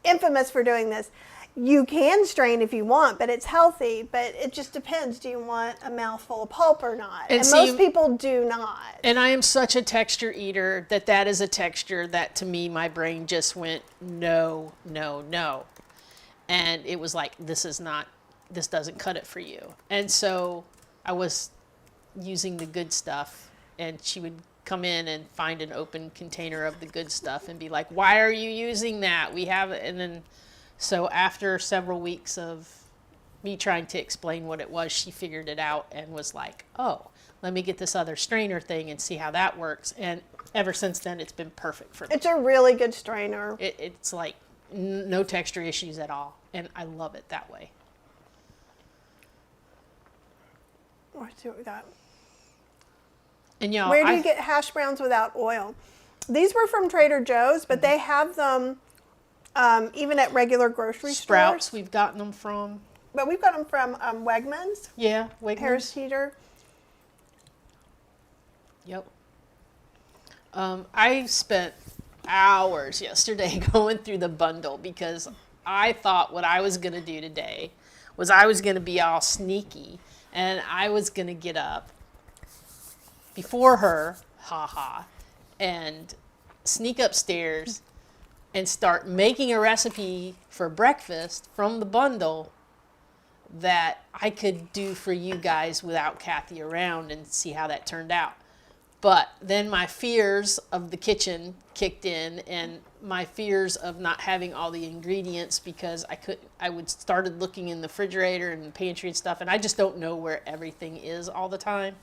infamous for doing this. You can strain if you want, but it's healthy. But it just depends. Do you want a mouthful of pulp or not? And see, most people do not. And I am such a texture eater that is a texture that to me, my brain just went, no, no, no. And it was like, this doesn't cut it for you. And so I was using the good stuff, and she would come in and find an open container of the good stuff and be like, why are you using that? We have it. And then, so after several weeks of me trying to explain what it was, she figured it out and was like, oh, let me get this other strainer thing and see how that works. And ever since then, it's been perfect for me. It's a really good strainer. It's like no texture issues at all. And I love it that way. Let's see what we got. And y'all, where do you get hash browns without oil? These were from Trader Joe's, but they have them even at regular grocery Sprouts, stores. we've gotten them from. But we've got them from Wegmans. Yeah, Wegmans. Harris Teeter. Yep. I spent hours yesterday going through the bundle because I thought what I was going to do today was I was going to be all sneaky and I was going to get up before her, and sneak upstairs and start making a recipe for breakfast from the bundle that I could do for you guys without Kathy around and see how that turned out. But then my fears of the kitchen kicked in, and my fears of not having all the ingredients because I would started looking in the refrigerator and the pantry and stuff, and I just don't know where everything is all the time.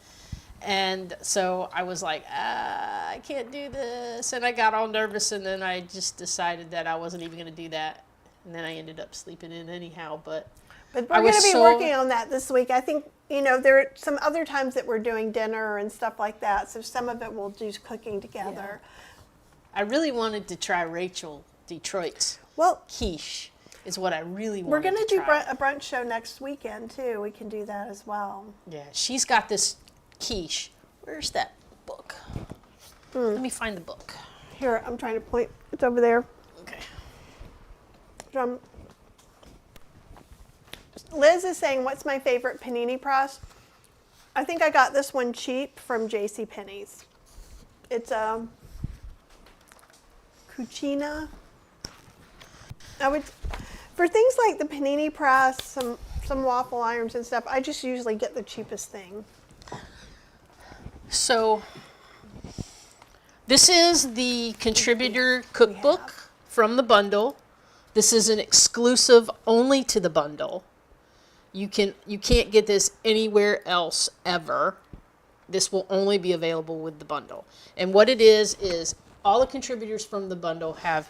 And so I was like, I can't do this. And I got all nervous, and then I just decided that I wasn't even going to do that. And then I ended up sleeping in anyhow. But we're going to be working on that this week. I think, there are some other times that we're doing dinner and stuff like that. So some of it we'll do cooking together. Yeah. I really wanted to try Rachel Detroit's quiche is what I really wanted to try. We're going to do a brunch show next weekend, too. We can do that as well. Yeah, she's got this quiche. Where's that book? Let me find the book. Here, I'm trying to point. It's over there. Okay. Liz is saying, what's my favorite panini press? I think I got this one cheap from JCPenney's. It's a Cucina. For things like the panini press, some waffle irons and stuff, I just usually get the cheapest thing. So this is the contributor cookbook from the bundle. This is an exclusive only to the bundle. You can't get this anywhere else ever. This will only be available with the bundle. And what it is all the contributors from the bundle have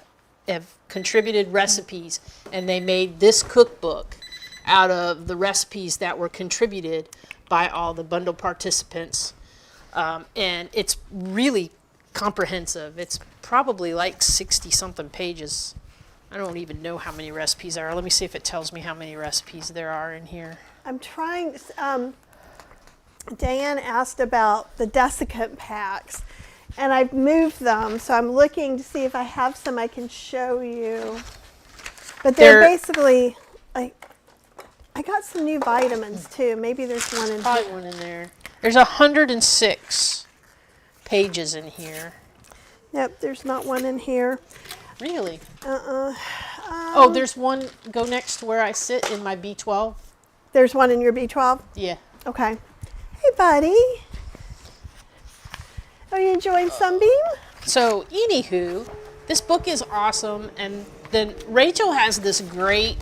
contributed recipes, and they made this cookbook out of the recipes that were contributed by all the bundle participants. And it's really comprehensive. It's probably like 60-something pages. I don't even know how many recipes there are. Let me see if it tells me how many recipes there are in here. I'm trying. Diane asked about the desiccant packs, and I've moved them, so I'm looking to see if I have some I can show you. But they're basically like, I got some new vitamins too. Maybe there's one in Probably here. one in there. There's 106 pages in here. Nope, there's not one in here. Really? Oh, there's one. Go next to where I sit in my B12. There's one in your B12? Yeah. Okay. Hey, buddy. Are you enjoying Sunbeam? So, anywho, this book is awesome. And then Rachel has this great,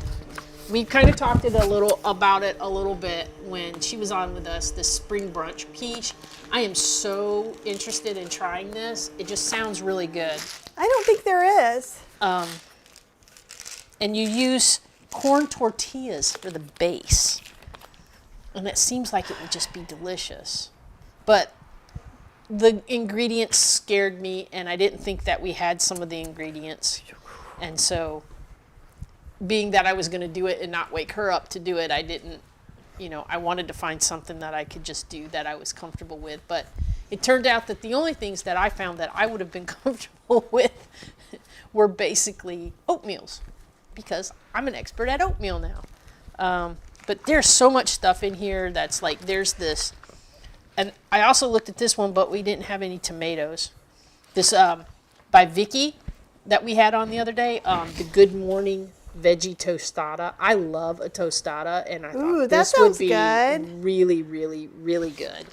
we kind of talked about it a little bit when she was on with us, this spring brunch quiche. I am so interested in trying this. It just sounds really good. I don't think there is. And you use corn tortillas for the base. And it seems like it would just be delicious. But the ingredients scared me, and I didn't think that we had some of the ingredients. And so, being that I was going to do it and not wake her up to do it, I didn't, I wanted to find something that I could just do that I was comfortable with. But it turned out that the only things that I found that I would have been comfortable with were basically oatmeals. because I'm an expert at oatmeal now. But there's so much stuff in here that's like, there's this, and I also looked at this one, but we didn't have any tomatoes. This by Vicky that we had on the other day, the Good Morning Veggie Tostada. I love a tostada, and I thought this would be really, really, really good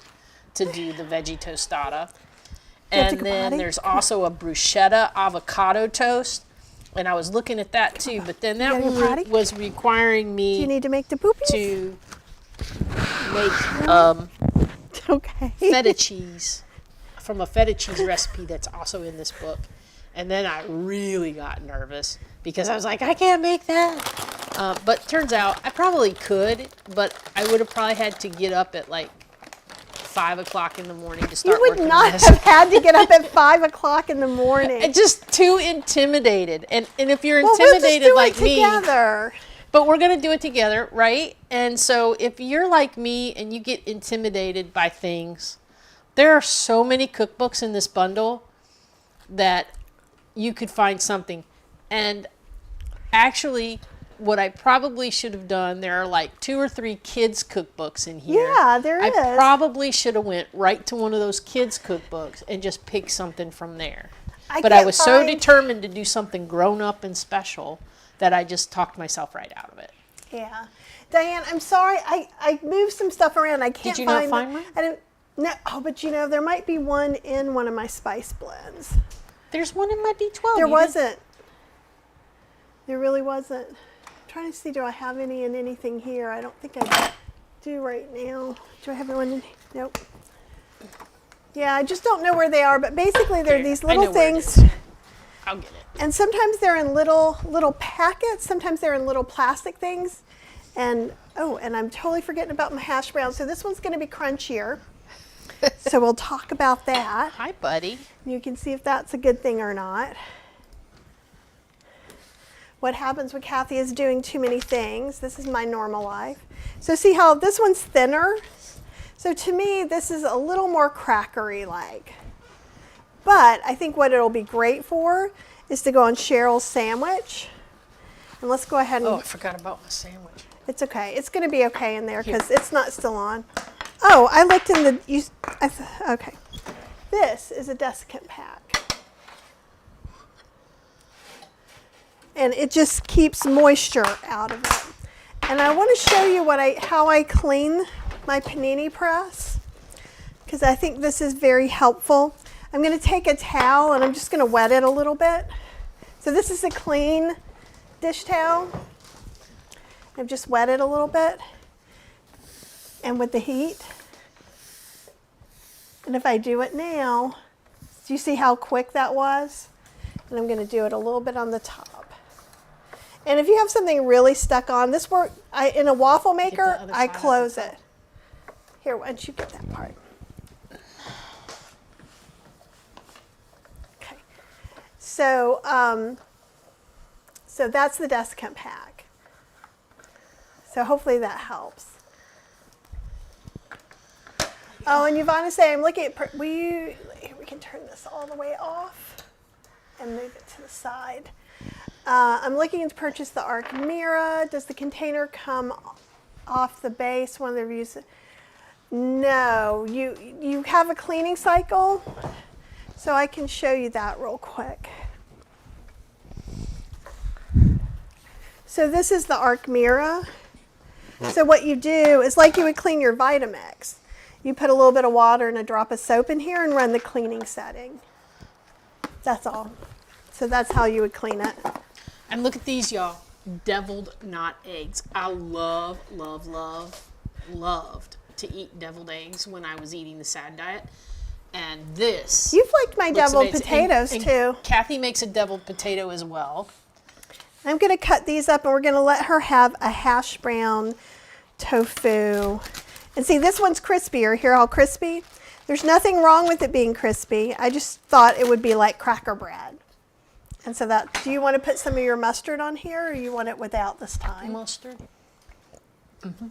to do the veggie tostada. And then there's also a bruschetta avocado toast. And I was looking at that too, but then that one was requiring me. Do you need to make the poopies? To make okay. feta cheese from a feta cheese recipe that's also in this book. And then I really got nervous because I was like, I can't make that. But turns out I probably could, but I would have probably had to get up at like 5 o'clock in the morning to start working. You would not have had to get up at 5 o'clock in the morning. And just too intimidated. And if you're intimidated like me, but we're going to do it together, right? And so if you're like me and you get intimidated by things, there are so many cookbooks in this bundle that you could find something. And actually, what I probably should have done, there are like 2 or 3 kids cookbooks in here. Yeah, there is. I probably should have went right to one of those kids cookbooks and just picked something from there. But I was so determined to do something grown up and special that I just talked myself right out of it. Yeah. Diane, I'm sorry. I moved some stuff around. I can't find. Did you not find one? I didn't. No. Oh, but you know, there might be one in one of my spice blends. There's one in my B12. There wasn't. There really wasn't. Trying to see, do I have any in anything here? I don't think I do right now. Do I have one in? Nope. Yeah, I just don't know where they are, but basically they're these little things. I'll get it. And sometimes they're in little packets. Sometimes they're in little plastic things. And and I'm totally forgetting about my hash brown. So this one's going to be crunchier. So we'll talk about that. Hi, buddy. You can see if that's a good thing or not. What happens when Kathy is doing too many things. This is my normal life. So see how this one's thinner? So to me, this is a little more crackery-like. But I think what it'll be great for is to go on Cheryl's sandwich. And let's go ahead and... Oh, I forgot about my sandwich. It's okay. It's going to be okay in there because it's not still on. Oh, I looked in the... okay. This is a desiccant pack. And it just keeps moisture out of it. And I want to show you how I clean my panini press, because I think this is very helpful. I'm going to take a towel and I'm just going to wet it a little bit. So this is a clean dish towel. I've just wet it a little bit. And with the heat. And if I do it now, do you see how quick that was? And I'm going to do it a little bit on the top. And if you have something really stuck on, this work in a waffle maker, I close it. Here, why don't you get that part? Okay. So, so that's the desiccant pack. So hopefully that helps. Oh, and Yvonne is saying, I'm looking at, we can turn this all the way off and move it to the side. I'm looking to purchase the Arc Mira. Does the container come off the base? One of the reviews. No, you have a cleaning cycle, so I can show you that real quick. So this is the Arc Mira. So what you do is like you would clean your Vitamix. You put a little bit of water and a drop of soap in here and run the cleaning setting. That's all. So that's how you would clean it. And look at these, y'all. Deviled knot eggs. I loved to eat deviled eggs when I was eating the SAD diet. And this. You've liked my deviled potatoes too. Kathy makes a deviled potato as well. I'm going to cut these up and we're going to let her have a hash brown tofu. And see, this one's crispier. Hear how crispy? There's nothing wrong with it being crispy. I just thought it would be like cracker bread. And so that, do you want to put some of your mustard on here or you want it without this time? Mustard. Mm-hmm.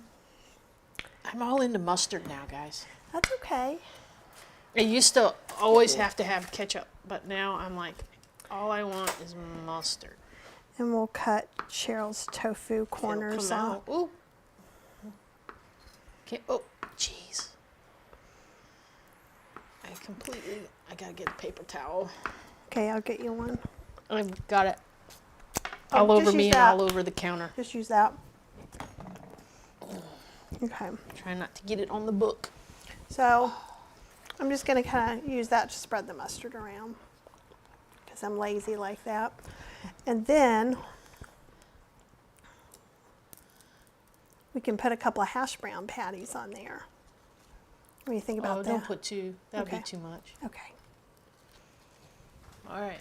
I'm all into mustard now, guys. That's okay. I used to always have to have ketchup, but now I'm like, all I want is mustard. And we'll cut Cheryl's tofu corners out. Ooh. Okay. Oh, jeez. I gotta get a paper towel. Okay, I'll get you one. I've got it all over me and all over the counter. Just use that. Okay. Try not to get it on the book. So I'm just going to kind of use that to spread the mustard around because I'm lazy like that. And then we can put a couple of hash brown patties on there. What do you think about that? Don't put two. That would be too much. Okay. All right.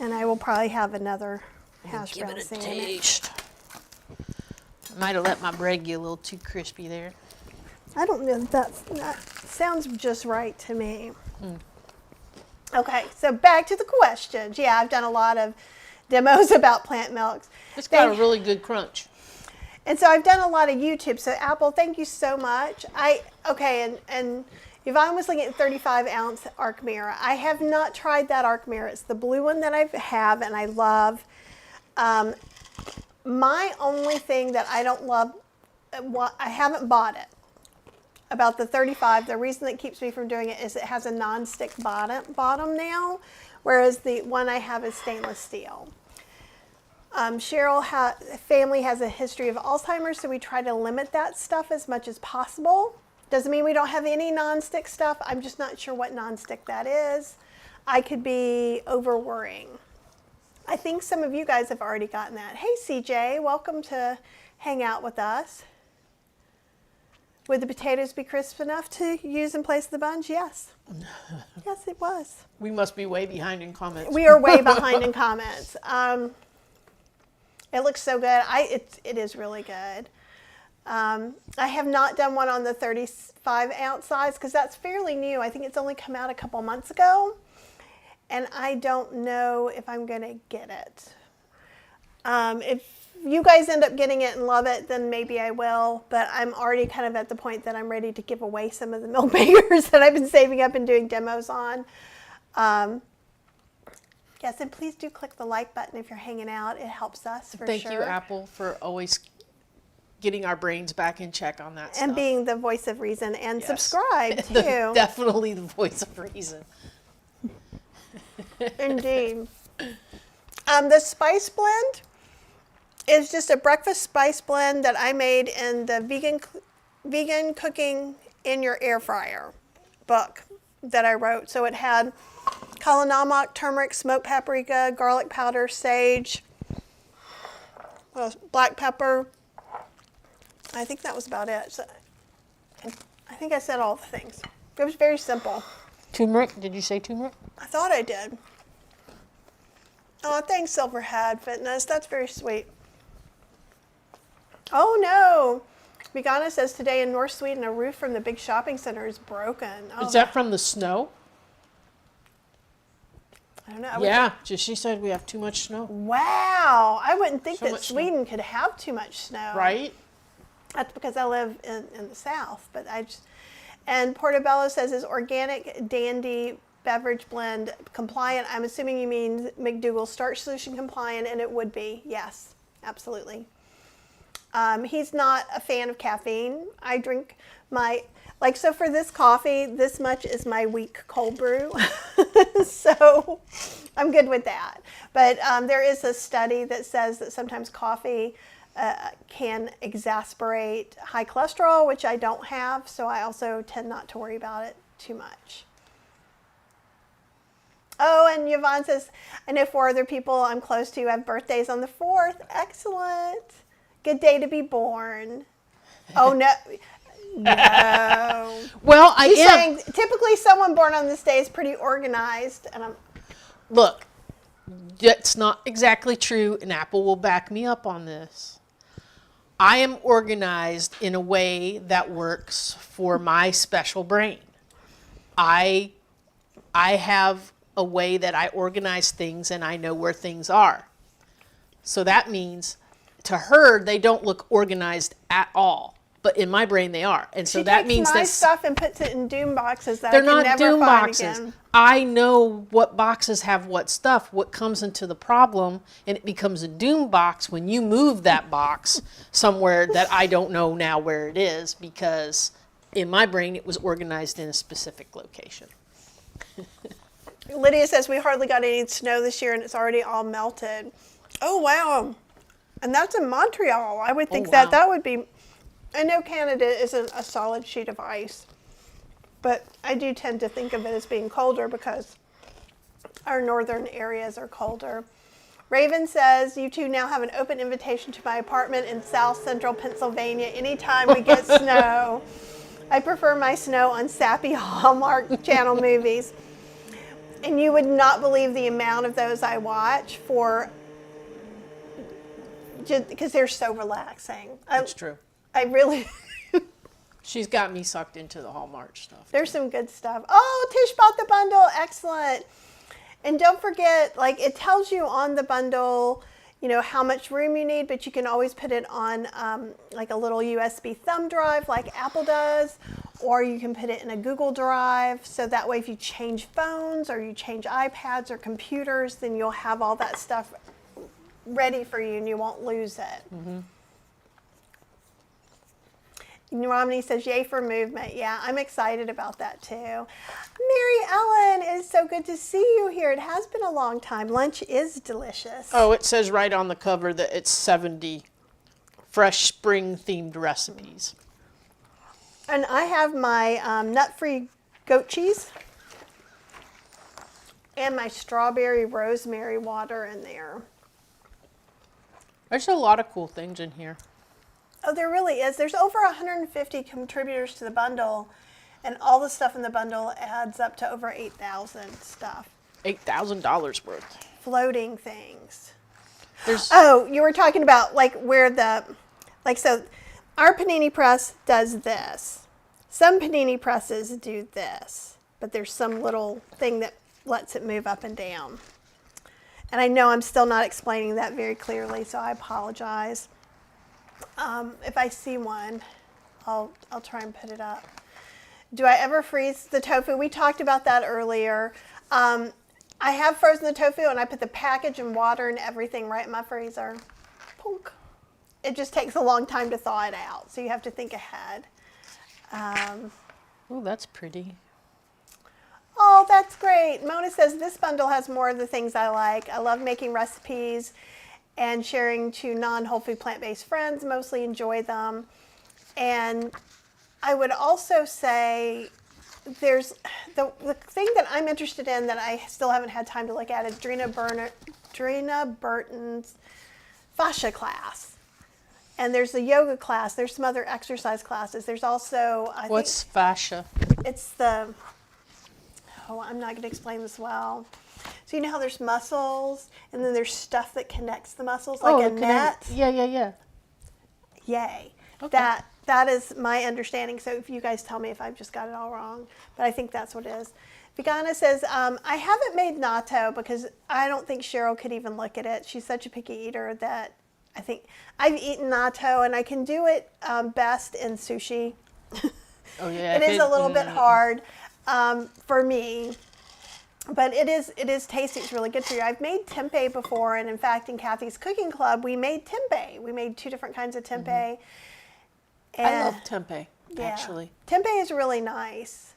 And I will probably have another hash brown Give it a sandwich. taste. I might have let my bread get a little too crispy there. I don't know. That sounds just right to me. Okay, so back to the questions. Yeah, I've done a lot of demos about plant milks. It's got a really good crunch. And so I've done a lot of YouTube. So Apple, thank you so much. And Yvonne was looking at 35-ounce arc mirror. I have not tried that arc mirror. It's the blue one that I have and I love. My only thing that I don't love, I haven't bought it, about the 35, the reason that keeps me from doing it is it has a non-stick bottom now, whereas the one I have is stainless steel. Cheryl family has a history of Alzheimer's, so we try to limit that stuff as much as possible. Doesn't mean we don't have any non-stick stuff. I'm just not sure what non-stick that is. I could be over worrying. I think some of you guys have already gotten that. Hey CJ, welcome to hang out with us. Would the potatoes be crisp enough to use in place of the buns? Yes. Yes, it was. We must be way behind in comments. We are way behind in comments. It looks so good. It is really good. I have not done one on the 35-ounce size because that's fairly new. I think it's only come out a couple months ago. And I don't know if I'm going to get it. If you guys end up getting it and love it, then maybe I will. But I'm already kind of at the point that I'm ready to give away some of the milk makers that I've been saving up and doing demos on. Yes, and please do click the like button if you're hanging out. It helps us for sure. Thank you, Apple, for always getting our brains back in check on that stuff. And being the voice of reason. And Yes. subscribe, too. Definitely the voice of reason. Indeed. The spice blend is just a breakfast spice blend that I made in the vegan cooking in your air fryer book that I wrote. So it had kalinamak, turmeric, smoked paprika, garlic powder, sage, black pepper. I think that was about it. So I think I said all the things. It was very simple. Turmeric? Did you say turmeric? I thought I did. Oh, thanks, Silverhead Fitness. That's very sweet. Oh, no. Vegana says today in North Sweden, a roof from the big shopping center is broken. Oh, Is that from the snow? I don't know. Yeah, she said we have too much snow. Wow. I wouldn't think So that much Sweden could have too much snow. Right? That's because I live in the South. But and Portobello says, is organic dandy beverage blend compliant? I'm assuming you mean McDougall starch solution compliant, and it would be. Yes, absolutely. He's not a fan of caffeine. I drink so for this coffee, this much is my weak cold brew. So I'm good with that. But there is a study that says that sometimes coffee can exasperate high cholesterol, which I don't have. So I also tend not to worry about it too much. Oh, and Yvonne says, I know 4 other people I'm close to have birthdays on the 4th. Excellent. Good day to be born. Oh, no. No. Well, He's saying typically someone born on this day is pretty organized. And Look, that's not exactly true, and Apple will back me up on this. I am organized in a way that works for my special brain. I have a way that I organize things and I know where things are. So that means to her, they don't look organized at all. but in my brain they are. And so She that takes means my that stuff and puts it in doom boxes that I they're can not never doom find boxes. again. I know what boxes have what stuff, what comes into the problem, and it becomes a doom box when you move that box somewhere that I don't know now where it is, because in my brain it was organized in a specific location. Lydia says we hardly got any snow this year and it's already all melted. Oh, wow. And that's in Montreal. I would think wow. that would be, I know Canada isn't a solid sheet of ice, but I do tend to think of it as being colder because our northern areas are colder. Raven says, you two now have an open invitation to my apartment in South Central Pennsylvania anytime we get snow. I prefer my snow on sappy Hallmark Channel movies. And you would not believe the amount of those I watch because they're so relaxing. That's true. I really... She's got me sucked into the Hallmark stuff. There's some good stuff. Oh, Tish bought the bundle. Excellent. And don't forget, like, it tells you on the bundle, you know, how much room you need, but you can always put it on like a little USB thumb drive like Apple does, or you can put it in a Google Drive. So that way if you change phones or you change iPads or computers, then you'll have all that stuff ready for you and you won't lose it. Mm-hmm. Romney says, yay for movement. Yeah, I'm excited about that too. Mary Ellen, it is so good to see you here. It has been a long time. Lunch is delicious. Oh, it says right on the cover that it's 70 fresh spring-themed recipes. And I have my nut-free goat cheese and my strawberry rosemary water in there. There's a lot of cool things in here. Oh, there really is. There's over 150 contributors to the bundle, and all the stuff in the bundle adds up to over 8,000 stuff. $8,000 worth. Floating things. There's Oh, you were talking about like where the, like, so our panini press does this. Some panini presses do this, but there's some little thing that lets it move up and down. And I know I'm still not explaining that very clearly, so I apologize. If I see one, I'll try and put it up. Do I ever freeze the tofu? We talked about that earlier. I have frozen the tofu and I put the package and water and everything right in my freezer. Punk. It just takes a long time to thaw it out, so you have to think ahead. oh, that's pretty. Oh, that's great. Mona says, this bundle has more of the things I like. I love making recipes and sharing to non-whole food plant-based friends. Mostly enjoy them. And I would also say there's the thing that I'm interested in that I still haven't had time to look at is Drina Burton's fascia class. And there's a yoga class. There's some other exercise classes. There's also, What's fascia? It's the, oh, I'm not going to explain this well. So you know how there's muscles and then there's stuff that connects the muscles, like a net? Yeah. Yay. Okay. That is my understanding. So if you guys tell me if I've just got it all wrong, but I think that's what it is. Vegana says, I haven't made natto because I don't think Cheryl could even look at it. She's such a picky eater that I think I've eaten natto and I can do it best in sushi. Oh yeah. It is a little bit hard for me. But it is tasty. It's really good for you. I've made tempeh before, and in fact, in Kathy's cooking club, we made tempeh. We made 2 different kinds of tempeh. Mm-hmm. I love tempeh, actually. Tempeh is really nice.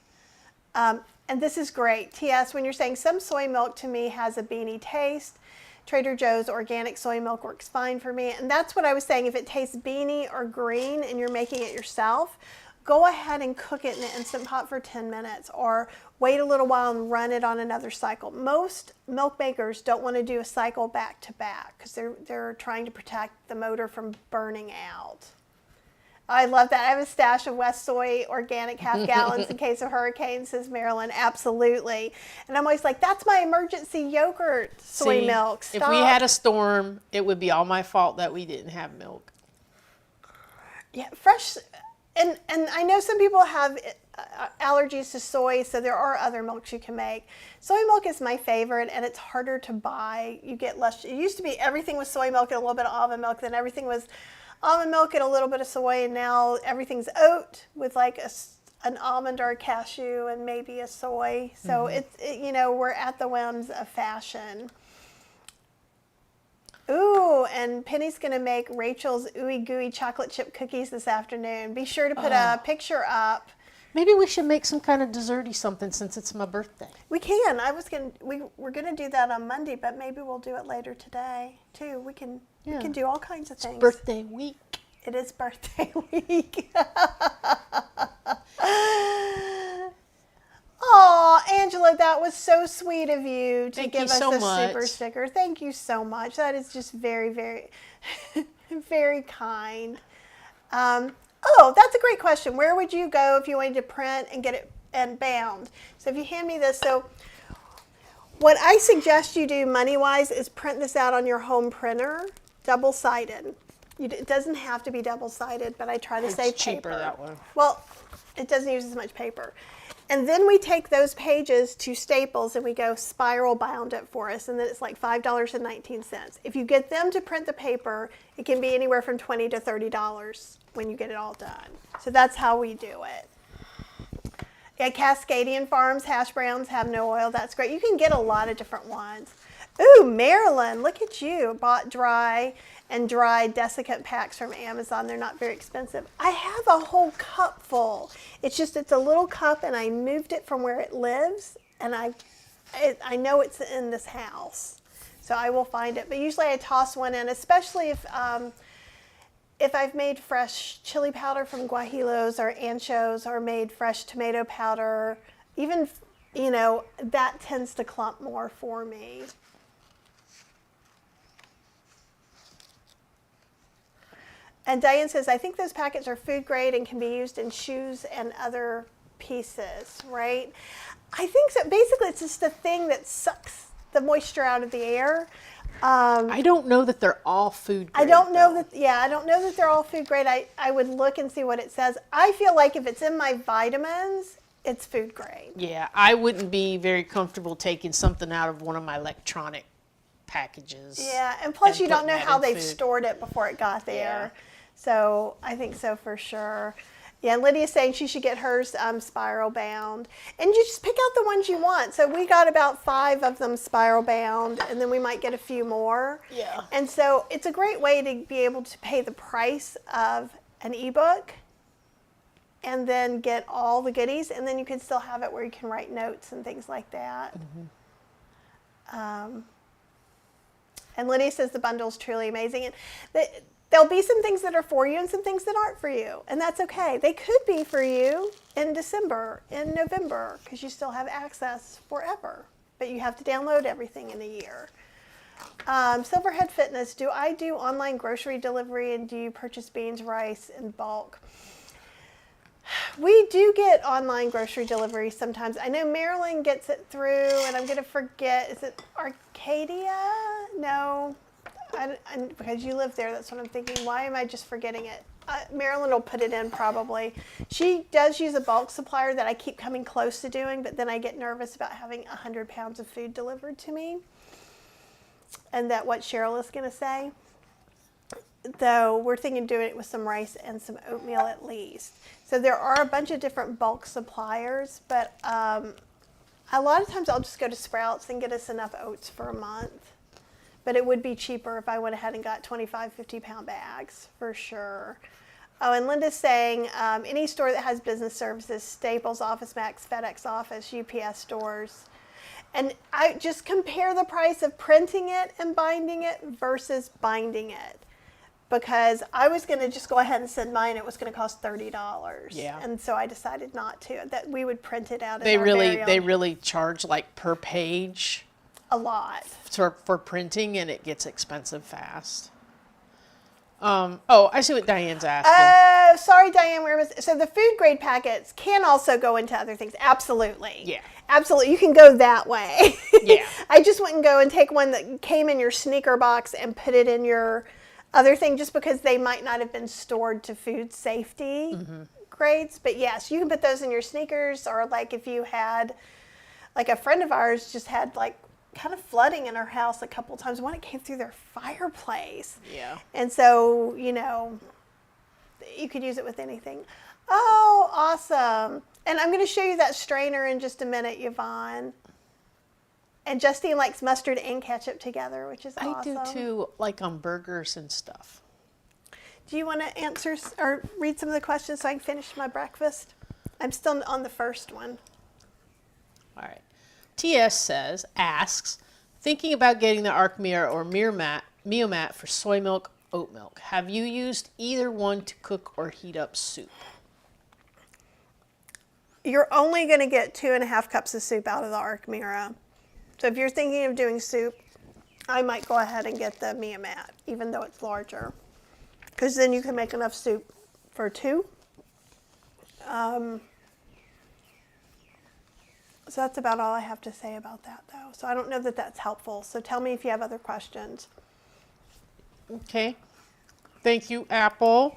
And this is great. T.S., when you're saying some soy milk to me has a beanie taste, Trader Joe's organic soy milk works fine for me. And that's what I was saying. If it tastes beanie or green and you're making it yourself, go ahead and cook it in the Instant Pot for 10 minutes or wait a little while and run it on another cycle. Most milk makers don't want to do a cycle back to back because they're trying to protect the motor from burning out. I love that. I have a stash of West Soy organic half gallons in case of hurricanes, says Marilyn. Absolutely. And I'm always like, that's my emergency yogurt soy milk. Stop. If we had a storm, it would be all my fault that we didn't have milk. Yeah, fresh. And I know some people have allergies to soy, so there are other milks you can make. Soy milk is my favorite, and it's harder to buy. You get less. It used to be everything was soy milk and a little bit of almond milk, then everything was almond milk and a little bit of soy, and now everything's oat with like an almond or a cashew and maybe a soy. So we're at the whims of fashion. Ooh, and Penny's going to make Rachel's ooey gooey chocolate chip cookies this afternoon. Be sure to put a picture up. Maybe we should make some kind of desserty something since it's my birthday. We can. We're going to do that on Monday, but maybe we'll do it later today too. We can do all kinds of things. It's birthday week. It is birthday week. Oh, Angela, that was so sweet of you to give us a super sticker. Thank you so much. That is just very, very, very kind. Oh, that's a great question. Where would you go if you wanted to print and get it and bound? So if you hand me this, so what I suggest you do money-wise is print this out on your home printer, double-sided. It doesn't have to be double-sided, but I try to save paper. It's cheaper that way. Well, it doesn't use as much paper. And then we take those pages to Staples and we go spiral bound it for us, and then it's like $5.19. If you get them to print the paper, it can be anywhere from $20 to $30 when you get it all done. So that's how we do it. Yeah, Cascadian Farms hash browns have no oil. That's great. You can get a lot of different ones. Ooh, Marilyn, look at you. Bought dry and dried desiccant packs from Amazon. They're not very expensive. I have a whole cup full. It's a little cup, and I moved it from where it lives, and I know it's in this house, so I will find it. But usually I toss one in, especially if I've made fresh chili powder from guajilos or anchos, or made fresh tomato powder. Even, that tends to clump more for me. And Diane says, I think those packets are food grade and can be used in shoes and other pieces, right? I think so. Basically, it's just a thing that sucks the moisture out of the air. I don't know that they're all food grade. I don't know that they're all food grade. I would look and see what it says. I feel like if it's in my vitamins, it's food grade. Yeah, I wouldn't be very comfortable taking something out of one of my electronic packages. Yeah, and plus you don't know how they've stored it before it got there. Yeah. So I think so for sure. Yeah, and Lydia's saying she should get hers spiral bound. And you just pick out the ones you want. So we got about 5 of them spiral bound, and then we might get a few more. Yeah. And so it's a great way to be able to pay the price of an ebook and then get all the goodies, and then you can still have it where you can write notes and things like that. Mm-hmm. And Lydia says the bundle's truly amazing. And there'll be some things that are for you and some things that aren't for you, and that's okay. They could be for you in December, in November, because you still have access forever, but you have to download everything in a year. Silverhead Fitness, do I do online grocery delivery, and do you purchase beans, rice in bulk? We do get online grocery delivery sometimes. I know Marilyn gets it through, and I'm going to forget, is it Arcadia? No. Because you live there, that's what I'm thinking. Why am I just forgetting it? Marilyn will put it in probably. She does use a bulk supplier that I keep coming close to doing, but then I get nervous about having 100 pounds of food delivered to me. And that what Cheryl is going to say. Though we're thinking of doing it with some rice and some oatmeal at least. So there are a bunch of different bulk suppliers, but a lot of times I'll just go to Sprouts and get us enough oats for a month. But it would be cheaper if I went ahead and got 25, 50-pound bags, for sure. Oh, and Linda's saying any store that has business services, Staples, Office Max, FedEx Office, UPS stores. And I just compare the price of printing it and binding it versus binding it. Because I was going to just go ahead and send mine. It was going to cost $30. Yeah. And so I decided not to. That we would print it out. They really charge like per page. A lot. For printing, and it gets expensive fast. I see what Diane's asking. Sorry, Diane. So the food grade packets can also go into other things. Absolutely. Yeah. Absolutely. You can go that way. Yeah. I just wouldn't go and take one that came in your sneaker box and put it in your other thing, just because they might not have been stored to food safety grades. But yes, you can put those in your sneakers, or like if you had, like a friend of ours just had like kind of flooding in our house a couple times. One, it came through their fireplace. Yeah. And so, you know, you could use it with anything. Oh, awesome. And I'm going to show you that strainer in just a minute, Yvonne. And Justine likes mustard and ketchup together, which is awesome. I do too, like on burgers and stuff. Do you want to answer or read some of the questions so I can finish my breakfast? I'm still on the first one. All right. TS asks, thinking about getting the Arc Mirror or Mio Mat for soy milk, oat milk. Have you used either one to cook or heat up soup? You're only going to get 2.5 cups of soup out of the Arc Mirror. So if you're thinking of doing soup, I might go ahead and get the Mio Mat, even though it's larger. Because then you can make enough soup for 2. So that's about all I have to say about that, though. So I don't know that that's helpful. So tell me if you have other questions. Okay. Thank you, Apple,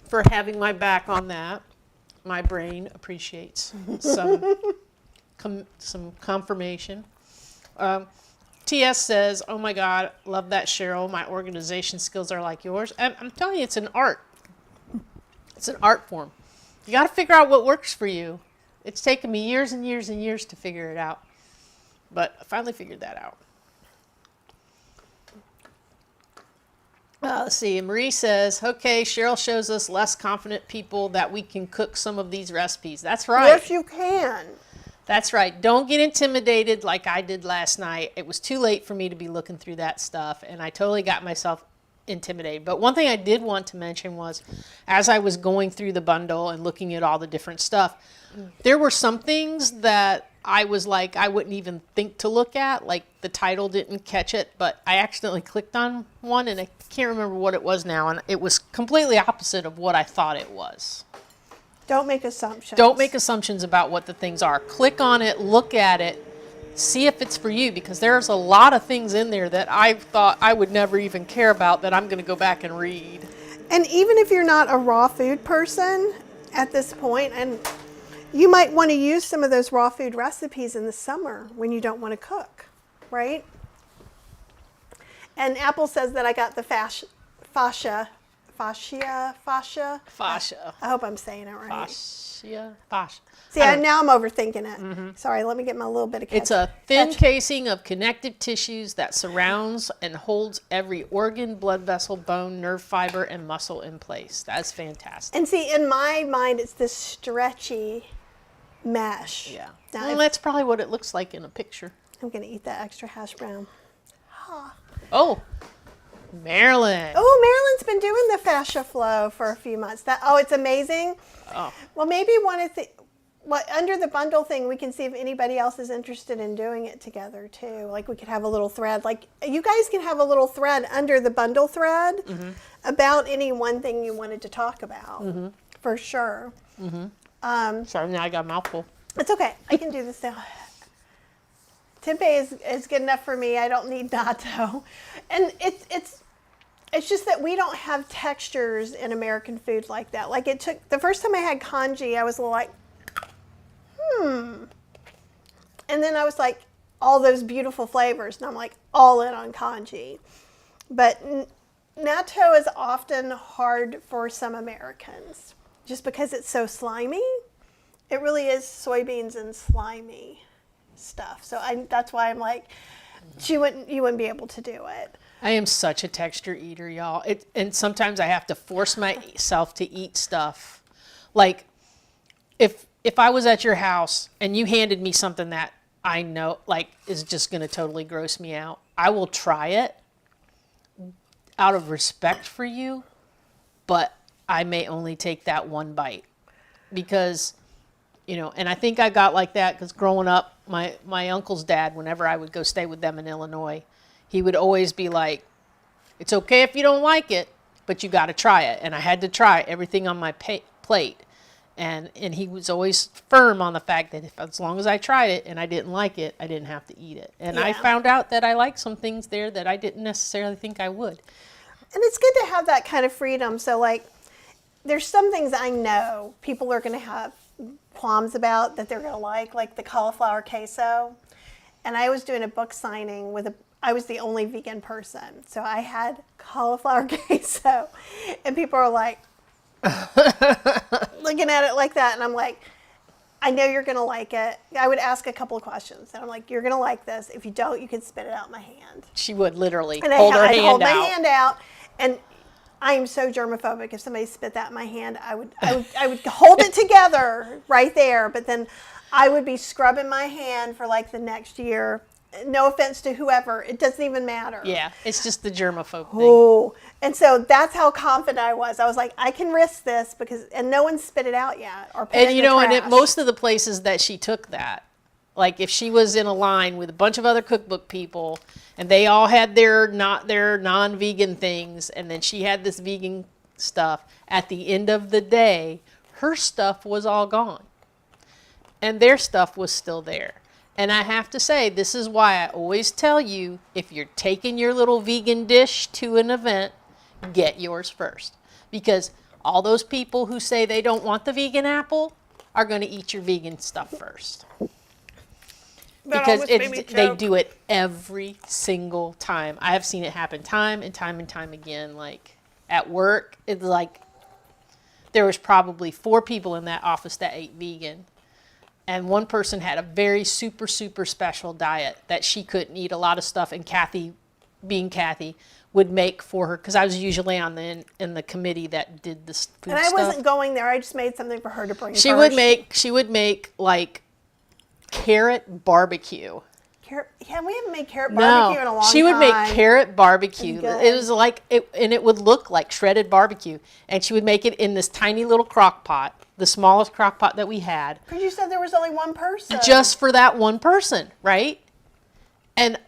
for having my back on that. My brain appreciates some confirmation. TS says, oh my God, love that, Cheryl. My organization skills are like yours. And I'm telling you, it's an art. It's an art form. You got to figure out what works for you. It's taken me years and years and years to figure it out. But I finally figured that out. Let's see. Marie says, okay, Cheryl shows us less confident people that we can cook some of these recipes. That's right. Yes, you can. That's right. Don't get intimidated like I did last night. It was too late for me to be looking through that stuff, and I totally got myself intimidated. But one thing I did want to mention was, as I was going through the bundle and looking at all the different stuff, there were some things that I was like, I wouldn't even think to look at, like the title didn't catch it, but I accidentally clicked on one, and I can't remember what it was now, and it was completely opposite of what I thought it was. Don't make assumptions. Don't make assumptions about what the things are. Click on it, look at it, see if it's for you, because there's a lot of things in there that I thought I would never even care about that I'm going to go back and read. And even if you're not a raw food person at this point, and you might want to use some of those raw food recipes in the summer when you don't want to cook, right? And Apple says that I got the fascia. I hope I'm saying it right. Fascia. See, now I'm overthinking it. Mm-hmm. Sorry, let me get my little bit of ketchup. It's a thin casing of connective tissues that surrounds and holds every organ, blood vessel, bone, nerve fiber, and muscle in place. That's fantastic. And see, in my mind, it's this stretchy mesh. Yeah. Now, well, that's probably what it looks like in a picture. I'm going to eat that extra hash brown. Oh, Marilyn. Oh, Marilyn's been doing the fascia flow for a few months. It's amazing. Oh. Well, maybe under the bundle thing, we can see if anybody else is interested in doing it together too. Like we could have a little thread. Like you guys can have a little thread under the bundle thread about any one thing you wanted to talk about, for sure. Sorry, now I got a mouthful. It's okay. I can do this now. Tempeh is good enough for me. I don't need natto. And it's just that we don't have textures in American food like that. Like the first time I had congee, I was like, And then I was like, all those beautiful flavors. And I'm like, all in on congee. But natto is often hard for some Americans just because it's so slimy. It really is soybeans and slimy stuff. So that's why I'm like, you wouldn't be able to do it. I am such a texture eater, y'all. And sometimes I have to force myself to eat stuff. Like, if I was at your house and you handed me something that I know, like, is just going to totally gross me out, I will try it out of respect for you, but I may only take that one bite. Because, and I think I got like that because growing up, my uncle's dad, whenever I would go stay with them in Illinois, he would always be like, it's okay if you don't like it, but you got to try it. And I had to try everything on my plate. And he was always firm on the fact that as long as I tried it and I didn't like it, I didn't have to eat it. And I found out that I like some things there that I didn't necessarily think I would. And it's good to have that kind of freedom. So, like, there's some things I know people are going to have qualms about that they're going to like the cauliflower queso. and I was doing a book signing I was the only vegan person. So I had cauliflower queso, and people are like looking at it like that. And I'm like, I know you're going to like it. I would ask a couple of questions. And I'm like, you're going to like this. If you don't, you can spit it out in my hand. She would literally And hold her I'd hand hold out. my hand out. And I am so germophobic. If somebody spit that in my hand, I would hold it together right there. But then I would be scrubbing my hand for like the next year. No offense to whoever. It doesn't even matter. Yeah, it's just the germaphobe thing. Oh, and so that's how confident I was. I was like, I can risk this and no one spit it out yet or put it in the trash. And at most of the places that she took that, like if she was in a line with a bunch of other cookbook people and they all had their non-vegan things, and then she had this vegan stuff, at the end of the day, her stuff was all gone and their stuff was still there. And I have to say, this is why I always tell you, if you're taking your little vegan dish to an event, get yours first. Because all those people who say they don't want the vegan apple are going to eat your vegan stuff first. Because they do it every single time. I have seen it happen time and time and time again. Like at work, it's like there was probably 4 people in that office that ate vegan. And one person had a very super, super special diet that she couldn't eat a lot of stuff. And Kathy, being Kathy, would make for her, because I was usually in the committee that did this food stuff. And I wasn't going there. I just made something for her to bring. She would make like carrot barbecue. Yeah, we haven't made carrot barbecue in a long time. She would make carrot barbecue. It was like and it would look like shredded barbecue. And she would make it in this tiny little crock pot, the smallest crock pot that we had. Because you said there was only one person. Just for that one person, right? And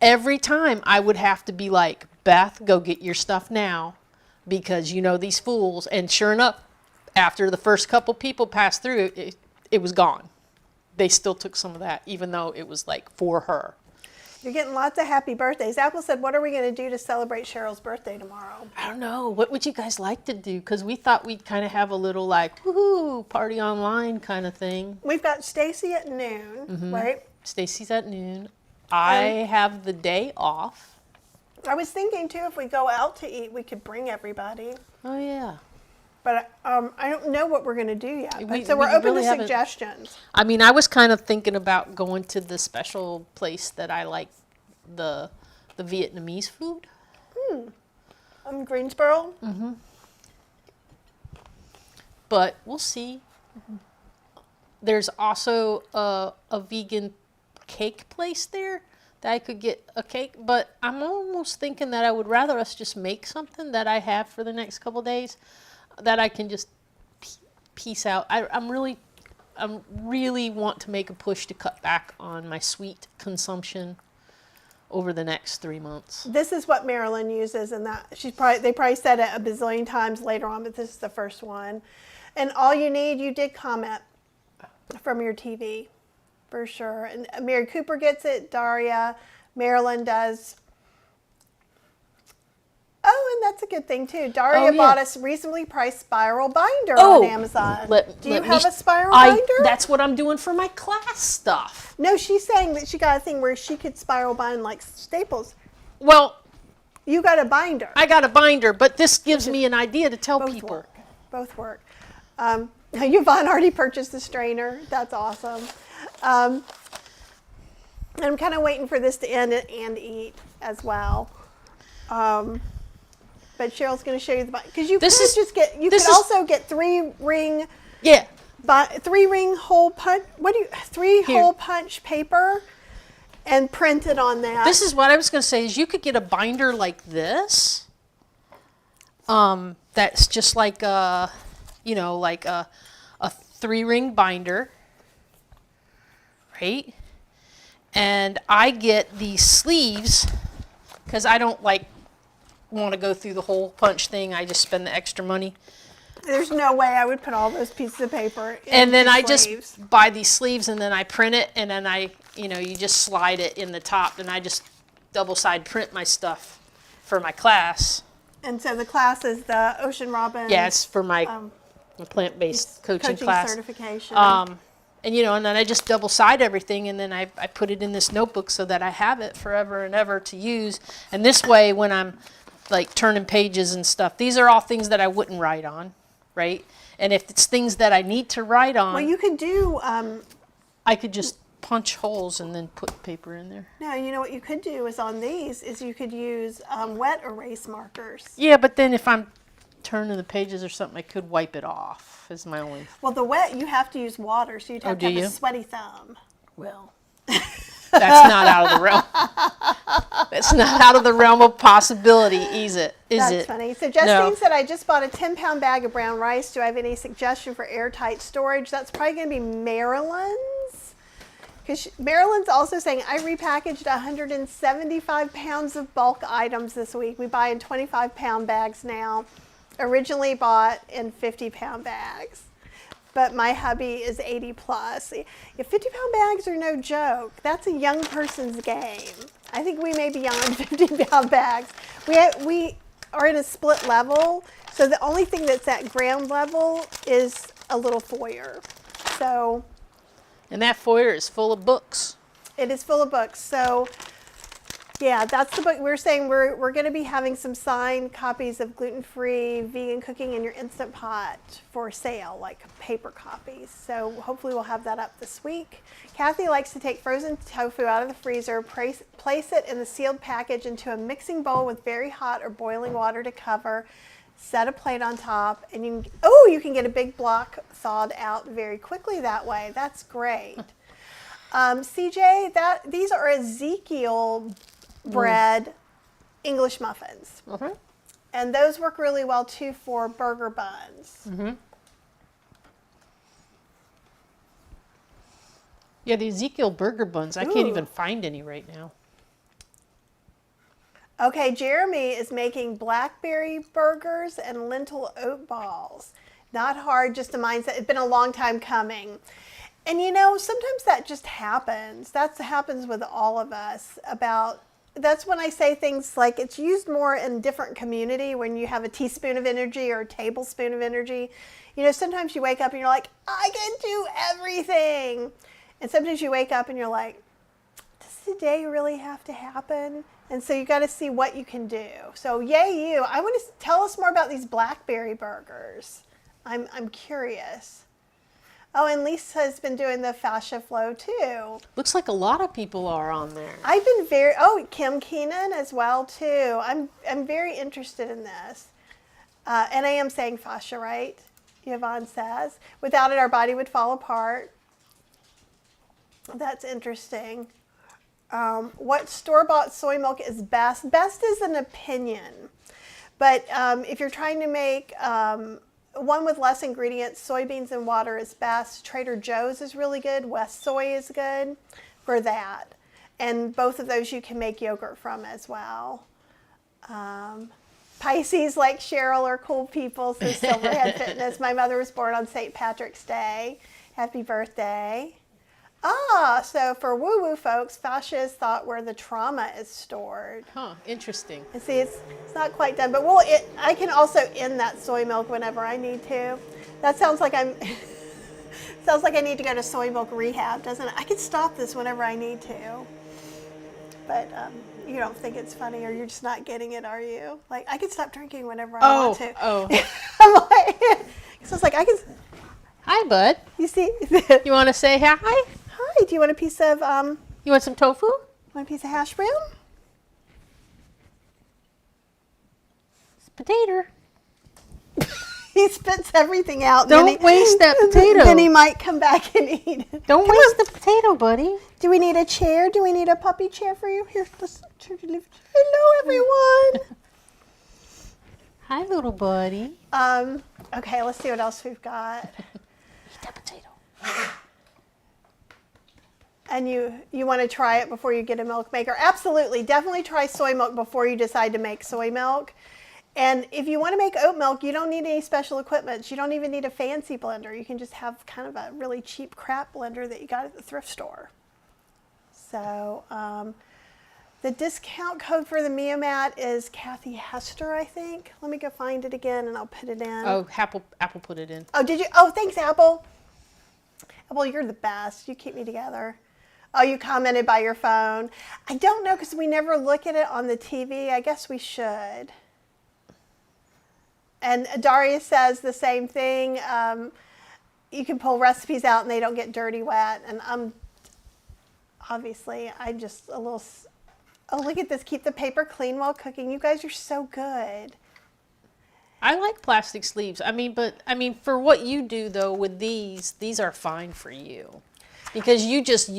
every time I would have to be like, Beth, go get your stuff now, because you know these fools. And sure enough, after the first couple people passed through, it was gone. They still took some of that, even though it was like for her. You're getting lots of happy birthdays. Apple said, what are we going to do to celebrate Cheryl's birthday tomorrow? I don't know. What would you guys like to do? Because we thought we'd kind of have a little like, woohoo, party online kind of thing. We've got Stacy at noon, right? Stacy's at noon. I have the day off. I was thinking, too, if we go out to eat, we could bring everybody. Oh, yeah. But I don't know what we're going to do yet. So we're we open really to haven't- suggestions. I mean, I was kind of thinking about going to the special place that I like, the Vietnamese food. Greensboro? But we'll see. There's also a vegan cake place there that I could get a cake. But I'm almost thinking that I would rather us just make something that I have for the next couple days that I can just piece out. I'm really want to make a push to cut back on my sweet consumption over the next 3 months. This is what Marilyn uses, and that they probably said it a bazillion times later on, but this is the first one. And all you need, you did comment from your TV, for sure. And Mary Cooper gets it, Daria, Marilyn does. Oh, and that's a good thing too. Daria bought us reasonably priced spiral binder on Amazon. Do you have a spiral binder? That's what I'm doing for my class stuff. No, she's saying that she got a thing where she could spiral bind like staples. Well, you got a binder. I got a binder, but this gives me an idea to tell people. Both work. Yvonne already purchased the strainer. That's awesome. I'm kind of waiting for this to end and eat as well. But Cheryl's going to show you the because you could also get 3-ring. Yeah. 3-ring hole punch. Hole punch paper, and print it on that. This is what I was going to say. Is you could get a binder like this. That's just like a 3-ring binder, right? And I get these sleeves because I don't want to go through the hole punch thing. I just spend the extra money. There's no way I would put all those pieces of paper in and then I sleeves. Just buy these sleeves, and then I print it, and then you just slide it in the top, and I just double side print my stuff for my class. And so the class is the Ocean Robin. Yeah, it's for my plant-based coaching class. Certification. And, and then I just double side everything, and then I put it in this notebook so that I have it forever and ever to use. And this way, when I'm like turning pages and stuff, these are all things that I wouldn't write on, right? And if it's things that I need to write on, Well, you could do. I could just punch holes and then put paper in there. No, you know what you could do is on these is you could use wet erase markers. Yeah, but then if I'm turning the pages or something, I could wipe it off. Is my only. Well, the wet you have to use water, so you'd have to have a sweaty thumb. Well, that's not out of the realm. That's not out of the realm of possibility, is it? That's funny. So Justine said, I just bought a 10-pound bag of brown rice. Do I have any suggestion for airtight storage? That's probably going to be Maryland's. Because Maryland's also saying, I repackaged 175 pounds of bulk items this week. We buy in 25-pound bags now. Originally bought in 50-pound bags. But my hubby is 80 plus. Yeah, 50-pound bags are no joke. That's a young person's game. I think we may be on 50-pound bags. We are in a split level, so the only thing that's at ground level is a little foyer. So, and that foyer is full of books. It is full of books. So, yeah, that's the book. We're saying we're going to be having some signed copies of gluten-free vegan cooking in your Instant Pot for sale, like paper copies. So hopefully we'll have that up this week. Kathy likes to take frozen tofu out of the freezer, place it in the sealed package into a mixing bowl with very hot or boiling water to cover, set a plate on top, and you can get a big block thawed out very quickly that way. That's great. CJ, these are Ezekiel bread English muffins. Mm-hmm. And those work really well too for burger buns. Mm-hmm. Yeah, the Ezekiel burger buns, I can't even find any right now. Okay, Jeremy is making blackberry burgers and lentil oat balls. Not hard, just a mindset. It's been a long time coming. And sometimes that just happens. That happens with all of us. That's when I say things like it's used more in different community when you have a teaspoon of energy or a tablespoon of energy. Sometimes you wake up and you're like, I can do everything. And sometimes you wake up and you're like, does the day really have to happen? And so you got to see what you can do. So yay you. I want to tell us more about these blackberry burgers. I'm curious. Oh, and Lisa's been doing the fascia flow too. Looks like a lot of people are on there. I've been Kim Keenan as well too. I'm very interested in this. And I am saying fascia right, Yvonne says. Without it, our body would fall apart. That's interesting. What store-bought soy milk is best? Best is an opinion. But if you're trying to make one with less ingredients, soybeans and water is best. Trader Joe's is really good. West Soy is good for that. And both of those you can make yogurt from as well. Pisces like Cheryl are cool people, so Silverhead Fitness. My mother was born on St. Patrick's Day. Happy birthday. So for woo-woo folks, fascia is thought where the trauma is stored. Huh, interesting. And see, it's not quite done, but I can also end that soy milk whenever I need to. That sounds like sounds like I need to go to soy milk rehab, doesn't it? I can stop this whenever I need to. But you don't think it's funny, or you're just not getting it, are you? Like, I can stop drinking whenever I want to. Oh. I'm like, so it's like, I can. Hi, bud. You see? You want to say hi? Hi, do you want a piece of, You want some tofu? Want a piece of hash brown? It's potato. He spits everything out. Don't waste that potato. Then he might come back and eat it. Don't waste the potato, buddy. Do we need a chair? Do we need a puppy chair for you? Here, hello, everyone. Hi, little buddy. Okay, let's see what else we've got. Eat that potato. And you want to try it before you get a milk maker? Absolutely. Definitely try soy milk before you decide to make soy milk. And if you want to make oat milk, you don't need any special equipment. You don't even need a fancy blender. You can just have kind of a really cheap crap blender that you got at the thrift store. So the discount code for the Meomat is Kathy Hester, I think. Let me go find it again and I'll put it in. Oh, Apple put it in. Oh, did you? Oh, thanks, Apple. Well, you're the best. You keep me together. Oh, you commented by your phone. I don't know because we never look at it on the TV. I guess we should. And Daria says the same thing. You can pull recipes out and they don't get dirty wet. And I'm just a little... Oh, look at this. Keep the paper clean while cooking. You guys are so good. I like plastic sleeves. I mean, for what you do though with these are fine for you. Because you just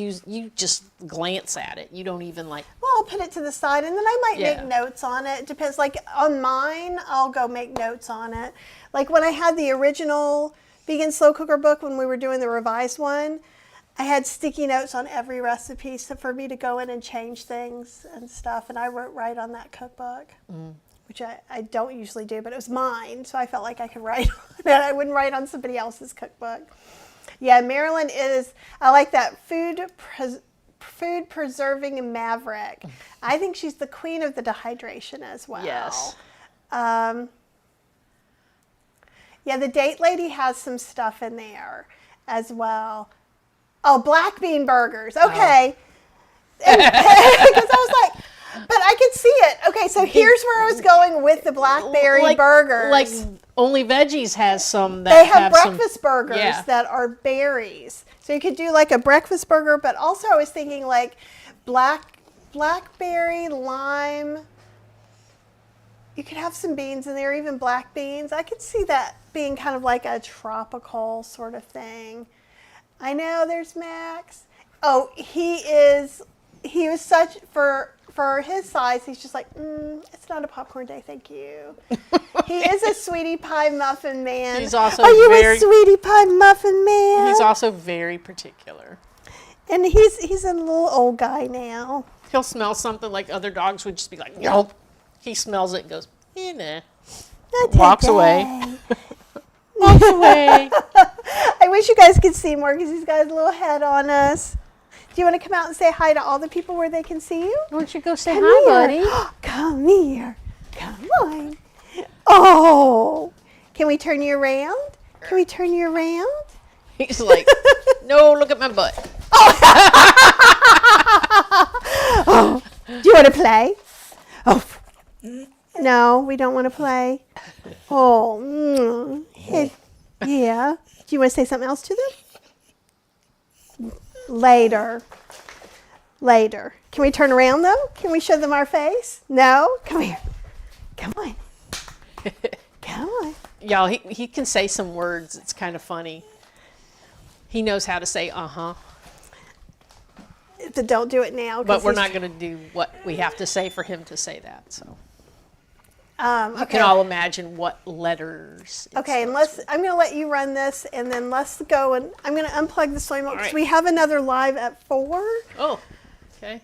glance at it. You don't even like... Well, I'll put it to the side and then I might make notes on it. Depends. Like on mine, I'll go make notes on it. Like when I had the original vegan slow cooker book, when we were doing the revised one, I had sticky notes on every recipe for me to go in and change things and stuff. And I wrote right on that cookbook, which I don't usually do, but it was mine. So I felt like I could write on it. I wouldn't write on somebody else's cookbook. Yeah, Marilyn is, I like that, food preserving maverick. I think she's the queen of the dehydration as well. Yes. Yeah, the date lady has some stuff in there as well. Oh, black bean burgers. Okay. Because I was like, but I could see it. Okay, so here's where I was going with the blackberry burgers. Like Only Veggies has some that they have breakfast burgers that are berries. So you could do like a breakfast burger, but also I was thinking like blackberry, lime. You could have some beans in there, even black beans. I could see that being kind of like a tropical sort of thing. I know, there's Max. Oh, he was such, for his size, he's just like, it's not a popcorn day, thank you. He is a sweetie pie muffin man. He's also a sweetie pie muffin man? He's also very particular. And he's a little old guy now. He'll smell something like other dogs would just be like, nope. He smells it and goes, nah. Walks away. Walks away. I wish you guys could see more because he's got his little head on us. Do you want to come out and say hi to all the people where they can see you? Why don't you go say hi, buddy? Come here. Come on. Oh. Can we turn you around? Can we turn you around? He's like, no, look at my butt. Oh. Do you want to play? Oh. No, we don't want to play. Oh. Yeah. Do you want to say something else to them? Later. Can we turn around though? Can we show them our face? No? Come here. Come on. Come on. Y'all, he can say some words. It's kind of funny. He knows how to say uh-huh. Don't do it now. But we're not going to do what we have to say for him to say that. So okay. You can all imagine what letters. Okay, I'm going to let you run this, and then let's go, and I'm going to unplug the soy milk because we have another live at 4. Oh, okay.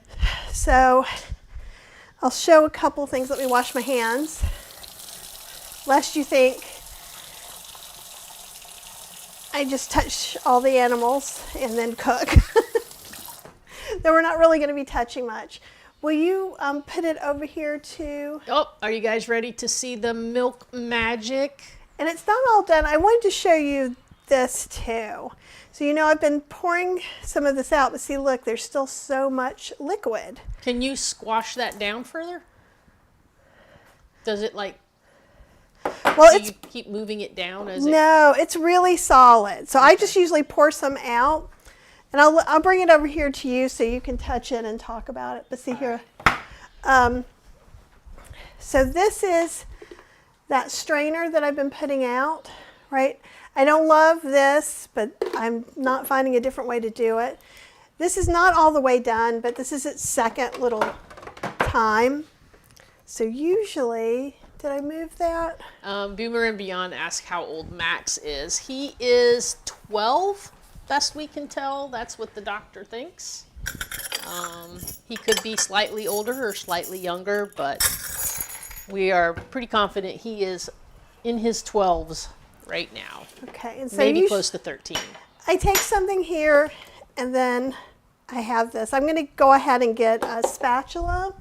So I'll show a couple things. Let me wash my hands, lest you think I just touch all the animals and then cook. Then we're not really going to be touching much. Will you put it over here too? Oh, are you guys ready to see the milk magic? And it's not all done. I wanted to show you this too. So you know I've been pouring some of this out, but see, look, there's still so much liquid. Can you squash that down further? Does it like... Well, you keep moving it down as No, it's really solid. So I just usually pour some out. And I'll bring it over here to you so you can touch it and talk about it. But see here. So this is that strainer that I've been putting out, right? I don't love this, but I'm not finding a different way to do it. This is not all the way done, but this is its second little time. So usually, did I move that? Boomer and Beyond asked how old Max is. He is 12. Best we can tell, that's what the doctor thinks. He could be slightly older or slightly younger, but we are pretty confident he is in his 12s right now. Okay, and so maybe close to 13. I take something here, and then I have this. I'm going to go ahead and get a spatula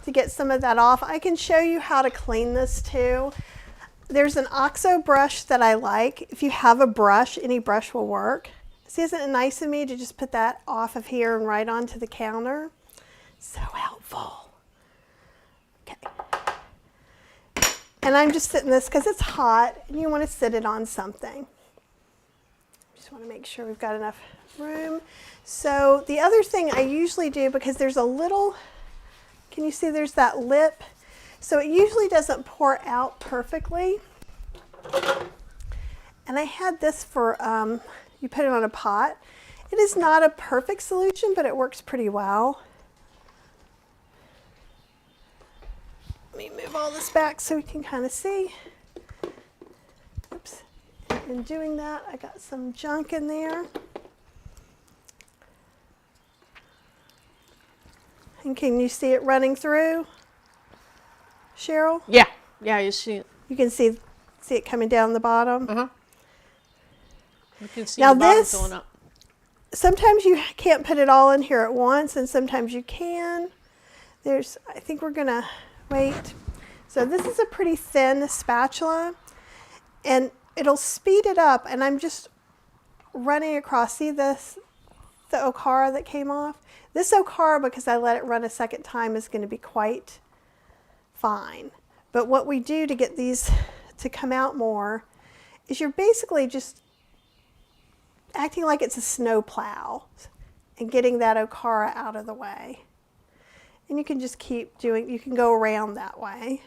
to get some of that off. I can show you how to clean this too. There's an OXO brush that I like. If you have a brush, any brush will work. See, isn't it nice of me to just put that off of here and right onto the counter? So helpful. Okay. And I'm just sitting this because it's hot and you want to sit it on something. Just want to make sure we've got enough room. So the other thing I usually do, because there's a little, can you see there's that lip? So it usually doesn't pour out perfectly. And I had this for, you put it on a pot. It is not a perfect solution, but it works pretty well. Let me move all this back so we can kind of see. Oops. In doing that, I got some junk in there. And can you see it running through, Cheryl? Yeah. Yeah, you see it. You can see it coming down the bottom. Uh-huh. You can see Now the bottom this, filling up. sometimes you can't put it all in here at once, and sometimes you can. I think we're gonna wait. So this is a pretty thin spatula, and it'll speed it up, and I'm just running across. See this, the okara that came off? This okara, because I let it run a second time, is going to be quite fine. But what we do to get these to come out more is you're basically just acting like it's a snow plow and getting that okara out of the way. And you can just keep doing, you can go around that way.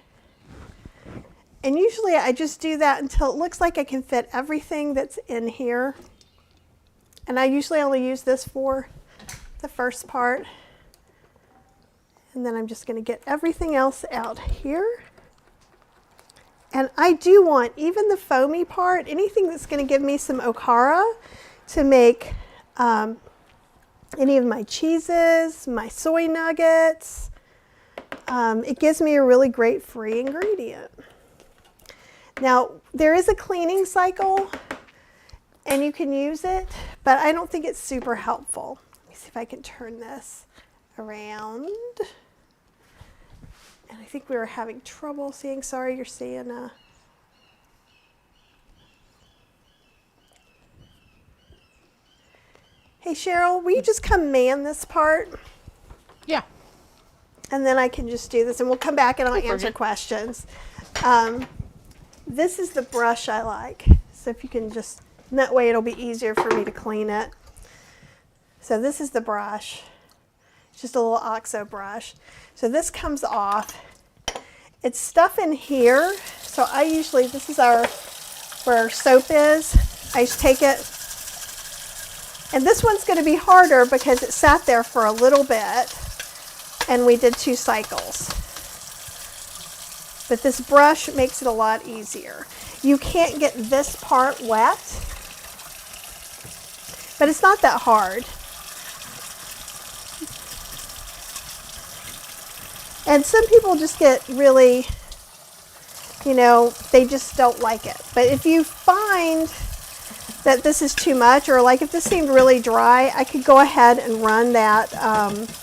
And usually I just do that until it looks like I can fit everything that's in here. And I usually only use this for the first part. And then I'm just going to get everything else out here. And I do want, even the foamy part, anything that's going to give me some okara to make any of my cheeses, my soy nuggets. It gives me a really great free ingredient. Now, there is a cleaning cycle, and you can use it, but I don't think it's super helpful. Let me see if I can turn this around. And I think we were having trouble seeing. Sorry, you're seeing Hey, Cheryl, will you just come man this part? Yeah. And then I can just do this, and we'll come back and I'll answer questions. This is the brush I like. So if you can just, that way it'll be easier for me to clean it. So this is the brush. It's just a little OXO brush. So this comes off. It's stuff in here. So I usually, this is where our soap is. I just take it. And this one's going to be harder because it sat there for a little bit and we did 2 cycles. But this brush makes it a lot easier. You can't get this part wet, but it's not that hard. And some people just get really, they just don't like it. But if you find that this is too much, or like if this seemed really dry, I could go ahead and run that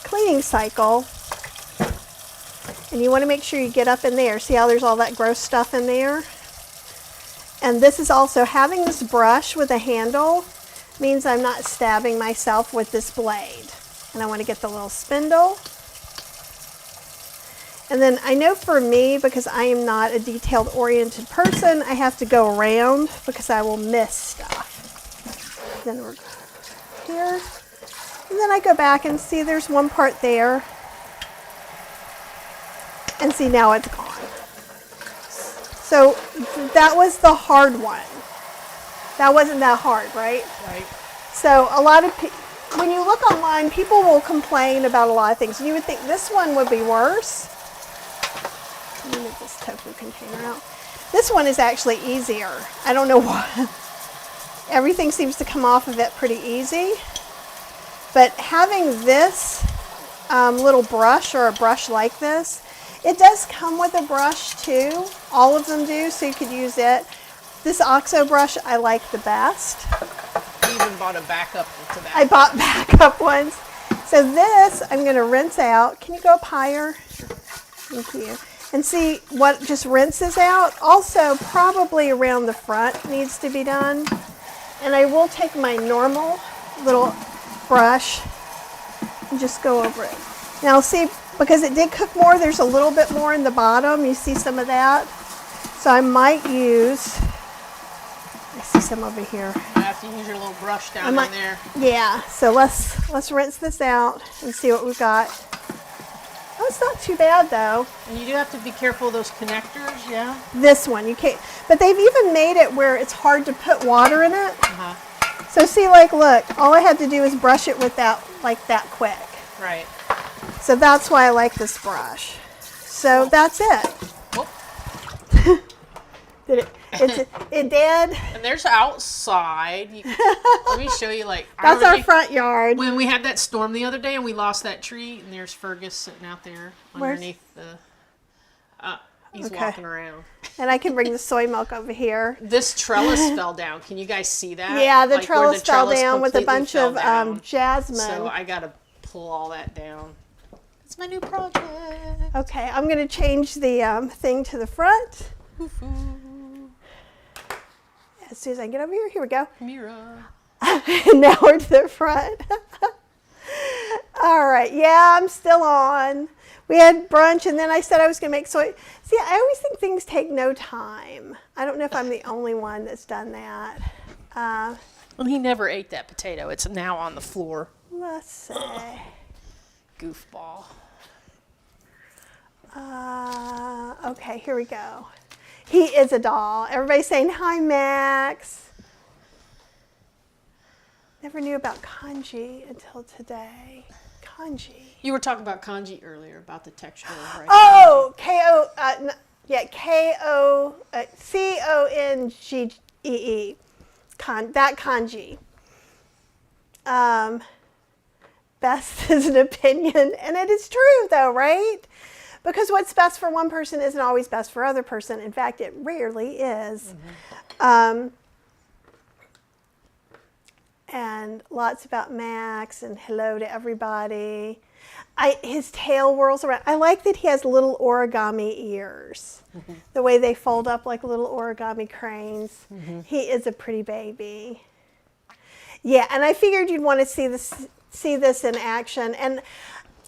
cleaning cycle. And you want to make sure you get up in there. See how there's all that gross stuff in there? And this is also, having this brush with a handle means I'm not stabbing myself with this blade. And I want to get the little spindle. And then I know for me, because I am not a detailed oriented person, I have to go around because I will miss stuff. Then we're here. And then I go back and see there's one part there. And see, now it's gone. So that was the hard one. That wasn't that hard, right? Right. So a lot of when you look online, people will complain about a lot of things. You would think this one would be worse. Let me get this tofu container out. This one is actually easier. I don't know why. Everything seems to come off of it pretty easy. But having this little brush, or a brush like this, it does come with a brush too. All of them do, so you could use it. This OXO brush I like the best. You even bought a backup to that. I bought backup ones. So this I'm going to rinse out. Can you go up higher? Thank you. And see what just rinses out. Also, probably around the front needs to be done. And I will take my normal little brush and just go over it. Now see, because it did cook more, there's a little bit more in the bottom. You see some of that? So I might use, I see some over here. You have to use your little brush down in there. Yeah, so let's rinse this out and see what we've got. Oh, it's not too bad though. And you do have to be careful of those connectors, yeah? This one, you can't, but they've even made it where it's hard to put water in it. So see, like, look, all I had to do is brush it with that, like that quick. Right. So that's why I like this brush. So that's it. Oh. It did. And there's outside. Let me show you, like. That's our front yard. When we had that storm the other day and we lost that tree, and there's Fergus sitting out there underneath the. He's walking around. And I can bring the soy milk over here. This trellis fell down. Can you guys see that? Yeah, the trellis fell down with a bunch of jasmine. So I got to pull all that down. It's my new project. Okay, I'm going to change the thing to the front. As soon as I get over here, here we go. Mira. And now we're to the front. All right, yeah, I'm still on. We had brunch, and then I said I was going to make soy. See, I always think things take no time. I don't know if I'm the only one that's done that. Well, he never ate that potato. It's now on the floor. Let's see. Goofball. Okay, here we go. He is a doll. Everybody's saying, hi, Max. Never knew about kanji until today. Kanji. You were talking about kanji earlier, about the texture of rice. Oh, C-O-N-G-E-E. That kanji. Best is an opinion, and it is true though, right? Because what's best for one person isn't always best for other person. In fact, it rarely is. And lots about Max and hello to everybody. His tail whirls around. I like that he has little origami ears. The way they fold up like little origami cranes. He is a pretty baby. Yeah, and I figured you'd want to see this in action. And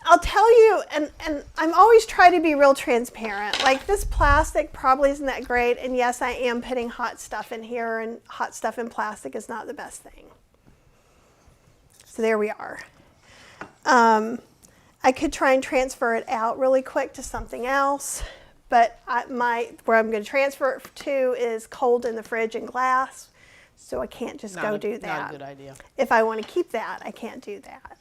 I'll tell you, and I'm always trying to be real transparent. Like, this plastic probably isn't that great. And yes, I am putting hot stuff in here, and hot stuff in plastic is not the best thing. So there we are. I could try and transfer it out really quick to something else, but where I'm going to transfer it to is cold in the fridge and glass, so I can't just go do that. Not a good idea. If I want to keep that, I can't do that.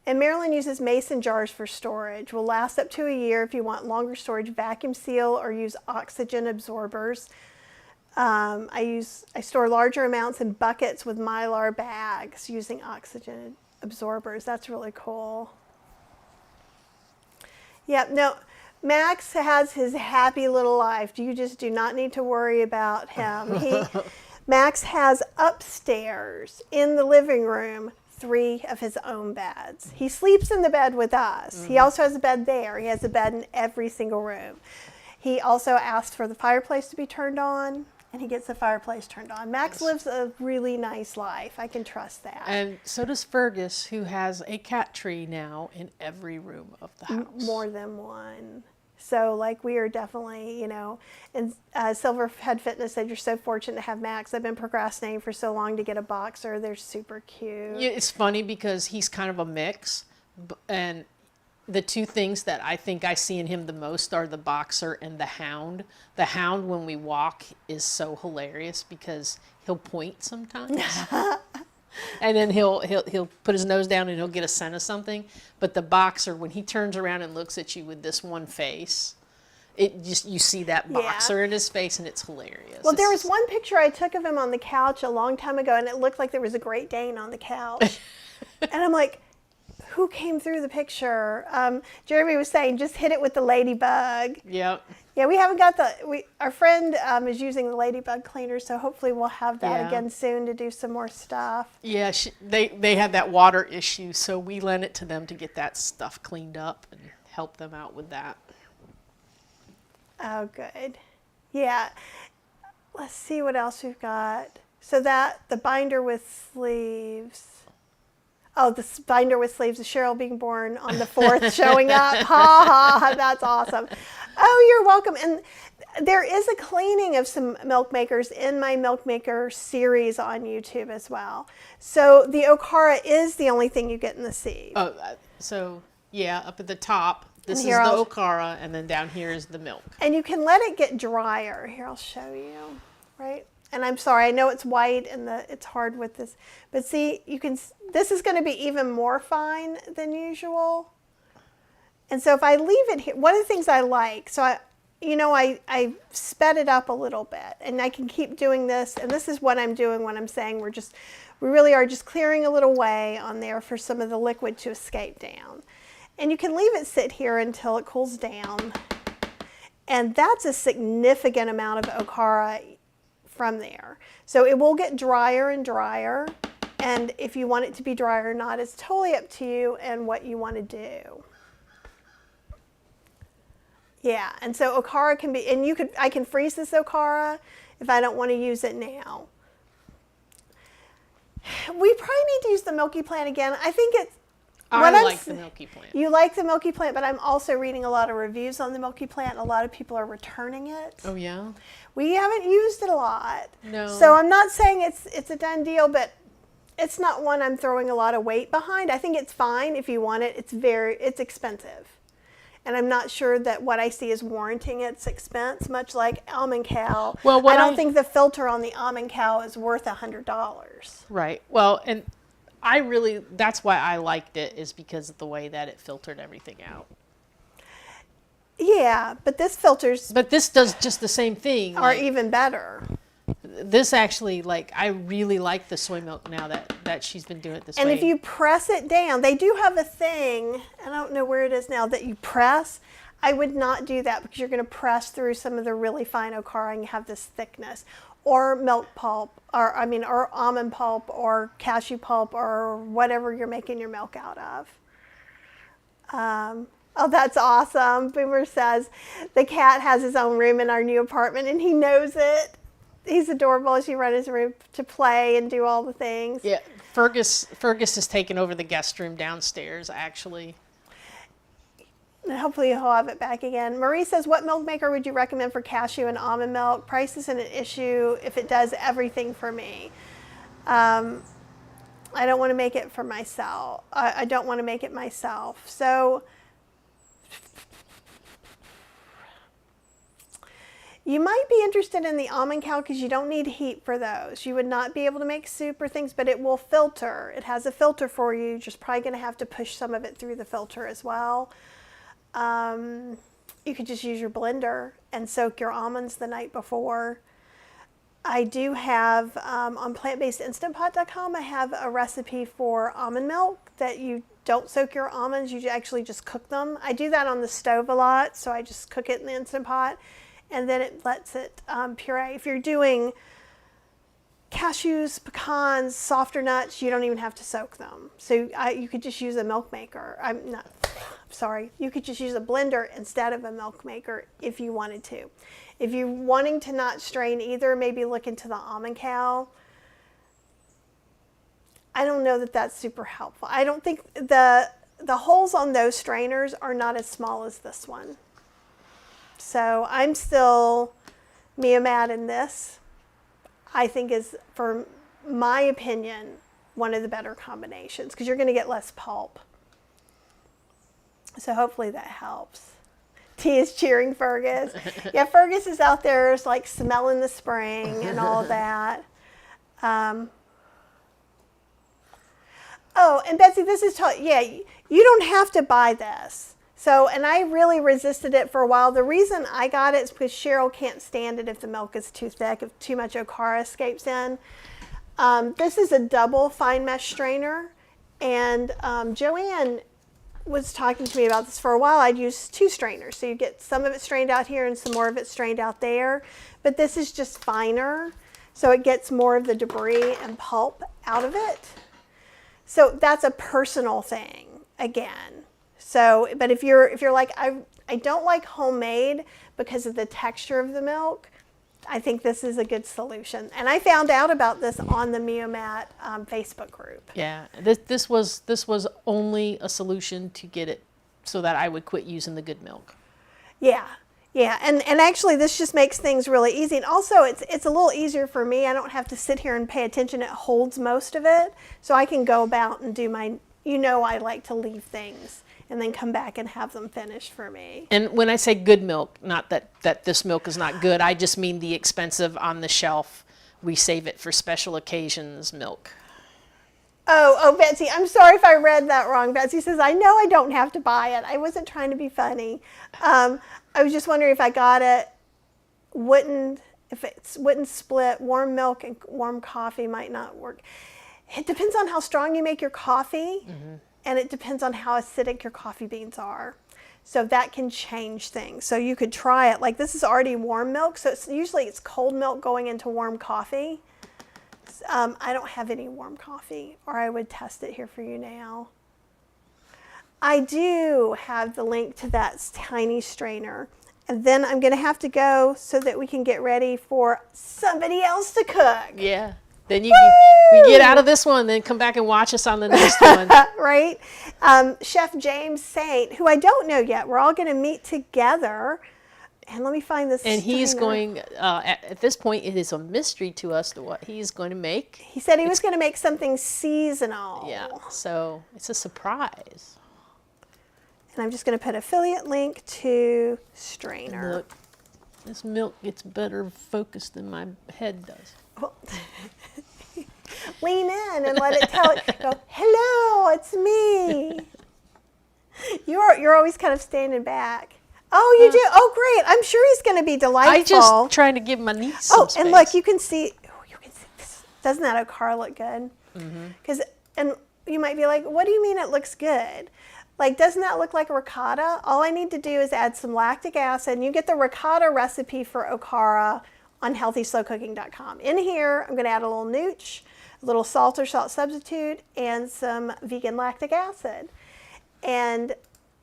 And Marilyn uses mason jars for storage. Will last up to a year if you want longer storage. Vacuum seal or use oxygen absorbers. I store larger amounts in buckets with Mylar bags using oxygen absorbers. That's really cool. Yep, no, Max has his happy little life. You just do not need to worry about him. Max has upstairs in the living room 3 of his own beds. He sleeps in the bed with us. He also has a bed there. He has a bed in every single room. He also asked for the fireplace to be turned on, and he gets the fireplace turned on. Max lives a really nice life. I can trust that. And so does Fergus, who has a cat tree now in every room of the house. More than one. So, like, we are definitely, you know, and Silverhead Fitness said, you're so fortunate to have Max. I've been procrastinating for so long to get a boxer. They're super cute. Yeah, it's funny because he's kind of a mix, and the two things that I think I see in him the most are the boxer and the hound. The hound, when we walk, is so hilarious because he'll point sometimes. And then he'll put his nose down and he'll get a scent of something. But the boxer, when he turns around and looks at you with this one face, you see that boxer in his face, and it's hilarious. Well, there was one picture I took of him on the couch a long time ago, and it looked like there was a Great Dane on the couch. And I'm like, who came through the picture? Jeremy was saying, just hit it with the ladybug. Yep. Yeah, we haven't got our friend is using the ladybug cleaner, so hopefully we'll have that again soon to do some more stuff. Yeah, they had that water issue, so we lent it to them to get that stuff cleaned up and help them out with that. Oh, good. Yeah. let's see what else we've got. So that, the binder with sleeves. Oh, the binder with sleeves of Cheryl being born on the 4th showing up. Ha ha, that's awesome. Oh, you're welcome. And there is a cleaning of some milk makers in my milk maker series on YouTube as well. So the okara is the only thing you get in the sieve. Oh, so yeah, up at the top, this is the okara, and then down here is the milk. And you can let it get drier. Here, I'll show you, right? And I'm sorry, I know it's white and it's hard with this, but see, you can. This is going to be even more fine than usual. And so if I leave it here, one of the things I like, so I sped it up a little bit, and I can keep doing this. And this is what I'm doing when I'm saying we really are just clearing a little way on there for some of the liquid to escape down. And you can leave it sit here until it cools down. And that's a significant amount of okara from there. So it will get drier and drier. And if you want it to be drier or not, it's totally up to you and what you want to do. Yeah, and so okara can be, and I can freeze this okara if I don't want to use it now. We probably need to use the milky plant again. I think it's, I like the milky plant. You like the milky plant, but I'm also reading a lot of reviews on the milky plant. A lot of people are returning it. Oh yeah? We haven't used it a lot. No. So I'm not saying it's a done deal, but it's not one I'm throwing a lot of weight behind. I think it's fine if you want it. It's expensive. And I'm not sure that what I see is warranting its expense, much like almond cow. Well, I don't think the filter on the almond cow is worth $100. Right. Well, and that's why I liked it, is because of the way that it filtered everything out. Yeah, but this filters... But this does just the same thing. Or even better. This actually, I really like the soy milk now that she's been doing it this way. And if you press it down, they do have a thing, I don't know where it is now, that you press. I would not do that because you're going to press through some of the really fine okara and you have this thickness. Or milk pulp, or almond pulp, or cashew pulp, or whatever you're making your milk out of. Oh, that's awesome. Boomer says, the cat has his own room in our new apartment and he knows it. He's adorable as you run his room to play and do all the things. Yeah, Fergus has taken over the guest room downstairs, actually. And hopefully he'll have it back again. Marie says, what milk maker would you recommend for cashew and almond milk? Price isn't an issue if it does everything for me. I don't want to make it for myself. I don't want to make it myself. So you might be interested in the almond cow because you don't need heat for those. You would not be able to make soup or things, but it will filter. It has a filter for you. You're just probably going to have to push some of it through the filter as well. You could just use your blender and soak your almonds the night before. I do have, on plantbasedinstantpot.com, I have a recipe for almond milk that you don't soak your almonds, you actually just cook them. I do that on the stove a lot, so I just cook it in the Instant Pot, and then it lets it puree. If you're doing cashews, pecans, softer nuts, you don't even have to soak them. So you could just use a milk maker. You could just use a blender instead of a milk maker if you wanted to. If you're wanting to not strain either, maybe look into the almond cow. I don't know that that's super helpful. I don't think the holes on those strainers are not as small as this one. So I'm still mad in this. I think is, for my opinion, one of the better combinations because you're going to get less pulp. So hopefully that helps. T is cheering Fergus. Yeah, Fergus is out there smelling the spring and all that. Oh, and Betsy, this is you don't have to buy this. So, and I really resisted it for a while. The reason I got it is because Cheryl can't stand it if the milk is too thick, if too much okara escapes in. This is a double fine mesh strainer, and Joanne was talking to me about this for a while. I'd use 2 strainers, so you get some of it strained out here and some more of it strained out there. But this is just finer, so it gets more of the debris and pulp out of it. So that's a personal thing again. So, but if you're like, I don't like homemade because of the texture of the milk, I think this is a good solution. And I found out about this on the Meomat Facebook group. Yeah, this was only a solution to get it so that I would quit using the good milk. Yeah. Yeah, and actually this just makes things really easy. And also it's a little easier for me. I don't have to sit here and pay attention. It holds most of it. So I can go about and do my, I like to leave things and then come back and have them finished for me. And when I say good milk, not that this milk is not good, I just mean the expensive on the shelf. We save it for special occasions milk. Oh, Betsy, I'm sorry if I read that wrong. Betsy says, I know I don't have to buy it. I wasn't trying to be funny. I was just wondering if I got it, wouldn't split. Warm milk and warm coffee might not work. It depends on how strong you make your coffee, and it depends on how acidic your coffee beans are. So that can change things. So you could try it. Like this is already warm milk, so usually it's cold milk going into warm coffee. I don't have any warm coffee, or I would test it here for you now. I do have the link to that tiny strainer. And then I'm going to have to go so that we can get ready for somebody else to cook. Yeah. Then you get out of this one, then come back and watch us on the next one. Right? Chef James Saint, who I don't know yet. We're all going to meet together. And let me find this And strainer. he's going, at this point, it is a mystery to us to what he's going to make. He said he was going to make something seasonal. Yeah, so it's a surprise. And I'm just going to put affiliate link to strainer. And look, this milk gets better focused than my head does. Well, lean in and let it tell it. Go, hello, it's me. You're always kind of standing back. Oh, you do? Oh, great. I'm sure he's going to be delightful. I just trying to give my niece some space. And look, you can see this. Doesn't that okara look good? And you might be like, what do you mean it looks good? Like, doesn't that look like a ricotta? All I need to do is add some lactic acid. And you get the ricotta recipe for okara on healthyslowcooking.com. In here, I'm going to add a little nooch, a little salt or salt substitute, and some vegan lactic acid. And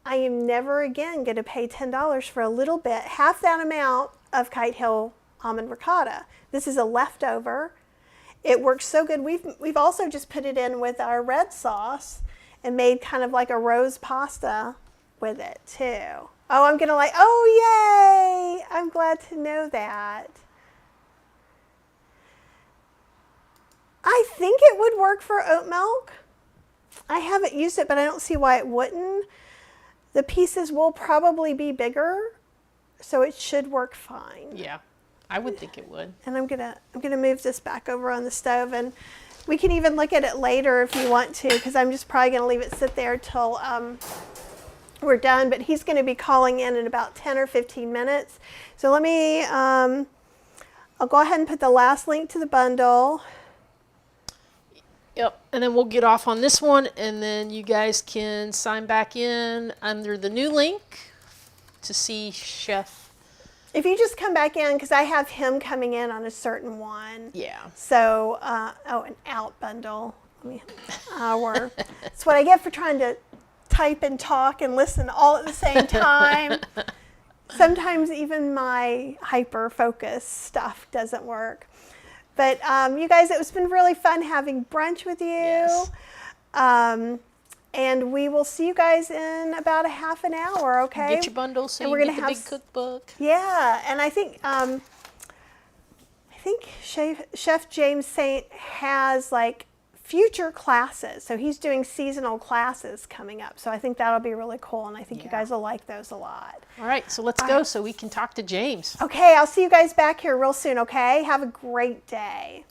I am never again going to pay $10 for a little bit, half that amount of Kite Hill almond ricotta. This is a leftover. It works so good. We've also just put it in with our red sauce and made kind of like a rose pasta with it too. Oh, I'm gonna like, oh yay! I'm glad to know that. I think it would work for oat milk. I haven't used it, but I don't see why it wouldn't. The pieces will probably be bigger, so it should work fine. Yeah, I would think it would. And I'm gonna move this back over on the stove, and we can even look at it later if you want to, because I'm just probably gonna leave it sit there till we're done. But he's gonna be calling in about 10 or 15 minutes. So let me, I'll go ahead and put the last link to the bundle. Yep, and then we'll get off on this one, and then you guys can sign back in under the new link to see Chef. If you just come back in, because I have him coming in on a certain one. Yeah. So, an out bundle. That's what I get for trying to type and talk and listen all at the same time. Sometimes even my hyper-focus stuff doesn't work. But you guys, it's been really fun having brunch with you. Yes. And we will see you guys in about a half an hour, okay? Get your bundles so and you we're can gonna get the big cookbook. Yeah, and I think Chef James Saint has like future classes. So he's doing seasonal classes coming up. So I think that'll be really cool, and I think you guys will like those a lot. All right, so let's go so we can talk to James. Okay, I'll see you guys back here real soon, okay? Have a great day.